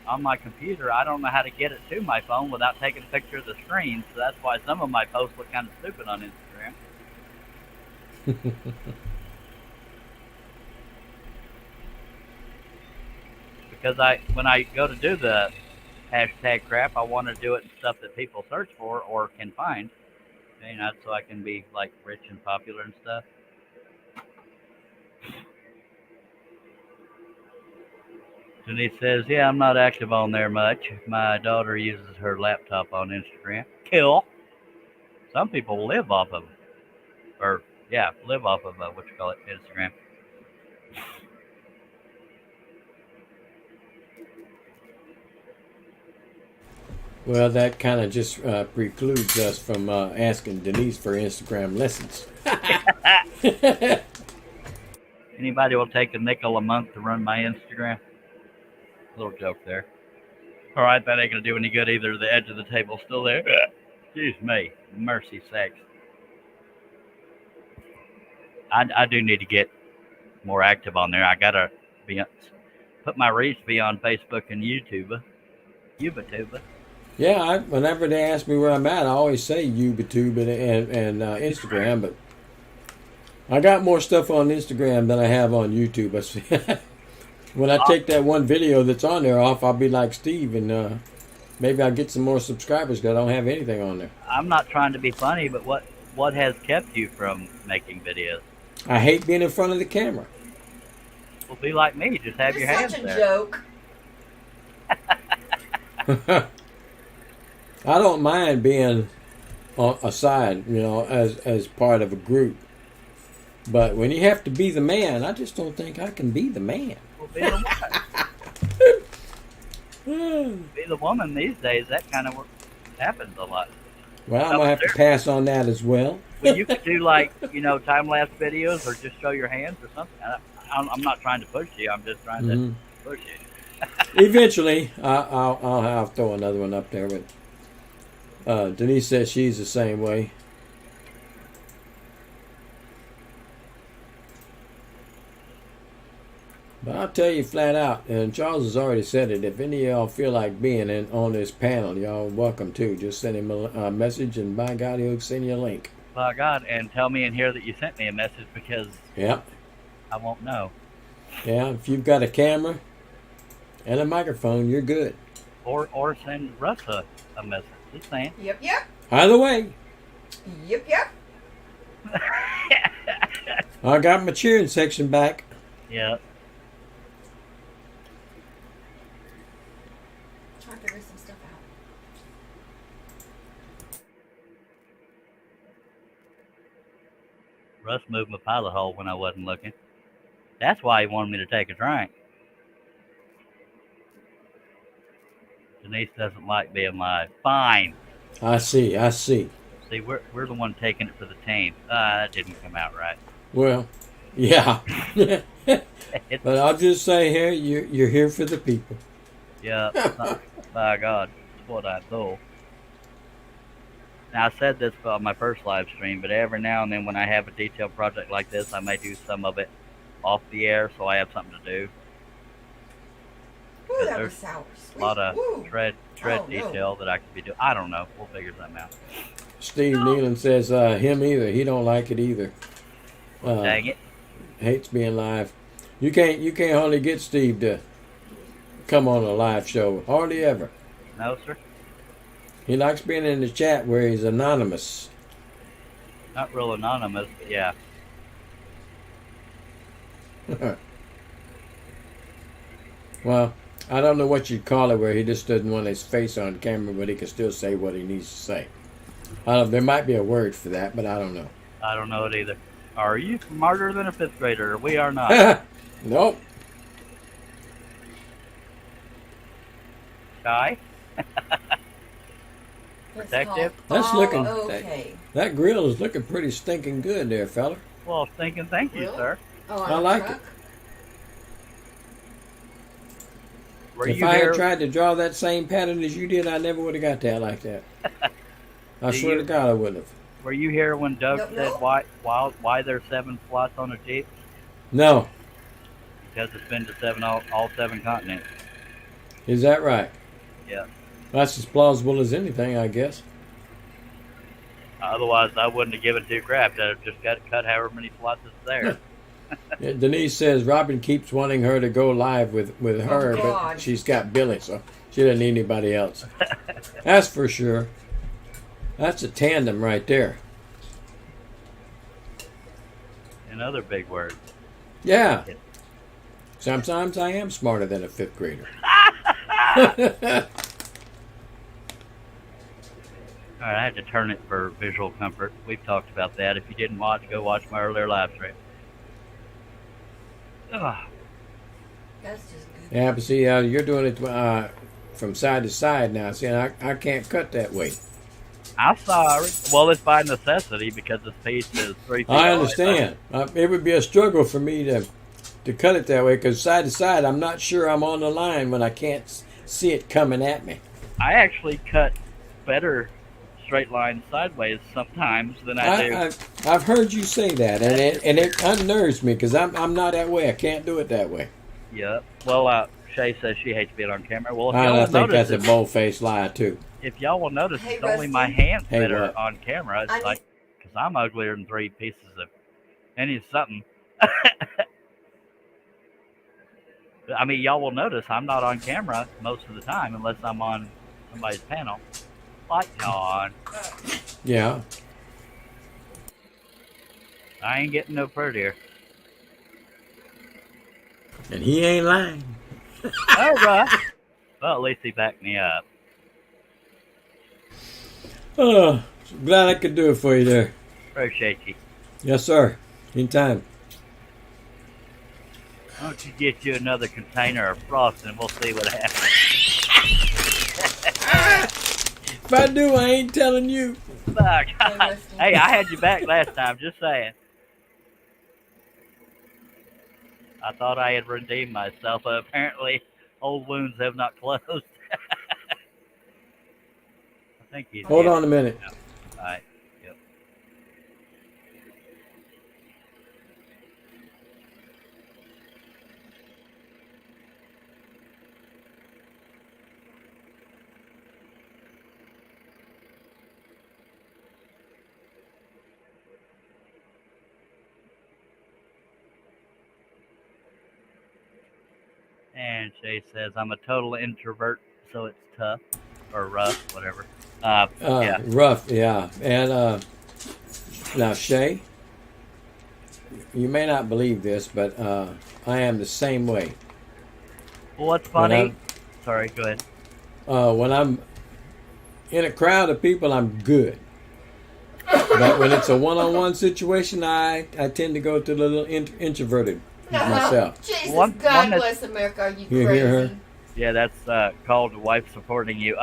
on my computer, I don't know how to get it to my phone without taking a picture of the screen. So that's why some of my posts look kind of stupid on Instagram. Because when I go to do the hashtag crap, I want to do it in stuff that people search for or can find. You know, so I can be like rich and popular and stuff. Denise says, yeah, I'm not active on there much. My daughter uses her laptop on Instagram. Cool. Some people live off of, Instagram. Well, that kind of just precludes us from asking Denise for Instagram lessons. Anybody will take a nickel a month to run my Instagram? Little joke there. All right, that ain't gonna do any good either. The edge of the table's still there. Excuse me. Mercy sakes. I do need to get more active on there. I gotta put my reach be on Facebook and YouTube. Yeah, whenever they ask me where I'm at, I always say YouTube and Instagram, but I got more stuff on Instagram than I have on YouTube. When I take that one video that's on there off, I'll be like Steve, and maybe I'll get some more subscribers because I don't have anything on there. I'm not trying to be funny, but what has kept you from making videos? I hate being in front of the camera. Well, be like me. Just have your hands Such a there. joke. I don't mind being aside, as part of a group. But when you have to be the man, I just don't think I can be the man. Well, be the woman. Be the woman these days. That kind of work happens a lot. Well, I'm going to have to pass on that as well. Well, you could do time-lapse videos or just show your hands or something. I'm not trying to push you. I'm just trying to push you. Eventually, I'll throw another one up there. But Denise says she's the same way. But I'll tell you flat out, and Charles has already said it, if any of y'all feel like being on this panel, y'all welcome to. Just send him a message, and by God, he'll send you a link. By God, and tell me in here that you sent me a message because Yep. I won't know. Yeah, if you've got a camera and a microphone, you're good. Or send Russ a message. Just saying. Yep, yep. Either way, Yep, yep. I got my cheering section back. Yeah. Trying to figure some stuff out. Russ moved my pilot hole when I wasn't looking. That's why he wanted me to take a drink. Denise doesn't like being live. Fine. I see. See, we're the one taking it for the team. That didn't come out right. Well, yeah. But I'll just say here, you're here for the people. Yeah. By God, that's what I thought. Now, I said this on my first live stream, but every now and then when I have a detailed project like this, I may do some of it off the air so I have something to do. Ooh, that There's was sour. A lot of Ooh. tread Oh, detail that I could be doing. I don't know. We'll figure something out. Steve Nealon says him either. He don't like it either. Dang it. Hates being live. You can't hardly get Steve to come on a live show. Hardly ever. No, sir. He likes being in the chat where he's anonymous. Not real anonymous, but yeah. Well, I don't know what you'd call it where he just doesn't want his face on camera, but he can still say what he needs to say. There might be a word for that, but I don't know. I don't know it either. Are you smarter than a fifth grader? We are not. Nope. Sky? It's Protective? called That's All looking- okay. That grill is looking pretty stinking good there, fella. Well, thinking thank you, Really? sir. Oh, I on like truck? Were If you I here? had tried to draw that same pattern as you did, I never would have got that like that. I Do swear you- to God, I wouldn't have. Were you here when Doug Nope, said nope. why there's 7 slots on a Jeep? No. Because it's been to all 7 continents. Is that right? Yeah. That's as plausible as anything, I guess. Otherwise, I wouldn't have given 2 craps. I'd have just got to cut however many slots is there. Yeah, Denise says Robin keeps wanting her to go live with her, but God. she's got Billy, so she doesn't need anybody else. That's for sure. That's a tandem right there. Another big word. Yeah. Sometimes I am smarter than a 5th grader. All right, I had to turn it for visual comfort. We've talked about that. If you didn't watch, go watch my earlier live stream. Ugh. That's just good. Yeah, but see, you're doing it from side to side now. See, I can't cut that way. I'm sorry. Well, it's by necessity because this piece is 3 feet I away. understand. It would be a struggle for me to cut it that way because side to side, I'm not sure I'm on the line when I can't see it coming at me. I actually cut better straight lines sideways sometimes than I do. I've heard you say that, and it unnerves me because I'm not that way. I can't do it that way. Yep. Well, Shay says she hates being on camera. Well, if I y'all will think that's notice, a bold-faced lie too. if y'all will notice, Hey, it's only my Rusty. hands Hey, that are what? on camera. It's I like, because I'm uglier than 3 pieces of any something. I mean, y'all will notice I'm not on camera most of the time unless I'm on somebody's panel. Like on. Yeah. I ain't getting no prettier. And he ain't lying. All right. Well, at least he backed me up. Oh, glad I could do it for you there. Appreciate you. Yes, sir. Anytime. Why don't you get you another container of frosting? We'll see what happens. If I do, I ain't telling you. Fuck. Rusty. Hey, I had you back last time. Just saying. I thought I had redeemed myself, but apparently old wounds have not closed. I think he's Hold muted. on a minute. All right. Yep. And Shay says, I'm a total introvert, so it's tough. Or rough, whatever. Yeah. Rough, yeah. And now, Shay, you may not believe this, but I am the same way. Well, what's When funny? Sorry, go ahead. When I'm in a crowd of people, I'm good. But when it's a one-on-one situation, I tend to go to the little introverted myself. Jesus, One God that- bless America. Are you You crazy? hear her? Yeah, that's called wife supporting you.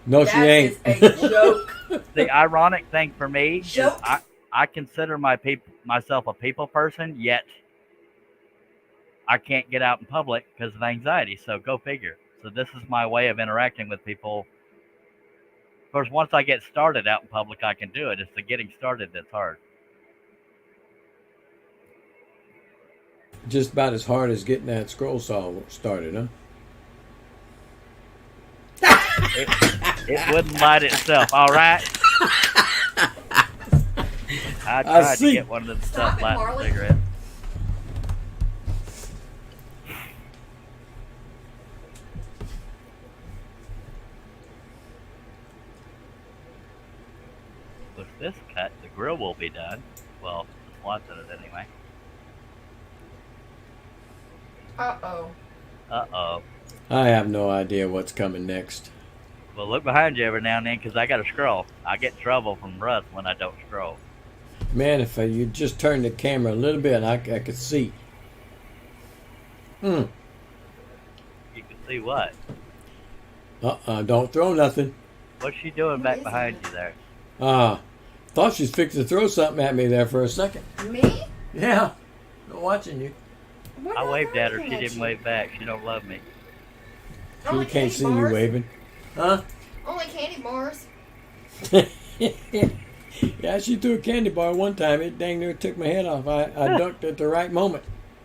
No, she ain't. That is a joke. The ironic thing for me is Joke. I consider myself a people person, yet I can't get out in public because of anxiety. So go figure. So this is my way of interacting with people. Of course, once I get started out in public, I can do it. It's the getting started that's hard. Just about as hard as getting that scroll saw started, huh? It wouldn't light itself. All right. I tried to see. get one of the Stop stuff it, lighting Marley. cigarette. With this cut, the grill will be done. Well, the slots in it anyway. Uh-oh. Uh-oh. I have no idea what's coming next. Well, look behind you every now and then because I got to scroll. I get trouble from Russ when I don't scroll. Man, if you just turn the camera a little bit, I could see. You can see what? Don't throw nothing. What's she doing What back is behind it? you there? Thought she was fixing to throw something at me there for a second. Me? Yeah, I'm watching you. What I am waved at her. looking She at didn't you? wave back. She don't love me. She Only can't candy see you bars? waving. Huh? Only candy bars. Yeah, she threw a candy bar one time. It dang near took my head off. I ducked at the right moment.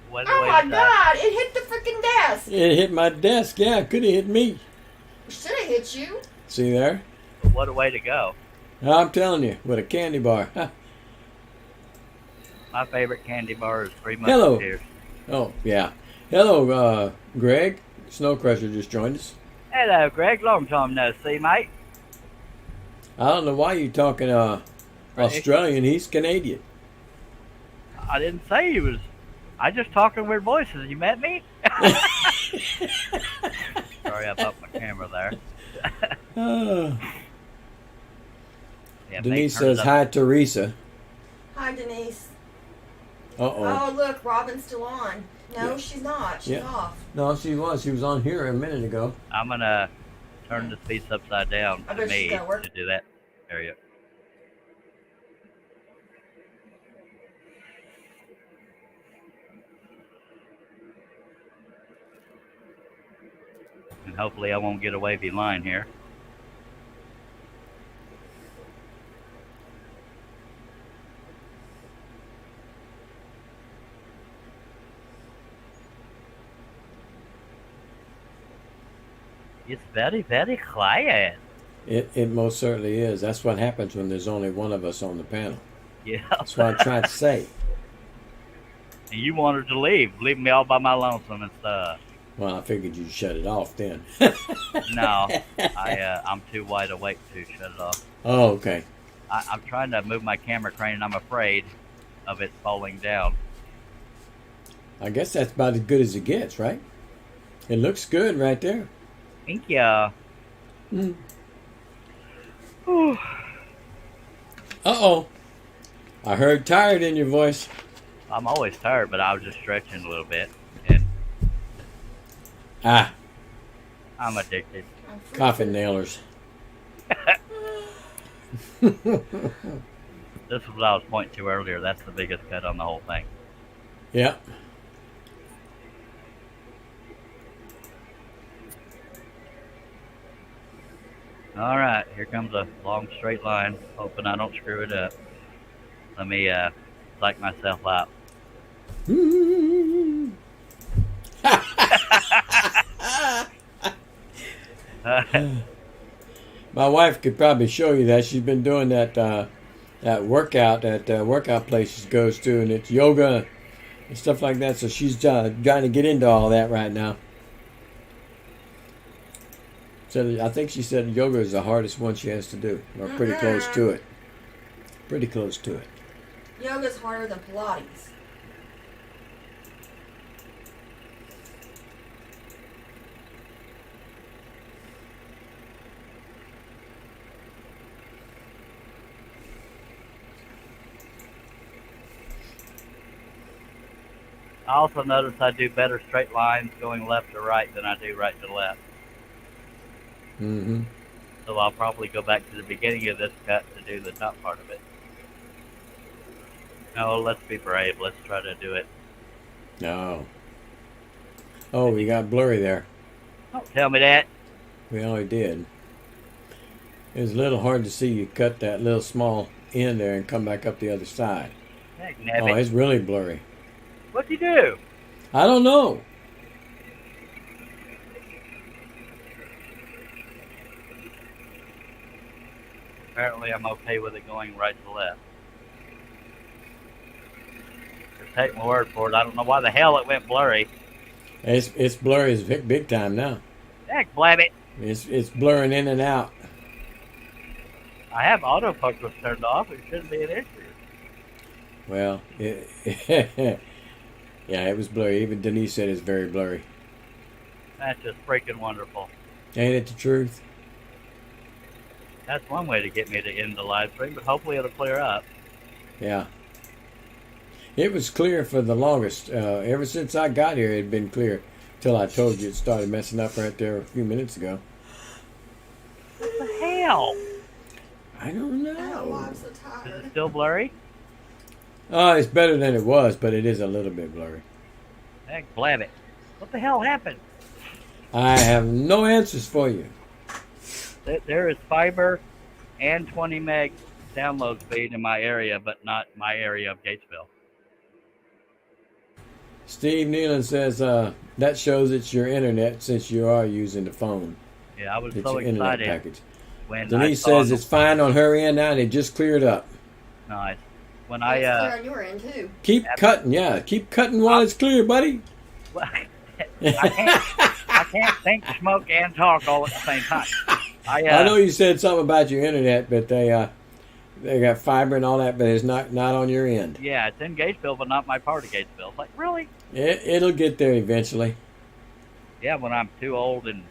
What Oh way my to die? God! It hit the freaking desk. It hit my desk. Yeah, it could have hit me. Should have hit you. See there? What a way to go. I'm telling you, with a candy bar. My favorite candy bar is Three Hello. Musketeers. Oh, yeah. Hello, Greg. Snow Crusher just joined us. Hello, Greg. Long time no see, mate. I don't know why you're talking Australian. He's Canadian. I didn't say he was. I just talking weird voices. You met me? Sorry, I bumped my camera there. Yeah, Denise Nate turned says up. hi, Teresa. Hi, Denise. Uh-oh. Oh, look, Robin's still on. No, Yeah. she's not. She's Yeah. off. No, she was. She was on here a minute ago. I'm gonna turn this piece upside down I to bet she's me gotta work. to do that area. And hopefully I won't get a wavy line here. It's very, very quiet. It most certainly is. That's what happens when there's only one of us on the panel. Yeah. That's what I'm trying to say. And you wanted to leave me all by my lonesome and stuff. Well, I figured you'd shut it off then. No, I'm too wide awake to shut it off. Oh, okay. I'm trying to move my camera crane, and I'm afraid of it falling down. I guess that's about as good as it gets, right? It looks good right there. Thank you. Mm. Uh-oh. I heard tired in your voice. I'm always tired, but I was just stretching a little bit, and Ah, I'm addicted. I'm freaking- coffin nailers. This is what I was pointing to earlier. That's the biggest cut on the whole thing. Yep. All right, here comes a long straight line. Hoping I don't screw it up. Let me psych myself out. My wife could probably show you that. She's been doing that workout place she goes to, and it's yoga and stuff like that. So she's trying to get into all that right now. So I think she said yoga is the hardest one she has to do, or pretty close to it. Pretty close to it. Yoga's harder than Pilates. I also notice I do better straight lines going left to right than I do right to left. Mm-hmm. So I'll probably go back to the beginning of this cut to do the top part of it. No, let's be brave. Let's try to do it. No. Oh, we got blurry there. Don't tell me that. We already did. It was a little hard to see you cut that little small end there and come back up the other side. Heck, Oh, nabbit. it's really blurry. What'd you do? I don't know. Apparently I'm okay with it going right to left. Just take my word for it. I don't know why the hell it went blurry. It's blurry as big time now. Heck, blab it. It's blurring in and out. I have autofocus turned off. It shouldn't be an issue. Well, yeah, it was blurry. Even Denise said it's very blurry. That's just freaking wonderful. Ain't it the truth? That's one way to get me to end the live stream, but hopefully it'll clear up. Yeah. It was clear for the longest. Ever since I got here, it had been clear. Till I told you it started messing up right there a few minutes ago. What the hell? I don't I don't know why know. I'm so Is tired. it still blurry? Oh, it's better than it was, but it is a little bit blurry. Heck, blab it. What the hell happened? I have no answers for you. There is fiber and 20 meg download speed in my area, but not my area of Gatesville. Steve Nealon says that shows it's your internet since you are using the phone. Yeah, I was It's so your internet excited package. when Denise I saw says it's fine on her end now and it just cleared up. nice. When It's clear I on your end too. Keep cutting, yeah. Keep cutting while it's clear, buddy. I can't think, smoke, and talk all at the same time. I know you said something about your internet, but they got fiber and all that, but it's not on your end. Yeah, it's in Gatesville, but not my part of Gatesville. It's like, really? It'll get there eventually. Yeah, when I'm too old and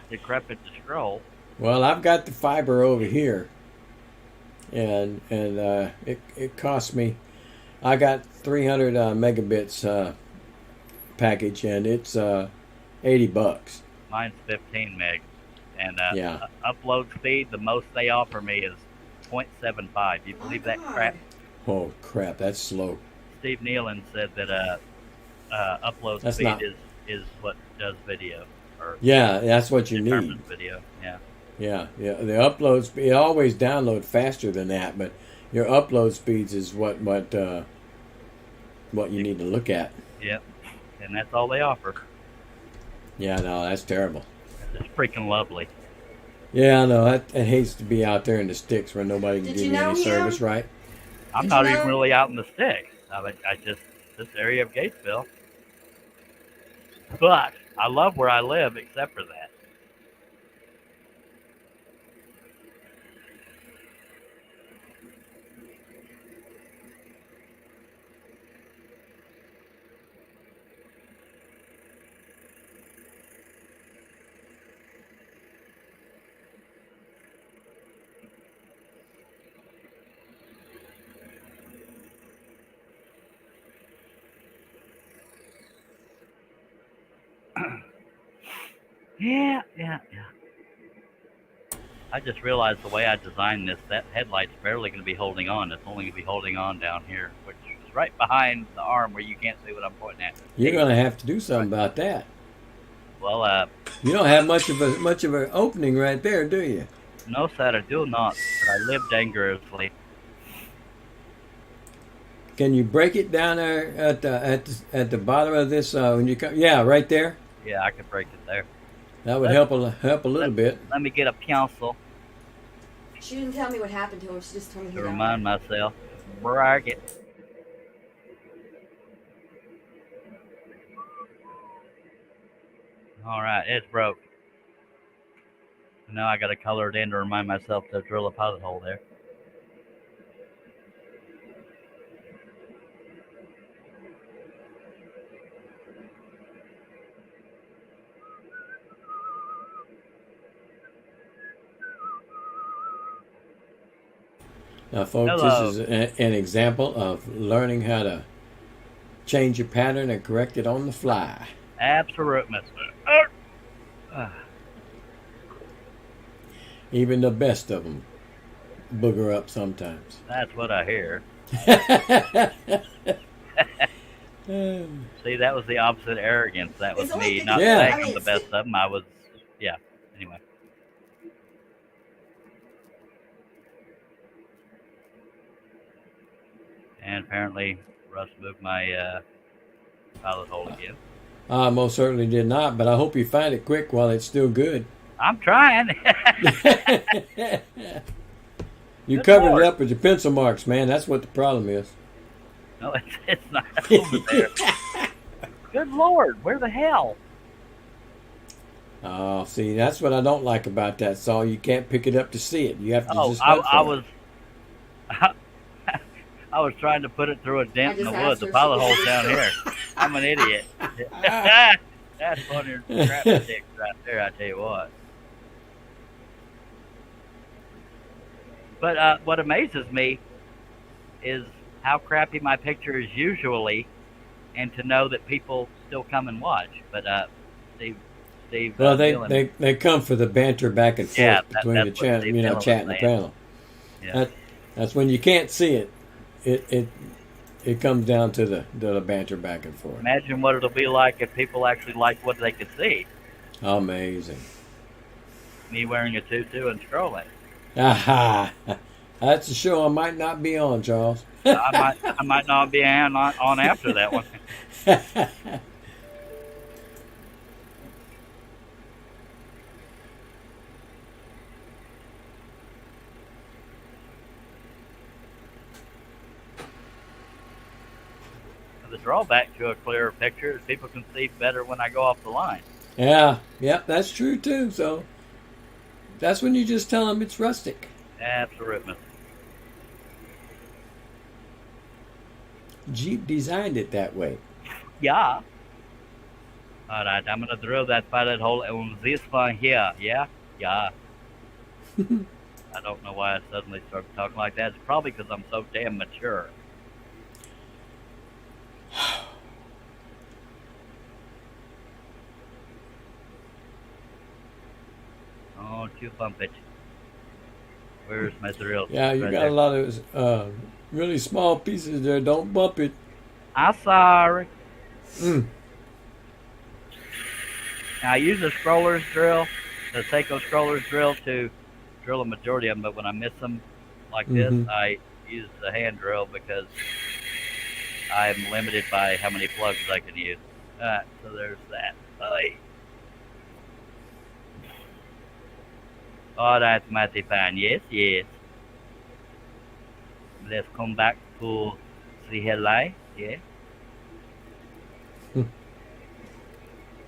decrepit to scroll. Well, I've got the fiber over here, and it cost me. I got 300 megabits package, and it's $80. Mine's 15 meg. And Yeah. upload speed, the most they offer me is 0.75. You believe that God. crap? Oh crap, that's slow. Steve Nealon said that upload That's speed not- is what does video. Or Yeah, that's what you determines need. video. Yeah. Yeah. The upload speed, it always download faster than that, but your upload speeds is what you need to look at. Yep. And that's all they offer. Yeah, no, that's terrible. It's freaking lovely. Yeah, I know. It hates to be out there in the sticks where nobody can Did give you me know any him? service, right? I'm Did not you even know- really out in the sticks. I just this area of Gatesville. But I love where I live, except for that. Yeah. I just realized the way I designed this, that headlight's barely going to be holding on. It's only going to be holding on down here, which is right behind the arm where you can't see what I'm pointing at. You're going to have to do something about that. Well, You don't have much of an opening right there, do you? no, sir, I do not. But I live dangerously. Can you break it down there at the bottom of this when you come? Yeah, right there. Yeah, I could break it there. That would help a little bit. Let me get a pencil She didn't tell me what happened to him. She just told me he to died. remind myself. Brag it. All right, it's broke. Now I got to color it in to remind myself to drill a pilot hole there. Now, folks, Hello. this is an example of learning how to change your pattern and correct it on the fly. Absolutely. Even the best of them booger up sometimes. That's what I hear. See, that was the opposite arrogance. That was It's only me not Yeah. saying I mean, I'm the best of them. I was, yeah. Anyway. And apparently, Russ moved my pilot hole again. I most certainly did not, but I hope you find it quick while it's still good. I'm trying. You Good covered Lord. it up with your pencil marks, man. That's what the problem is. No, it's not over there. Good Lord, where the hell? Oh, see, that's what I don't like about that saw. You can't pick it up to see it. You have to Oh, just hunt for I it. was, I was trying to put it through a dent in the just wood. asked The her if pilot she hole's was down sure. here. I'm an idiot. That's funnier than crap sticks right there. I tell you what. But what amazes me is how crappy my picture is usually, and to know that people still come and watch. But Steve. Well, Dillon, they come for the banter back and forth Yeah, between that's the what channel, Steve you know, Dillon chat was and the saying. panel. Yeah. That's when you can't see it. It comes down to the banter back and forth. Imagine what it'll be like if people actually like what they could see. Amazing. Me wearing a tutu and scrolling. Aha! That's a show I might not be on, Charles. I might not be on after that one. The drawback to a clearer picture is people can see better when I go off the line. Yeah, yep, that's true too. So that's when you just tell them it's rustic. Absolutely. Jeep designed it that way. Yeah. All right, I'm gonna drill that pilot hole on this one here. Yeah. Yeah. I don't know why I suddenly started talking like that. It's probably because I'm so damn mature. Oh, too bump it. Where's my drill? Yeah, you Right got there. a lot of really small pieces there. Don't bump it. I'm sorry. Mm. Now, I use a scroller's drill, the Seiko scroller's drill, to drill a majority of them, but when I miss them like this, Mhm. I use the hand drill because I'm limited by how many plugs I can use. Alright, so there's that. Aye. Oh, that's mighty fine. Yes, yes. Let's come back to the headlight. Yeah. Hmm.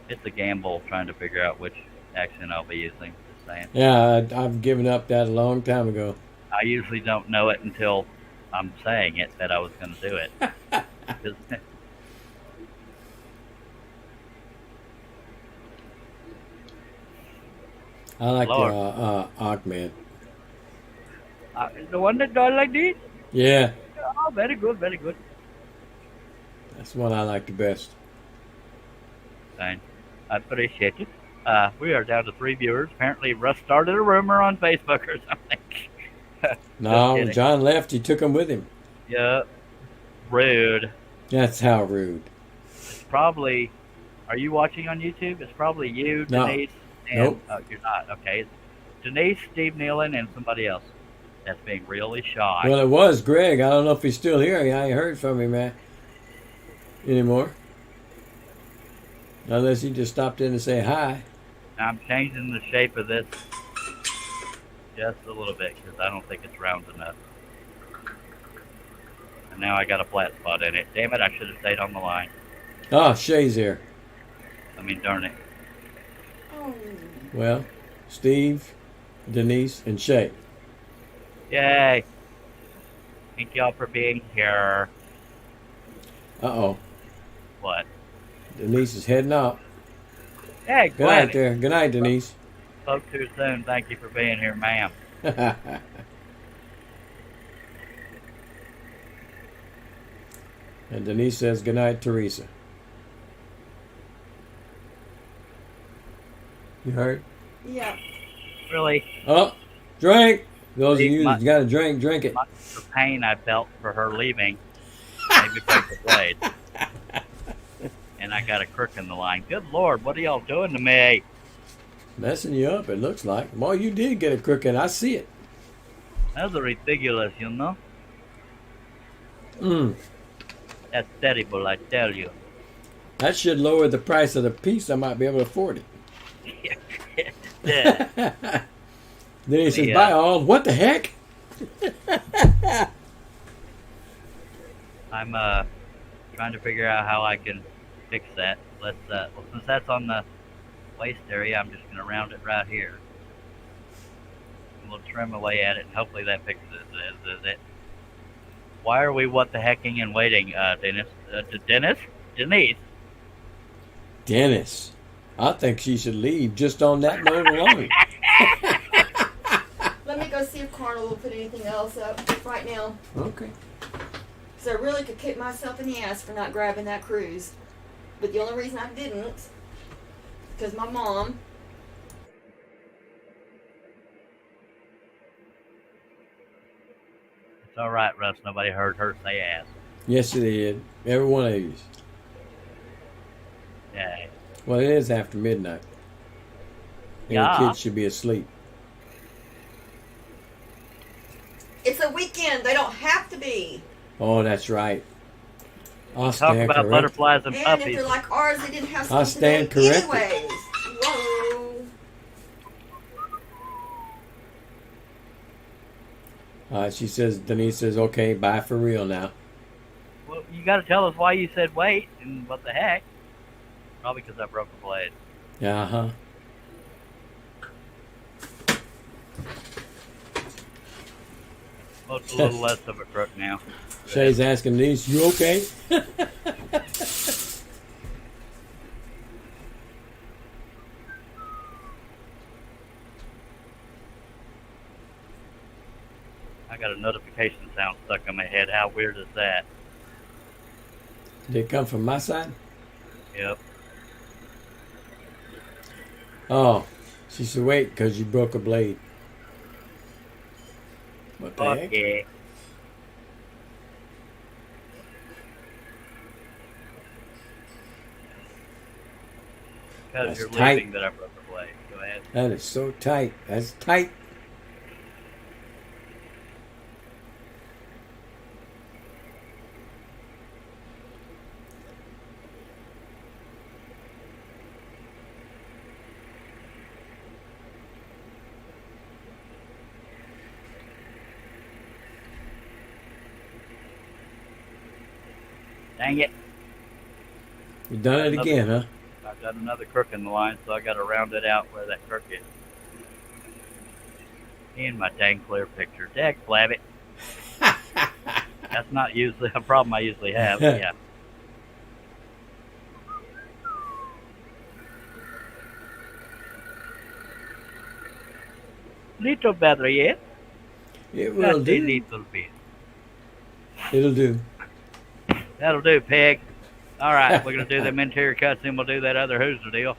It's a gamble trying to figure out which accent I'll be using. Just saying. Yeah, I've given up that a long time ago. I usually don't know it until I'm saying it that I was going to do it. 'Cause- I like Lord. the Ahmed. the one that does like this? Yeah, Oh, very good, very good. that's the one I like the best. Fine. I appreciate it. We are down to 3 viewers. Apparently, Russ started a rumor on Facebook or something. No, kidding. John left. He took him with him. Yeah. Rude. That's how rude. It's probably Are you watching on YouTube? It's probably you, No. Denise, and Nope. oh, you're not. Okay, it's Denise, Steve Nealon, and somebody else. That's being really shy. Well, it was Greg. I don't know if he's still here. I ain't heard from him, man, anymore. Unless he just stopped in to say hi. I'm changing the shape of this just a little bit because I don't think it's round enough. And now I got a flat spot in it. Damn it! I should have stayed on the line. Oh, Shay's here. I mean, darn it. Oh. Well, Steve, Denise, and Shay. Yay! Thank y'all for being here. Uh-oh. What? Denise is heading out. Hey, Good night there. Good night, Denise. Spoke too soon. Thank you for being here, ma'am. And Denise says good night, Teresa. You heard? Yeah. Really, Oh, drink. Those of Steve, you that got a drink, drink it. much the pain I felt for her leaving made me break the blade. And I got a crook in the line. Good Lord, what are y'all doing to me? Messing you up, it looks like. Well, you did get a crook in. I see it. That's ridiculous, you know? Mm. That's terrible, I tell you. That should lower the price of the piece. I might be able to afford it. Yeah. Then he says, Yeah. bye all. What the heck? I'm trying to figure out how I can fix that. Let's well, since that's on the waist area, I'm just gonna round it right here. And we'll trim away at it, and hopefully that fixes it. Why are we what the hecking and waiting, Dennis? Denise? Dennis. I think she should leave just on that note alone. Let me go see if Carnal will put anything else up right now. Okay. So I really could kick myself in the ass for not grabbing that cruise. But the only reason I didn't, because my mom. It's all right, Russ. Nobody heard her say ass. Yes, it did. Every one of you. Yeah. Well, it is after midnight. And Yeah. the kids should be asleep. It's a weekend. They don't have to be. Oh, that's right. I'll Talk stand about corrected. butterflies and And if puppies. they're like ours, they didn't have I'll something stand today corrected. anyways. Whoa. She says, Denise says, okay, bye for real now. Well, you got to tell us why you said wait and what the heck. Probably because I broke a blade. Uh-huh. Well, it's a little less of a crook now. Shay's asking Denise, you okay? I got a notification sound stuck in my head. How weird is that? Did it come from my side? Yep. Oh, she said, wait, because you broke a blade. What the heck? Okay. Because That's you're tight. leaving that I broke the blade. Go ahead. That is so tight. That's tight. Dang it. You done it again, huh? I've got another crook in the line, so I got to round it out where that crook is. In my dang clear picture. Dag flabbit. That's not usually a problem I usually have. But yeah. Little better yet. It will Just a do. little bit. It'll do. That'll do, pig. All right, we're gonna do them interior cuts, then we'll do that other Hoosier deal.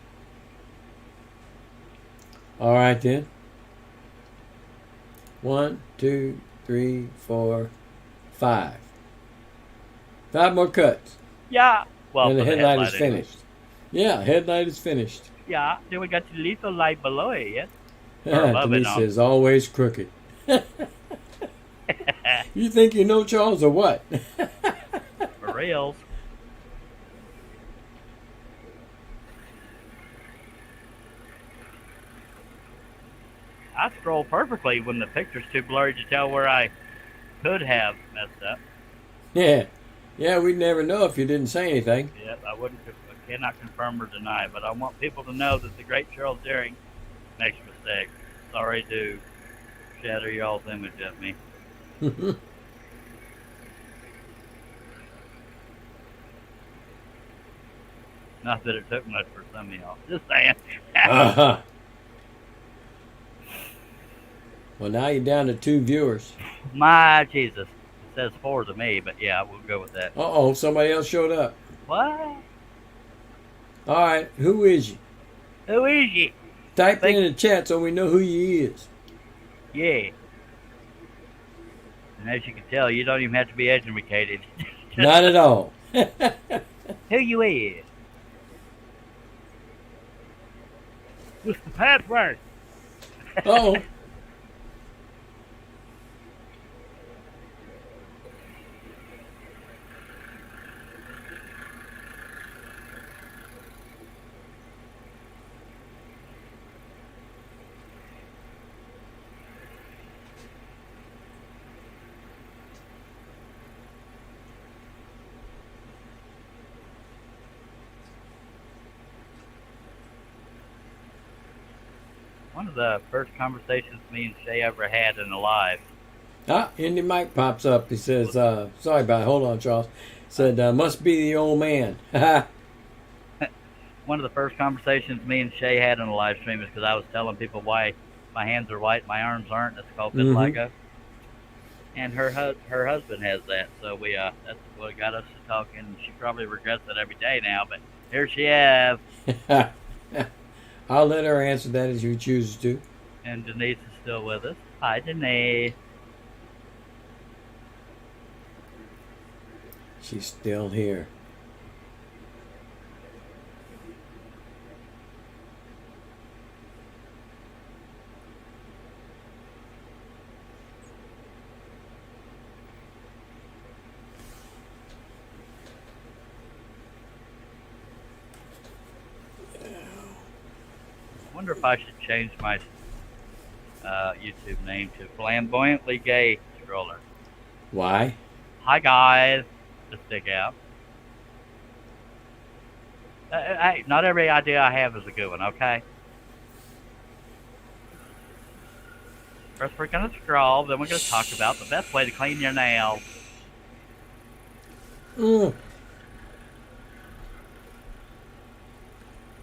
All right, then. 1, 2, 3, 4, 5. 5 more cuts. Yeah. Well, And the for headlight is anyway. finished. Yeah, headlight is finished. Yeah, then we got the little light below it, yes? Or above it, Denise no. says, always crooked. You think you know Charles or what? For reals. I scroll perfectly when the picture's too blurry to tell where I could have messed up. Yeah. Yeah, we'd never know if you didn't say anything. Yes, I cannot confirm or deny, but I want people to know that the great Charles Deering makes mistakes. Sorry to shatter y'all's image of me. Not that it took much for some of y'all. Just saying. Uh-huh. Well, now you're down to 2 viewers. My Jesus. It says 4 to me, but yeah, we'll go with that. Uh-oh, somebody else showed up. What? All right, who is you? Who is you? Type it in the chat so we know who you is. Yeah. And as you can tell, you don't even have to be educated. Not at all. Who you is? What's the password? Oh. One of the first conversations me and Shay ever had in the live. Ah, Indy Mike pops up. He says, sorry about it. Hold on, Charles. Said, must be the old man. One of the first conversations me and Shay had on the live stream is because I was telling people why my hands are white, my arms aren't. That's called vitiligo. And her husband has that, so we that's what got us to talking. She probably regrets it every day now, but here she is. I'll let her answer that as you choose to. And Denise is still with us. Hi, Denise. She's still here. I wonder if I should change my YouTube name to Flamboyantly Gay Stroller. Why? Hi, guys. To stick out. Hey, not every idea I have is a good one, okay? First, we're going to scroll, then we're going to talk about the best way to clean your nails.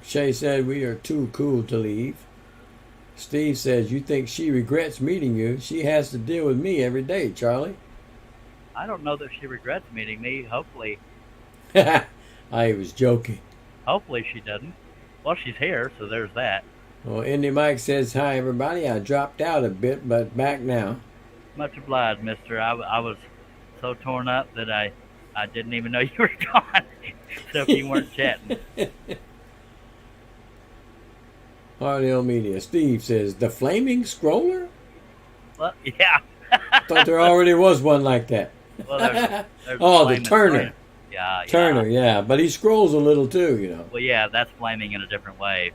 Shay said we are too cool to leave. Steve says, you think she regrets meeting you? She has to deal with me every day, Charlie. I don't know that she regrets meeting me. Hopefully. I was joking. Hopefully she doesn't. Well, she's here, so there's that. Well, Indy Mike says, hi, everybody. I dropped out a bit, but back now. Much obliged, mister. I was so torn up that I didn't even know you were gone. So if you weren't chatting. RDL Media. Steve says, the flaming scroller? Well, yeah. Thought there already was one like that. Well, there's oh, the flaming Turner. flame. Yeah, Turner, yeah. But he scrolls a little too, you know. Well, yeah, that's flaming in a different way.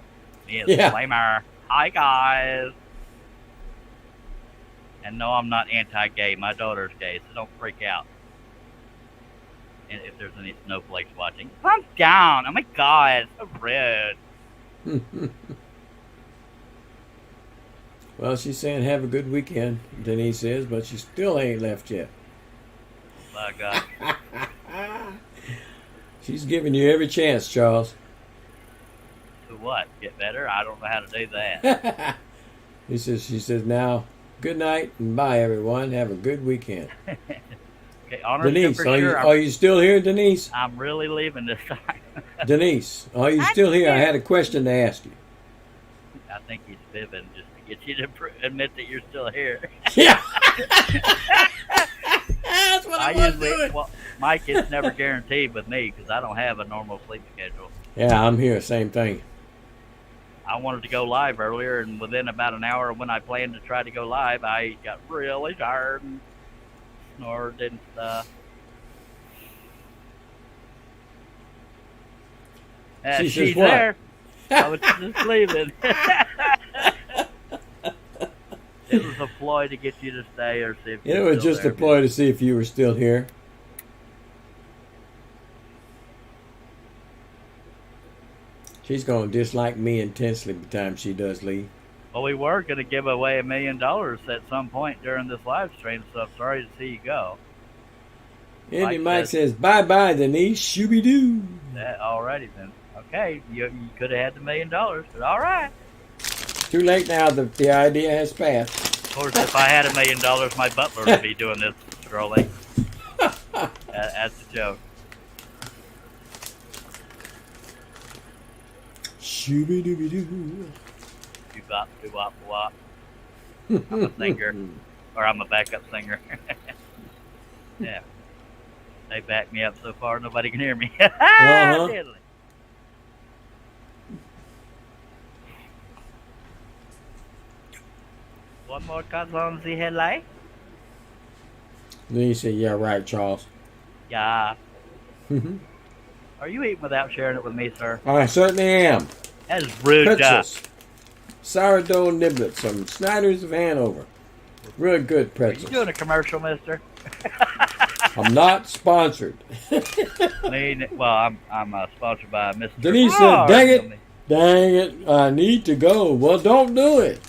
Me as Yeah. a flamer. Hi, guys. And no, I'm not anti-gay. My daughter's gay, so don't freak out. And if there's any snowflakes watching, calm down. Oh my God, it's so rude. Well, she's saying have a good weekend, Denise says, but she still ain't left yet. My God. She's giving you every chance, Charles. To what? Get better? I don't know how to do that. She says, now, good night and bye, everyone. Have a good weekend. Okay, honor Denise, for sure. are you still here, Denise? I'm really leaving this time. Denise, are you still here? I had a question to ask you. I think he's fibbing just to get you to admit that you're still here. Yeah. That's what I was doing. Well, Mike, it's never guaranteed with me because I don't have a normal sleep schedule. Yeah, I'm here. Same thing. I wanted to go live earlier, and within about an hour when I planned to try to go live, I got really tired and snored and stuff. She says She's what? there. I was just leaving. It was a ploy to get you to stay or see if It you're was still just there. a ploy to see if you were still here. She's going to dislike me intensely by the time she does leave. Well, we were going to give away $1 million at some point during this live stream, so I'm sorry to see you go. Andy Mike Mike says, bye-bye, Denise. Shooby-doo. Alrighty then. Okay, you could have had the $1 million, but all right. Too late now. The idea has passed. Of course, if I had $1 million, my butler would be doing this scrolling. That's a joke. Shooby-dooby-doo. Bop, doo wop, wop. I'm a singer, or I'm a backup singer. Yeah. They back me up so far, nobody can hear me. Diddly. One more cut on the headlight? Then he said, yeah, right, Charles. Yeah. Are you eating without sharing it with me, sir? I certainly am. That is rude, Pretzels. Sourdough niblets from Snyder's of Hanover. Real good Are pretzels. you doing a commercial, mister? I'm not sponsored. Well, I'm sponsored by Mr. Denise said, dang it, I need to go. Well, don't do it.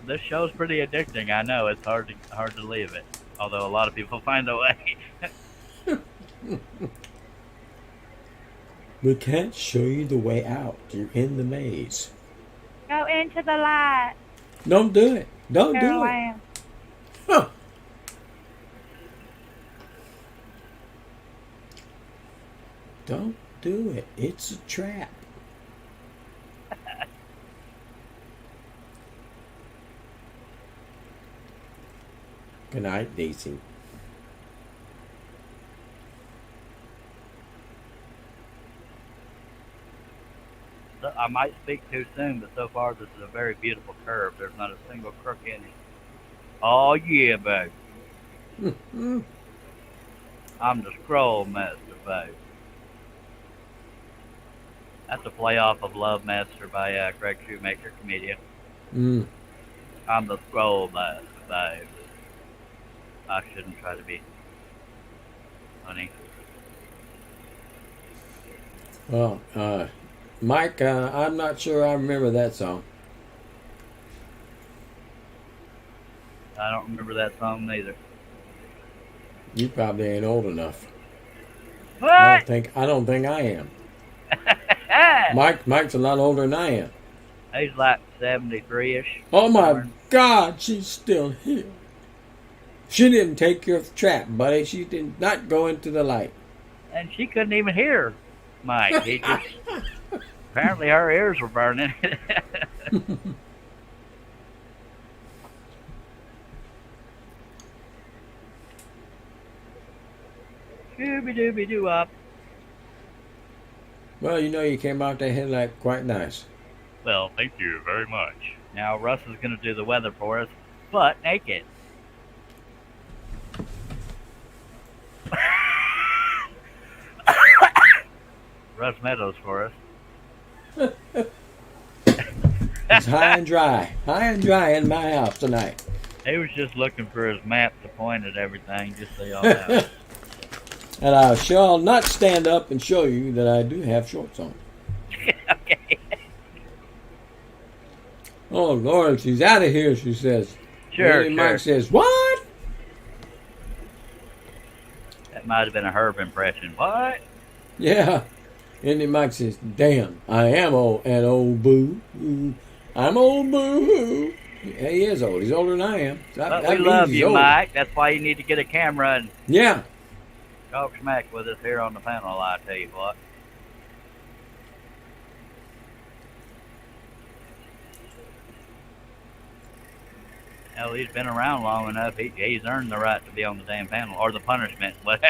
This show's pretty addicting. I know it's hard to leave it. Although a lot of people find a way. We can't show you the way out. You're in the maze. Go into the light, Don't do it. Don't do it. Caroline. Huh. Don't do it. It's a trap. Good night, Daisy. I might speak too soon, but so far this is a very beautiful curve. There's not a single crook in it. Oh yeah, babe. I'm the scroll master, babe. That's a play off of Love Master by Craig Shoemaker, comedian. I'm the scroll master, babe. I shouldn't try to be funny. Well, Mike, I'm not sure I remember that song. I don't remember that song neither. You probably ain't old enough. What? I don't think I am. Mike's a lot older than I am. He's like 73-ish. Oh my God, she's still here. She didn't take your trap, buddy. She did not go into the light. And she couldn't even hear Mike. He just apparently her ears were burning. Scooby Dooby Doo up. Well, you came out that headlight quite nice. Well, thank you very much. Now Russ is going to do the weather for us, but naked. Russ Meadows for us. It's high and dry. High and dry in my house tonight. He was just looking for his map to point at everything, just so y'all know. And I shall not stand up and show you that I do have shorts on. Okay. Oh, Lord, she's out of here, she says. Sure, And sure. Mike says, what? That might have been a Herb impression. What? Yeah. And then Mike says, damn, I am an old boo. I'm old boo. Yeah, he is old. He's older than I am. But we love you, Mike. That's why you need to get a camera and Yeah. talk smack with us here on the panel, I tell you what. Hell, he's been around long enough. He's earned the right to be on the damn panel, or the punishment. What?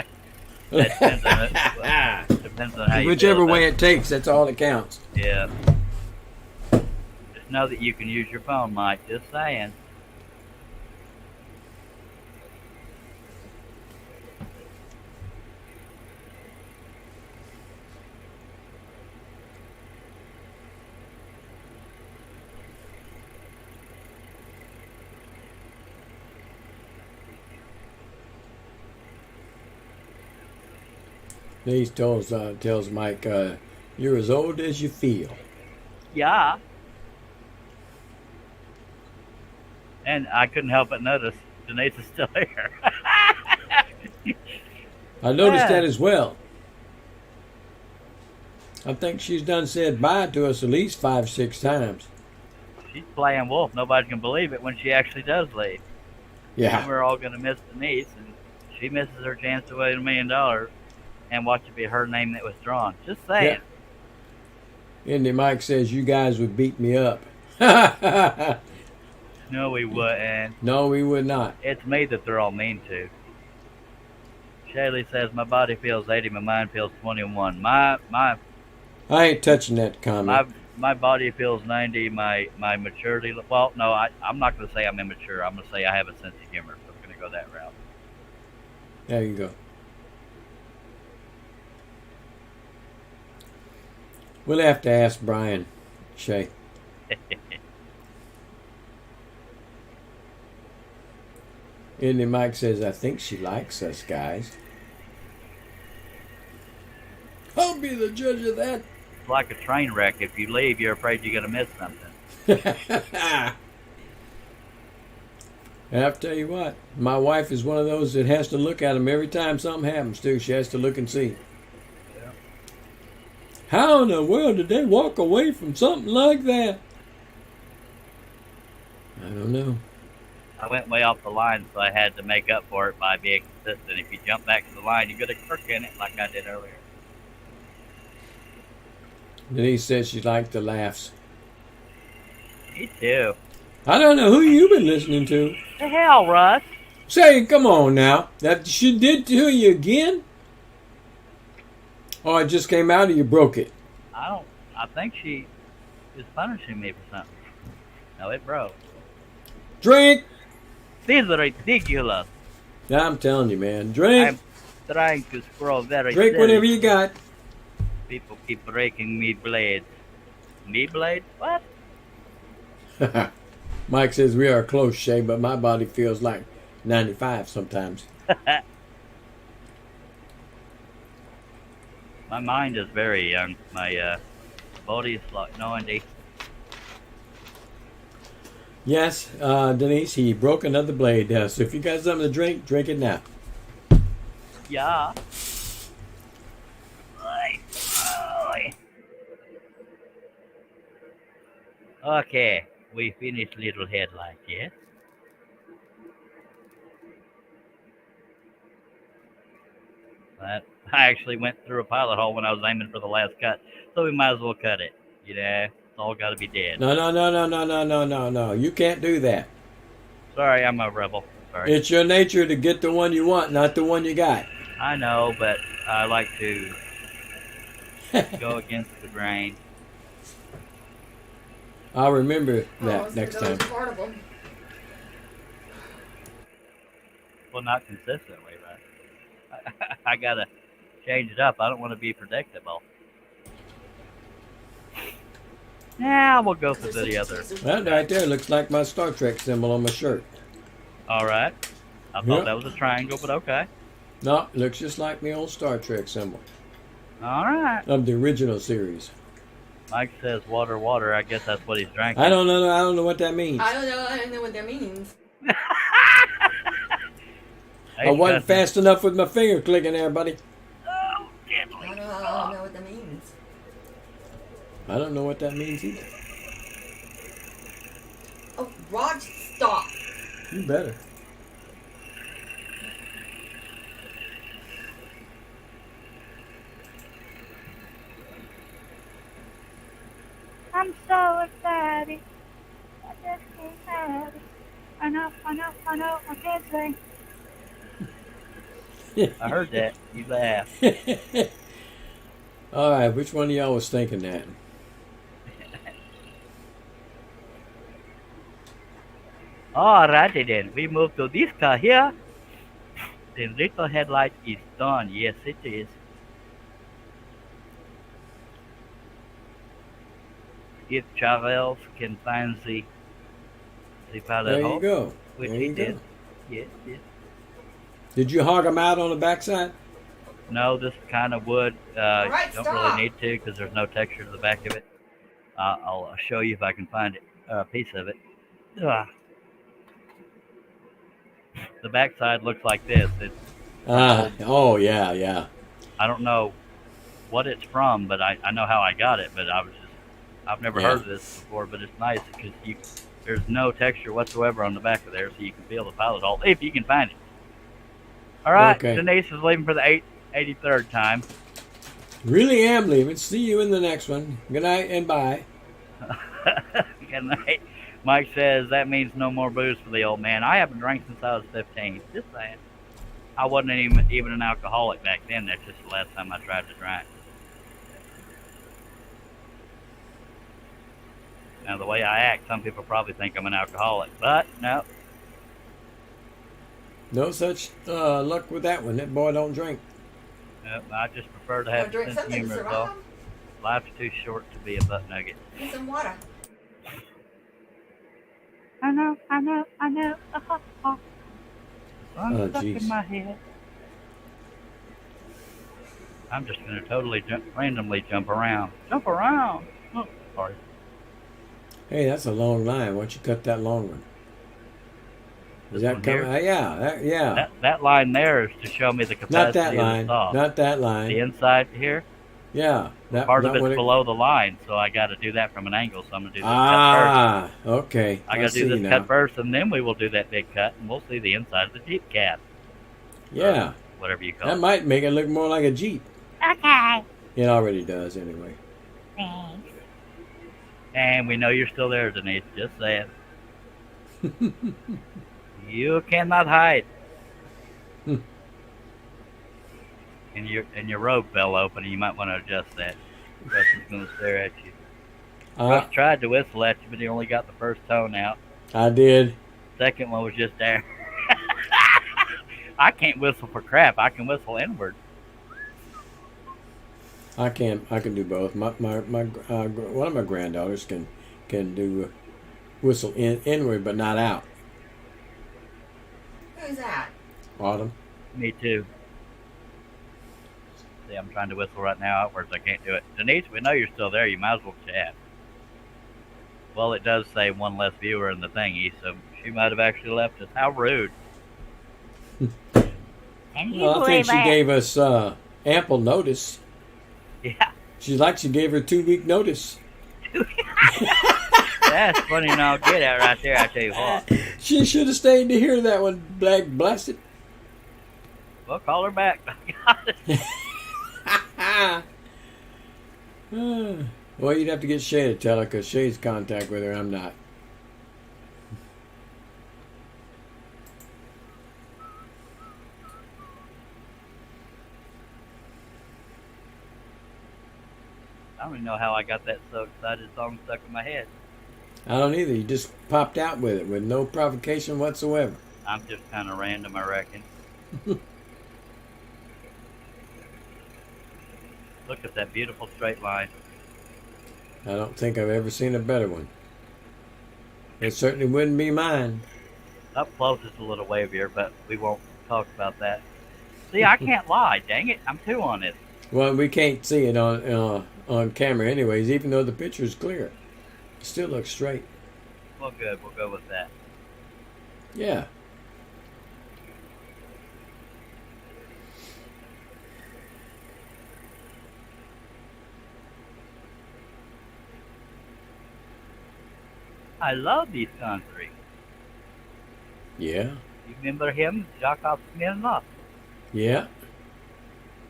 That depends depends on how you Whichever feel way about it takes, that's all that counts. Yeah. Just know that you can use your phone, Mike. Just saying. Denise tells Mike, you're as old as you feel. Yeah. And I couldn't help but notice Denise is still here. I noticed Yeah. that as well. I think she's done said bye to us at least 5-6 times. She's playing wolf. Nobody can believe it when she actually does leave. Yeah. And we're all going to miss Denise, and she misses her chance to win $1 million, and watch it be her name that was drawn. Just saying. Yeah. Indy Mike says you guys would beat me up. No, we wouldn't. No, we would not. It's me that they're all mean to. Shaylee says my body feels 80, my mind feels 21. My I ain't touching that comment. my body feels 90. My maturity. Well, no, I'm not going to say I'm immature. I'm going to say I have a sense of humor. So I'm going to go that route. There you go. We'll have to ask Brian, Shay. Indy Mike says, I think she likes us, guys. I'll be the judge of that. It's like a train wreck. If you leave, you're afraid you're going to miss something. And I'll tell you what, my wife is one of those that has to look at them every time something happens, too. She has to look and see. Yeah. How in the world did they walk away from something like that? I don't know. I went way off the line, so I had to make up for it by being consistent. If you jump back to the line, you get a crook in it like I did earlier. Denise says she liked the laughs. Me too. I don't know who you've been listening to. The hell, Russ? Say, come on now. That she did to you again? Or it just came out or you broke it? I think she is punishing me for something. No, it broke. Drink! This is ridiculous. I'm telling you, man. Drink. I'm trying to scroll very Drink steady. whatever you got. People keep breaking me blades. Me blades? What? Mike says we are close, Shay, but my body feels like 95 sometimes. My mind is very young. My body is like 90. Yes, Denise, he broke another blade. So if you got something to drink, drink it now. Yeah. Okay, we finished little headlight, yes? But I actually went through a pilot hole when I was aiming for the last cut, so we might as well cut it. You know, it's all got to be dead. No. You can't do that. Sorry, I'm a rebel. Sorry. It's your nature to get the one you want, not the one you got. I know, but I like to go against the grain. I'll remember Oh, that so next that was time. part of them. Well, not consistently, right? I gotta change it up. I don't want to be predictable. Now we'll go for the other. That right there looks like my Star Trek symbol on my shirt. All right. I thought Yep. that was a triangle, but okay. No, it looks just like my old Star Trek symbol All right. of the original series. Mike says water, water. I guess that's what he's drinking. I don't know what that means. I don't know what that means. I wasn't fast enough with my finger clicking there, buddy. Oh, I don't know what that means. I don't know what that means either. Oh, Rod, stop. You better. I'm so excited. I just can't have it. I know, I can't sing. I heard that. You laughed. All right, which one of y'all was thinking that? Alrighty then, we move to this car here. The little headlight is done. Yes, it is. If Charles can find the pallet There you hole, go. which There he you did. go. Yes, yes. Did you hog them out on the backside? No, this kind of wood, Alright, don't stop. really need to because there's no texture to the back of it. I'll show you if I can find a piece of it. Ugh. The backside looks like this. It's Oh, yeah. I don't know what it's from, but I know how I got it. But I've never Yeah. heard of this before. But it's nice because there's no texture whatsoever on the back of there, so you can feel the pallet hole if you can find it. All right, Okay. Denise is leaving for the 83rd time. Really am leaving. See you in the next one. Good night and bye. Good night. Mike says that means no more booze for the old man. I haven't drank since I was 15. Just saying. I wasn't even an alcoholic back then. That's just the last time I tried to drink. Now, the way I act, some people probably think I'm an alcoholic, but no. No such luck with that one. That boy don't drink. No, I just prefer to Wanna have drink a sense of something to humor, though. survive? Life's too short to be a butt nugget. Get some water. I know. Oh, I'm stuck jeez. in my head. I'm just going to randomly jump around. Jump around! Oh, sorry. Hey, that's a long line. Why don't you cut that long one? Is This that one coming? here? Yeah. That line there is to show me the capacity Not that of the line. saw. Not that The line. inside here, Yeah. That part of that it's one- below the line, so I got to do that from an angle. So I'm going to do this cut Ah, okay. first. I got to see do this now. cut first, and then we will do that big cut, and we'll see the inside of the Jeep cab. Yeah. Whatever you call That it. might make it look more like a Jeep. Okay. It already does, anyway. Thanks. And we know you're still there, Denise. Just saying. You cannot hide. And your robe fell open, and you might want to adjust that. Russ is going to stare at you. Russ tried to whistle at you, but he only got the first tone out. I did. Second one was just there. I can't whistle for crap. I can whistle inward. I can do both. My one of my granddaughters can do whistle inward, but not out. Who's that? Autumn. Me too. See, I'm trying to whistle right now outwards. I can't do it. Denise, we know you're still there. You might as well chat. Well, it does say one less viewer in the thingy, so she might have actually left us. How rude. And you Well, I think believe she that? gave us ample notice. Yeah, She gave her 2-week notice. that's funny and I'll get at right there, I tell you what. She should have stayed to hear that one, Black Blasted. Well, call her back. Well, you'd have to get Shay to tell her, because Shay's in contact with her. I'm not. I don't even know how I got that so excited song stuck in my head. I don't either. You just popped out with it with no provocation whatsoever. I'm just kind of random, I reckon. Look at that beautiful straight line. I don't think I've ever seen a better one. It certainly wouldn't be mine. Up close is a little wavier, but we won't talk about that. See, I can't lie, dang it. I'm 2 on it. Well, we can't see it on camera anyways, even though the picture is clear. It still looks straight. Well, good. We'll go with that. Yeah. I love these country. Yeah. You remember him, Jakob Smirnoff? Yeah.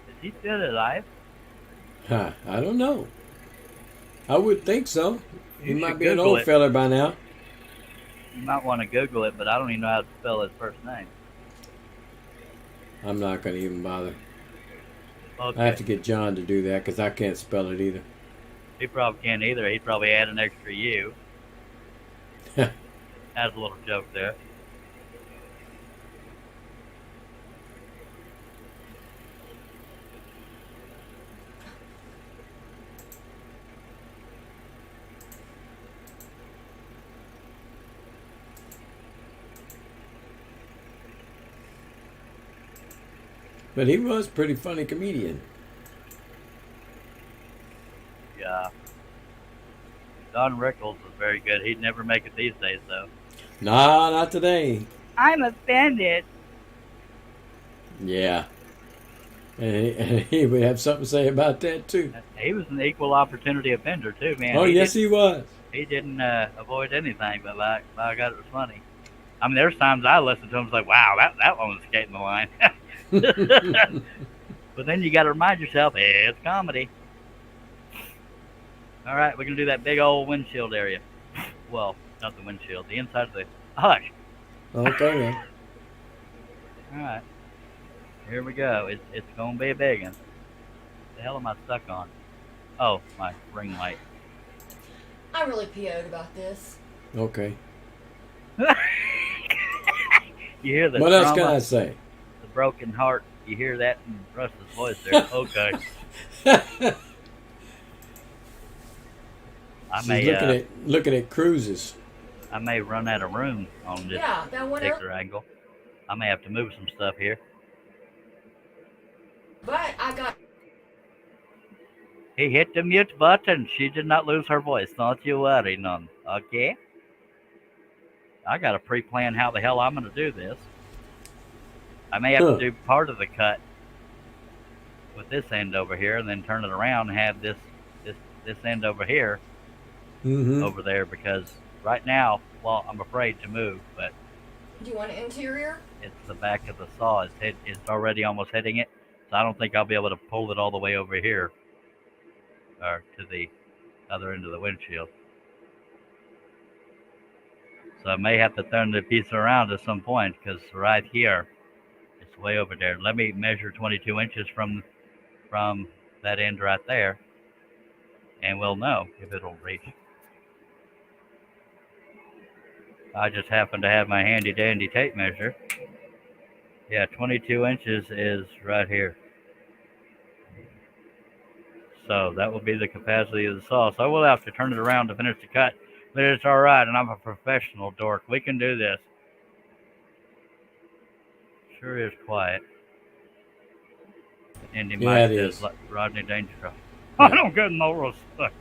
Is he still alive? Huh, I don't know. I would think so. He You might should be an Google old it. feller by now. You might want to Google it, but I don't even know how to spell his first name. I'm not going to even bother. I have Okay. to get John to do that because I can't spell it either. He probably can't either. He'd probably add an extra U. That's a little joke there. But he was a pretty funny comedian. Yeah. Don Rickles was very good. He'd never make it these days, though. Nah, not today. I'm offended. Yeah. And he would have something to say about that, too. He was an equal opportunity offender, too, man. Oh, yes, he was. He didn't avoid anything, but by God, it was funny. I mean, there's times I listen to him, it's like, wow, that one was skating the line. But then you got to remind yourself, hey, it's comedy. All right, we're going to do that big old windshield area. Well, not the windshield, the inside of the... Hush! Okay, man. All right. Here we go. It's going to be a big one. The hell am I stuck on? Oh, my ring light. I'm really PO'd about this. Okay. You hear the What else can drama, I say? the broken heart. You hear that in Russ's voice there. Okay. I She's may looking at cruises. I may run out of room on this Yeah, that one. particular angle. I may have to move some stuff here. But I got. He hit the mute button. She did not lose her voice. Don't you worry none. Okay? I got to pre-plan how the hell I'm going to do this. I may have to do part of the cut with this end over here and then turn it around and have this end over here over there because right now, well, I'm afraid to move, but Do you want an interior? it's the back of the saw. It's already almost hitting it, so I don't think I'll be able to pull it all the way over here or to the other end of the windshield. So I may have to turn the piece around at some point because right here, it's way over there. Let me measure 22 inches from that end right there, and we'll know if it'll reach. I just happen to have my handy dandy tape measure. Yeah, 22 inches is right here. So that will be the capacity of the saw. So I will have to turn it around to finish the cut, but it's all right, and I'm a professional dork. We can do this. Sure is quiet. Indy Mike says, Rodney Dangerfield. I don't get no respect.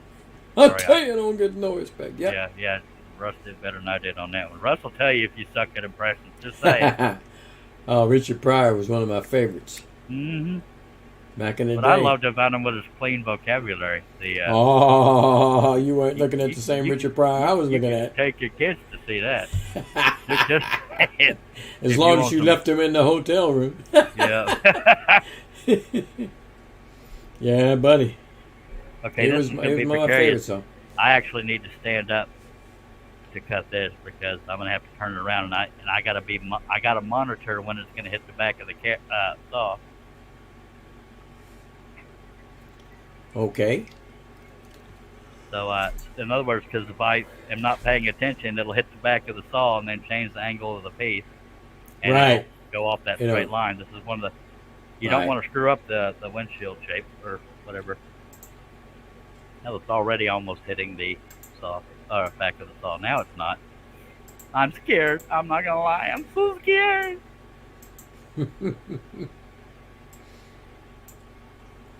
I'll tell you, I don't get no respect. Yep. Yeah. Russ did better than I did on that one. Russ will tell you if you suck at impressions. Just say it. Oh, Richard Pryor was one of my favorites. Mm-hmm. Back in the day. But I loved about him with his clean vocabulary. Oh, you weren't looking at the same Richard Pryor I was looking at. Take your kids to see that. As long as you left them in the hotel room. Yeah. Yeah, buddy. Okay, it was my favorite song. I actually need to stand up to cut this because I'm gonna have to turn it around, and I gotta monitor when it's gonna hit the back of the saw. Okay. So, in other words, because if I am not paying attention, it'll hit the back of the saw and then change the angle of the piece, and it'll go off that straight line. This is one of the. You don't want to screw up the windshield shape or whatever. Now it's already almost hitting the saw, back of the saw. Now it's not. I'm scared. I'm not gonna lie. I'm so scared.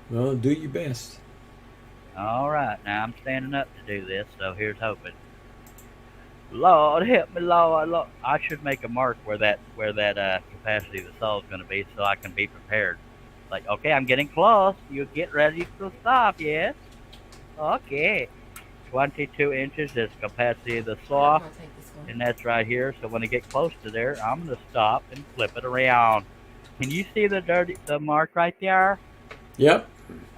Well, do your best. All right, now I'm standing up to do this, so here's hoping. Lord help me, Lord. I should make a mark where that capacity of the saw is going to be, so I can be prepared. Like, okay, I'm getting close. You get ready to stop, yes? Okay. 22 inches is the capacity of the saw, and that's right here. So when I get close to there, I'm going to stop and flip it around. Can you see the mark right there? Yep.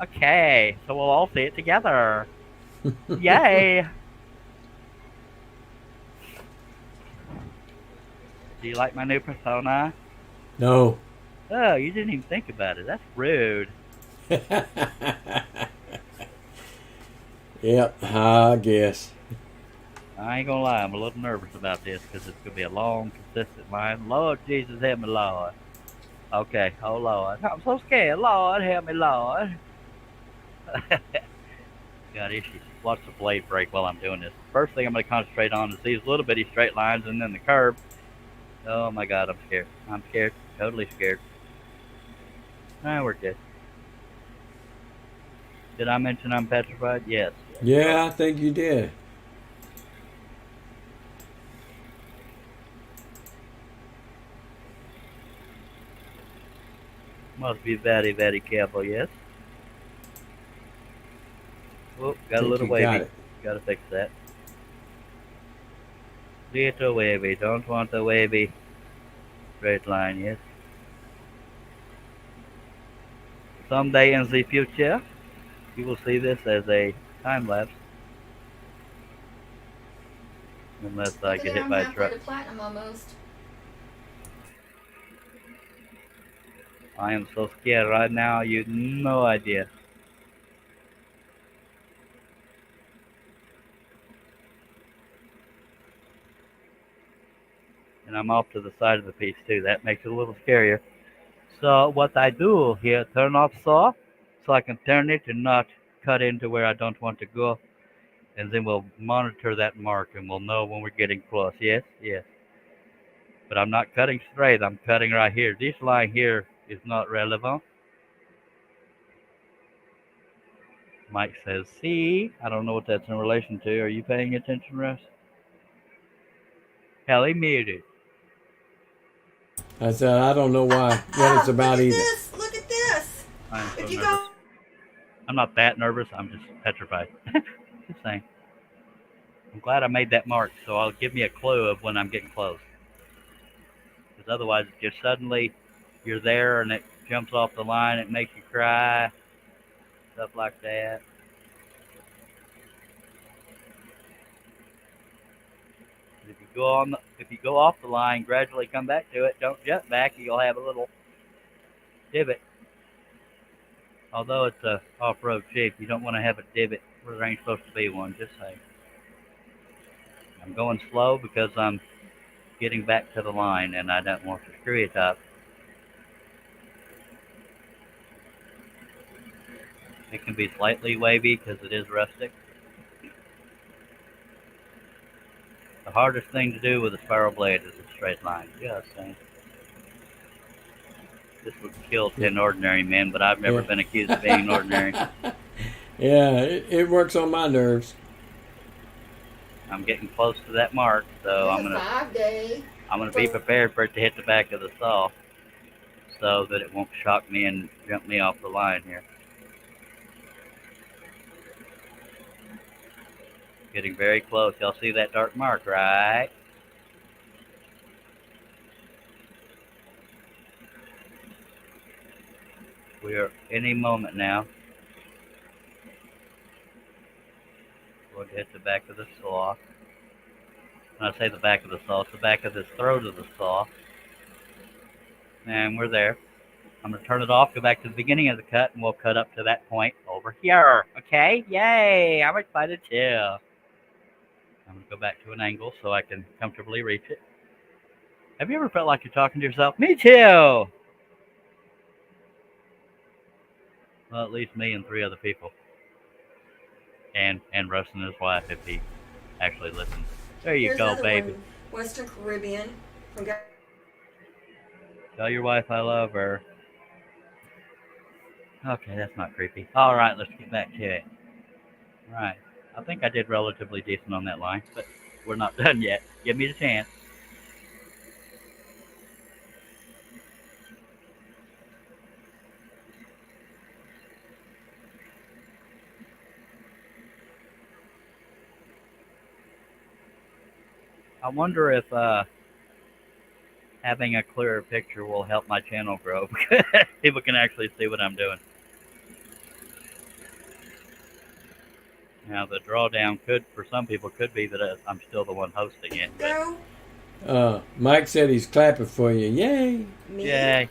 Okay, so we'll all see it together. Yay! Do you like my new persona? No. Oh, you didn't even think about it. That's rude. Yep, I guess. I ain't gonna lie, I'm a little nervous about this because it's gonna be a long, consistent line. Lord Jesus, help me, Lord. Okay, oh Lord, I'm so scared. Lord, help me, Lord. Got issues. Watch the blade break while I'm doing this. First thing I'm gonna concentrate on is these little bitty straight lines and then the curve. Oh my God, I'm scared. I'm scared. Totally scared. Nah, we're good. Did I mention I'm petrified? Yes. Yeah, I think you did. Must be very, very careful, yes. Oh, I got a think little you got wavy. it. Gotta fix that. Little wavy. Don't want a wavy straight line, yes. Someday in the future, you will see this as a time lapse. Unless I Look at get there, hit I'm by a halfway truck. to platinum almost. I am so scared right now, you no idea. And I'm off to the side of the piece too. That makes it a little scarier. So what I do here, turn off saw, so I can turn it and not cut into where I don't want to go. And then we'll monitor that mark and we'll know when we're getting close. Yes, yes. But I'm not cutting straight, I'm cutting right here. This line here is not relevant. Mike says, see, I don't know what that's in relation to. Are you paying attention, Russ? Hell, he muted. I said, I don't know what it's about Look at either. this! Look at this! I'm so If you nervous. go, I'm not that nervous, I'm just petrified. Just saying. I'm glad I made that mark, so I'll give me a clue of when I'm getting close. Because otherwise, it's just suddenly you're there and it jumps off the line, it makes you cry, stuff like that. If you go off the line, gradually come back to it. Don't jump back, you'll have a little divot. Although it's a off-road shape, you don't want to have a divot where there ain't supposed to be one. Just saying. I'm going slow because I'm getting back to the line, and I don't want to screw it up. It can be slightly wavy because it is rustic. The hardest thing to do with a spiral blade is a straight line. Just saying. This would kill 10 ordinary men, but I've never Yeah. been accused of being ordinary. Yeah, it works on my nerves. I'm getting close to that mark, so it's a 5-day. I'm gonna be prepared for it to hit the back of the saw, so that it won't shock me and jump me off the line here. Getting very close. Y'all see that dark mark, right? We are any moment now going to hit the back of the saw. When I say the back of the saw, it's the back of this throat of the saw. And we're there. I'm going to turn it off, go back to the beginning of the cut, and we'll cut up to that point over here. Okay? Yay! I'm excited too. I'm going to go back to an angle so I can comfortably reach it. Have you ever felt like you're talking to yourself? Me too! Well, at least me and 3 other people. And Russ and his wife, if he actually listens. There you Here's go, another baby. one, Western Caribbean. From Tell your wife I love her. Okay, that's not creepy. All right, let's get back to it. Right. I think I did relatively decent on that line, but we're not done yet. Give me the chance. I wonder if having a clearer picture will help my channel grow. People can actually see what I'm doing. Now, the drawdown could, for some people, could be that I'm still the one hosting it. But Go. Mike said he's clapping for you. Yay! Me. yay.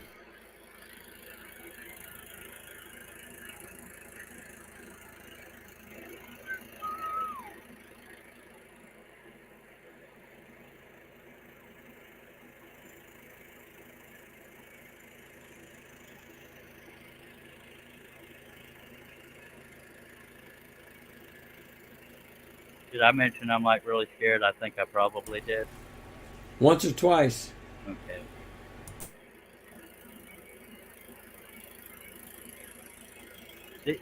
Did I mention I'm like really scared? I think I probably did. Once or twice. Okay.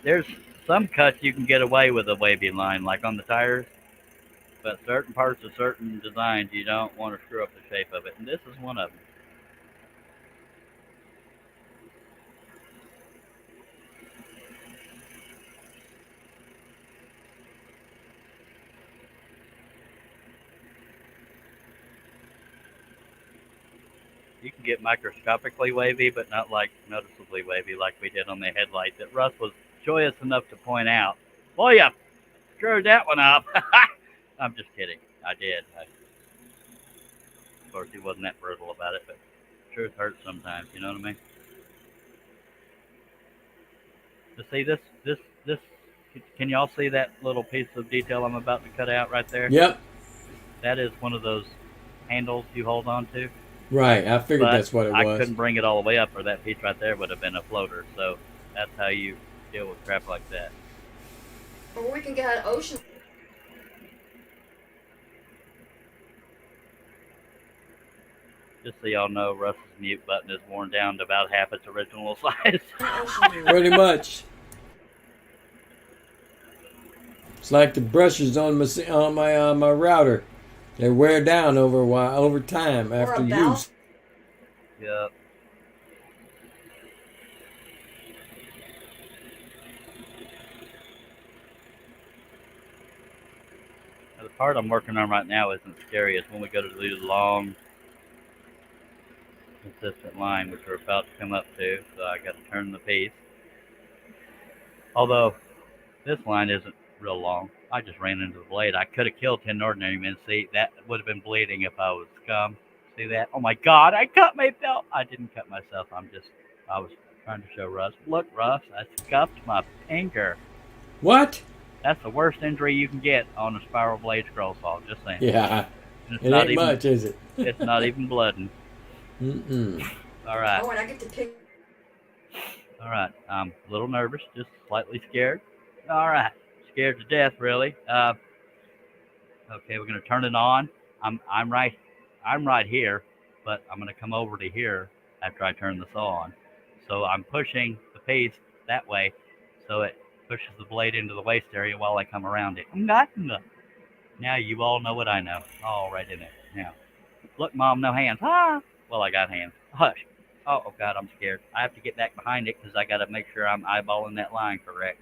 There's some cuts you can get away with a wavy line, like on the tires, but certain parts of certain designs you don't want to screw up the shape of it, and this is one of them. You can get microscopically wavy, but not like noticeably wavy like we did on the headlight that Russ was joyous enough to point out. Boy, you screwed that one up. I'm just kidding. I did. Of course, he wasn't that brutal about it, but truth hurts sometimes. You know what I mean? To see this. Can y'all see that little piece of detail I'm about to cut out right there? Yep. That is one of those handles you hold on to. Right. I figured But that's what it I was. couldn't bring it all the way up, or that piece right there would have been a floater. So that's how you deal with crap like that. Or we can get an ocean. Just so y'all know, Russ's mute button is worn down to about half its original size. Pretty much. It's like the brushes on my router. They wear down over time after use. Yep. Now, the part I'm working on right now isn't scary. It's when we go to do the long, consistent line, which we're about to come up to. So I got to turn the piece. Although this line isn't real long. I just ran into the blade. I could have killed 10 ordinary men. See, that would have been bleeding if I was scum. See that? Oh my God, I cut myself. I didn't cut myself. I was trying to show Russ. Look, Russ, I scuffed my finger. What? That's the worst injury you can get on a spiral blade scroll saw. Just saying. Yeah. It's It not ain't even, much, is it? It's not even blooding. Mm-mm. All right. Oh, and I get to pick. All right. I'm a little nervous, just slightly scared. All right. Scared to death, really. Okay, we're gonna turn it on. I'm right here, but I'm gonna come over to here after I turn the saw on. So I'm pushing the piece that way, so it pushes the blade into the waist area while I come around it. Now you all know what I know. All right in it. Now, look, Mom, no hands. Ah. Well, I got hands. Hush. Oh God, I'm scared. I have to get back behind it because I got to make sure I'm eyeballing that line correct.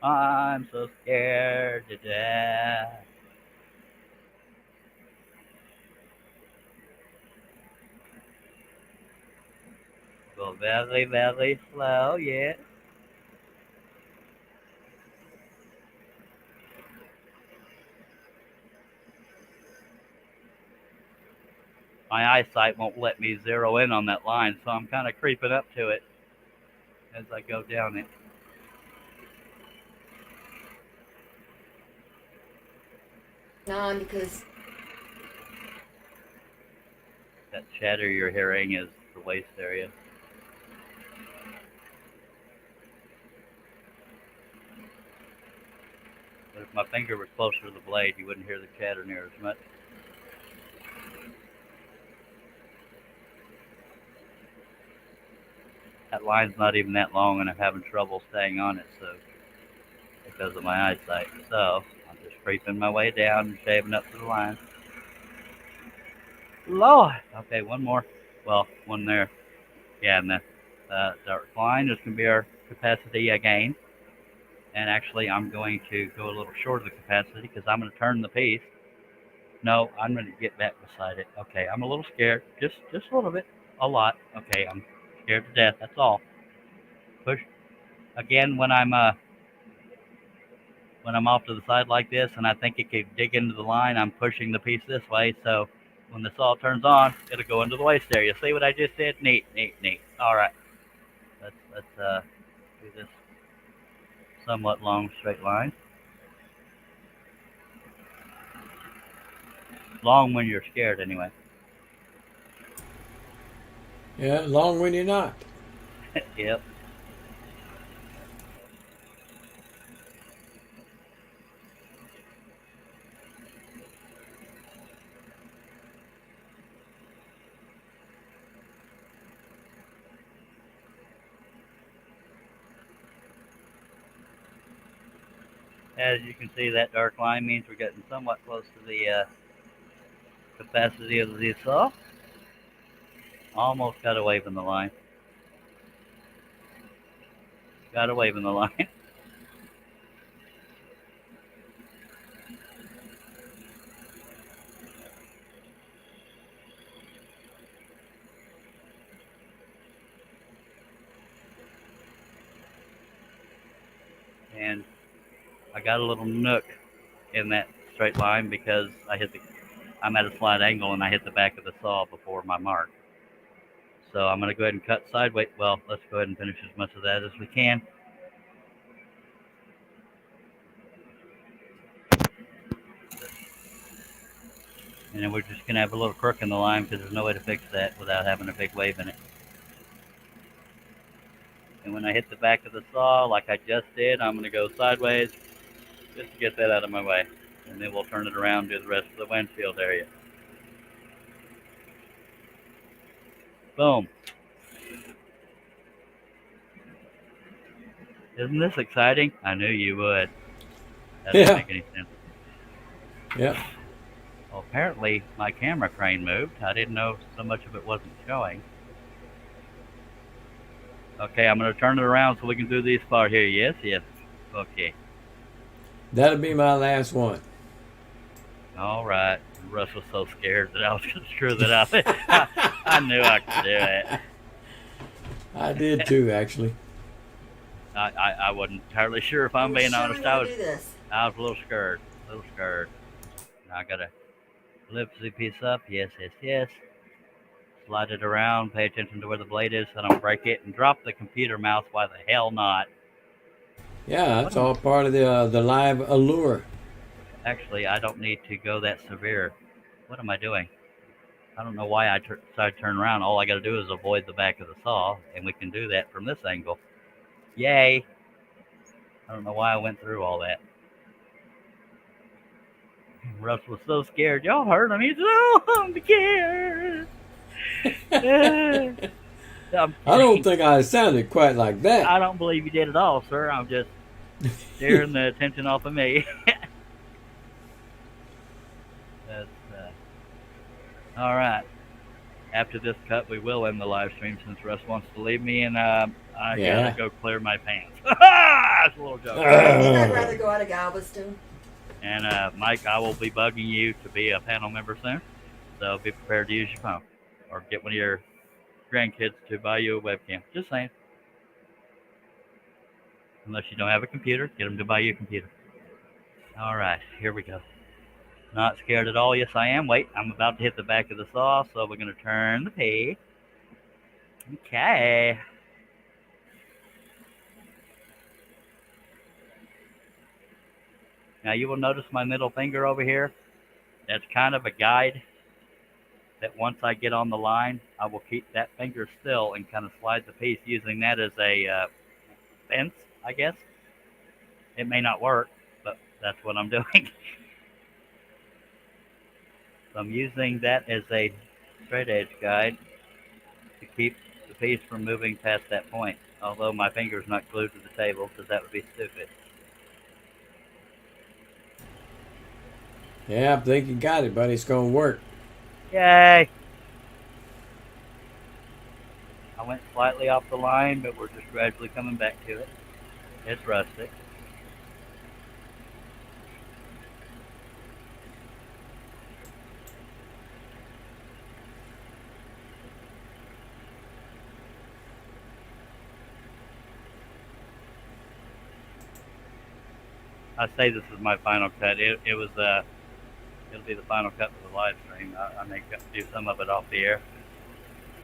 I'm so scared to death. Go very, very slow, yeah. My eyesight won't let me zero in on that line, so I'm kind of creeping up to it as I go down it. On because That chatter you're hearing is the waist area. But if my finger was closer to the blade, you wouldn't hear the chatter near as much. That line's not even that long, and I'm having trouble staying on it, so because of my eyesight. So I'm just creeping my way down and shaving up to the line. Lord. Okay, one more. Well, one there. Yeah, and the dark line is going to be our capacity again. And actually, I'm going to go a little short of the capacity because I'm going to turn the piece. No, I'm going to get back beside it. Okay, I'm a little scared. Just a little bit. A lot. Okay, I'm scared to death. That's all. Push. Again, when I'm off to the side like this and I think it could dig into the line, I'm pushing the piece this way. So when the saw turns on, it'll go into the waist area. See what I just did? Neat. All right. Let's do this somewhat long straight line. Long when you're scared, anyway. Yeah, long when you're not. Yep. As you can see, that dark line means we're getting somewhat close to the capacity of the saw. Almost got a wave in the line. Got a wave in the line. And I got a little nook in that straight line because I'm at a slight angle and I hit the back of the saw before my mark. So I'm going to go ahead and cut sideways. Well, let's go ahead and finish as much of that as we can. And then we're just going to have a little crook in the line because there's no way to fix that without having a big wave in it. And when I hit the back of the saw, like I just did, I'm going to go sideways just to get that out of my way. And then we'll turn it around and do the rest of the windshield area. Boom. Isn't this exciting? I knew you would. That doesn't make any sense. Yep. Well, apparently my camera crane moved. I didn't know so much of it wasn't showing. Okay, I'm going to turn it around so we can do this part here. Yes, yes. Okay. That'll be my last one. All right. Russ was so scared that I was going to screw that up. I knew I could do it. I did too, actually. I wasn't entirely sure if I'm being honest. I was a little scared. Now I got to lift the piece up. Yes, yes, yes. Slide it around. Pay attention to where the blade is so I don't break it. And drop the computer mouse. Why the hell not? Yeah, that's all part of the live allure. Actually, I don't need to go that severe. What am I doing? I don't know why I decided to turn around. All I got to do is avoid the back of the saw, and we can do that from this angle. Yay! I don't know why I went through all that. Russ was so scared. Y'all heard him. He's so scared. I don't think I sounded quite like that. I don't believe you did at all, sir. I'm just steering the attention off of me. That's, all right. After this cut, we will end the live stream since Russ wants to leave me, and I gotta go clear my pants. That's a little joke. I'd rather go out of Galveston. And Mike, I will be bugging you to be a panel member soon, so be prepared to use your phone or get one of your grandkids to buy you a webcam. Just saying. Unless you don't have a computer, get them to buy you a computer. All right, here we go. Not scared at all. Yes, I am. Wait, I'm about to hit the back of the saw, so we're going to turn the P. Okay. Now you will notice my middle finger over here. That's kind of a guide that once I get on the line, I will keep that finger still and kind of slide the piece using that as a fence, I guess. It may not work, but that's what I'm doing. So I'm using that as a straight edge guide to keep the piece from moving past that point, although my finger's not glued to the table because that would be stupid. Yeah, I think you got it, buddy. It's going to work. Yay! I went slightly off the line, but we're just gradually coming back to it. It's rustic. I say this is my final cut. It'll be the final cut for the live stream. I may do some of it off the air.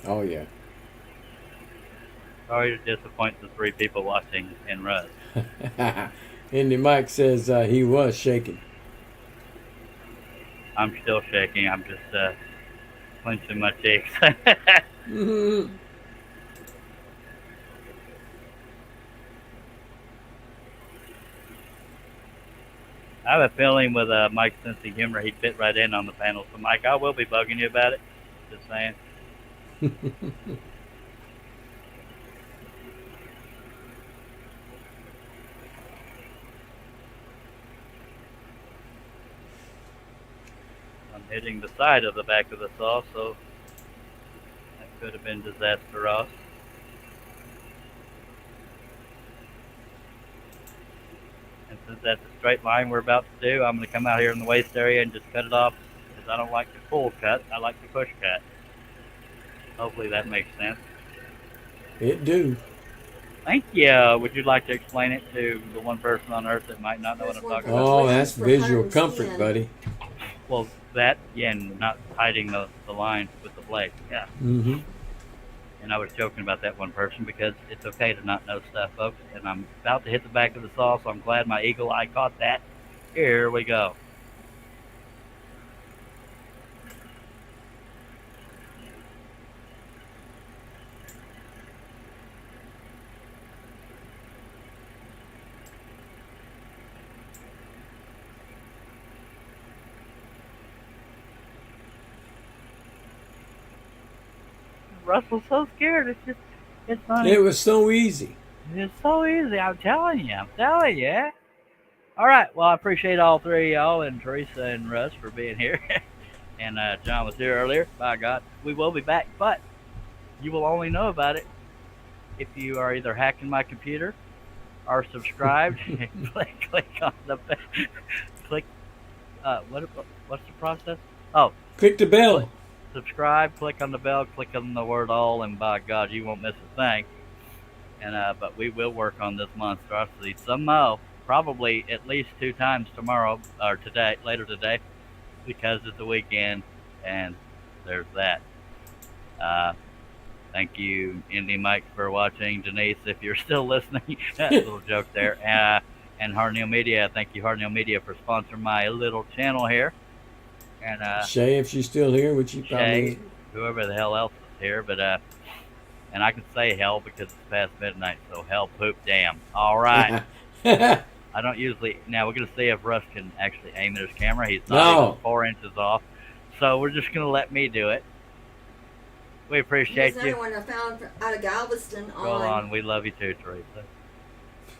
Oh, yeah. Sorry to disappoint the 3 people watching in Russ. Andy Mike says he was shaking. I'm still shaking. I'm just clenching my cheeks. Mm-hmm. I have a feeling with Mike's sense of humor, he'd fit right in on the panel. So, Mike, I will be bugging you about it. Just saying. hitting the side of the back of the saw, so that could have been disastrous. And since that's a straight line we're about to do, I'm going to come out here in the waist area and just cut it off because I don't like the full cut. I like the push cut. Hopefully that makes sense. It do. Thank you. Would you like to explain it to the one person on Earth that might not know what I'm talking about? Oh, that's visual comfort, buddy. Well, that, and not hiding the line with the blade. Yeah. Mm-hmm. And I was joking about that one person because it's okay to not know stuff, folks. And I'm about to hit the back of the saw, so I'm glad my eagle eye caught that. Here we go. Russell's so scared. It's funny. It was so easy. It's so easy. I'm telling you. All right. Well, I appreciate all three of y'all and Teresa and Russ for being here. And John was here earlier. By God, we will be back, but you will only know about it if you are either hacking my computer or subscribed. click on the click. What's the process? Oh, click the bell. Subscribe, click on the bell, click on the word all, and by God, you won't miss a thing. And but we will work on this monstrosity somehow, probably at least 2 times tomorrow or today, later today, because it's the weekend, and there's that. Thank you, Indy Mike, for watching. Denise, if you're still listening, a little joke there. And Hartnell Media, thank you, Hartnell Media, for sponsoring my little channel here. And Shay, if she's still here, which she probably Shay, whoever the hell else is here, but and I can say hell because it's past midnight, so hell, poop, damn. All right. I don't usually. Now we're gonna see if Russ can actually aim at his camera. He's not even 4 inches off, so we're just gonna let me do it. We appreciate you. There's another one I found out of Galveston Go on. We love you too, Teresa.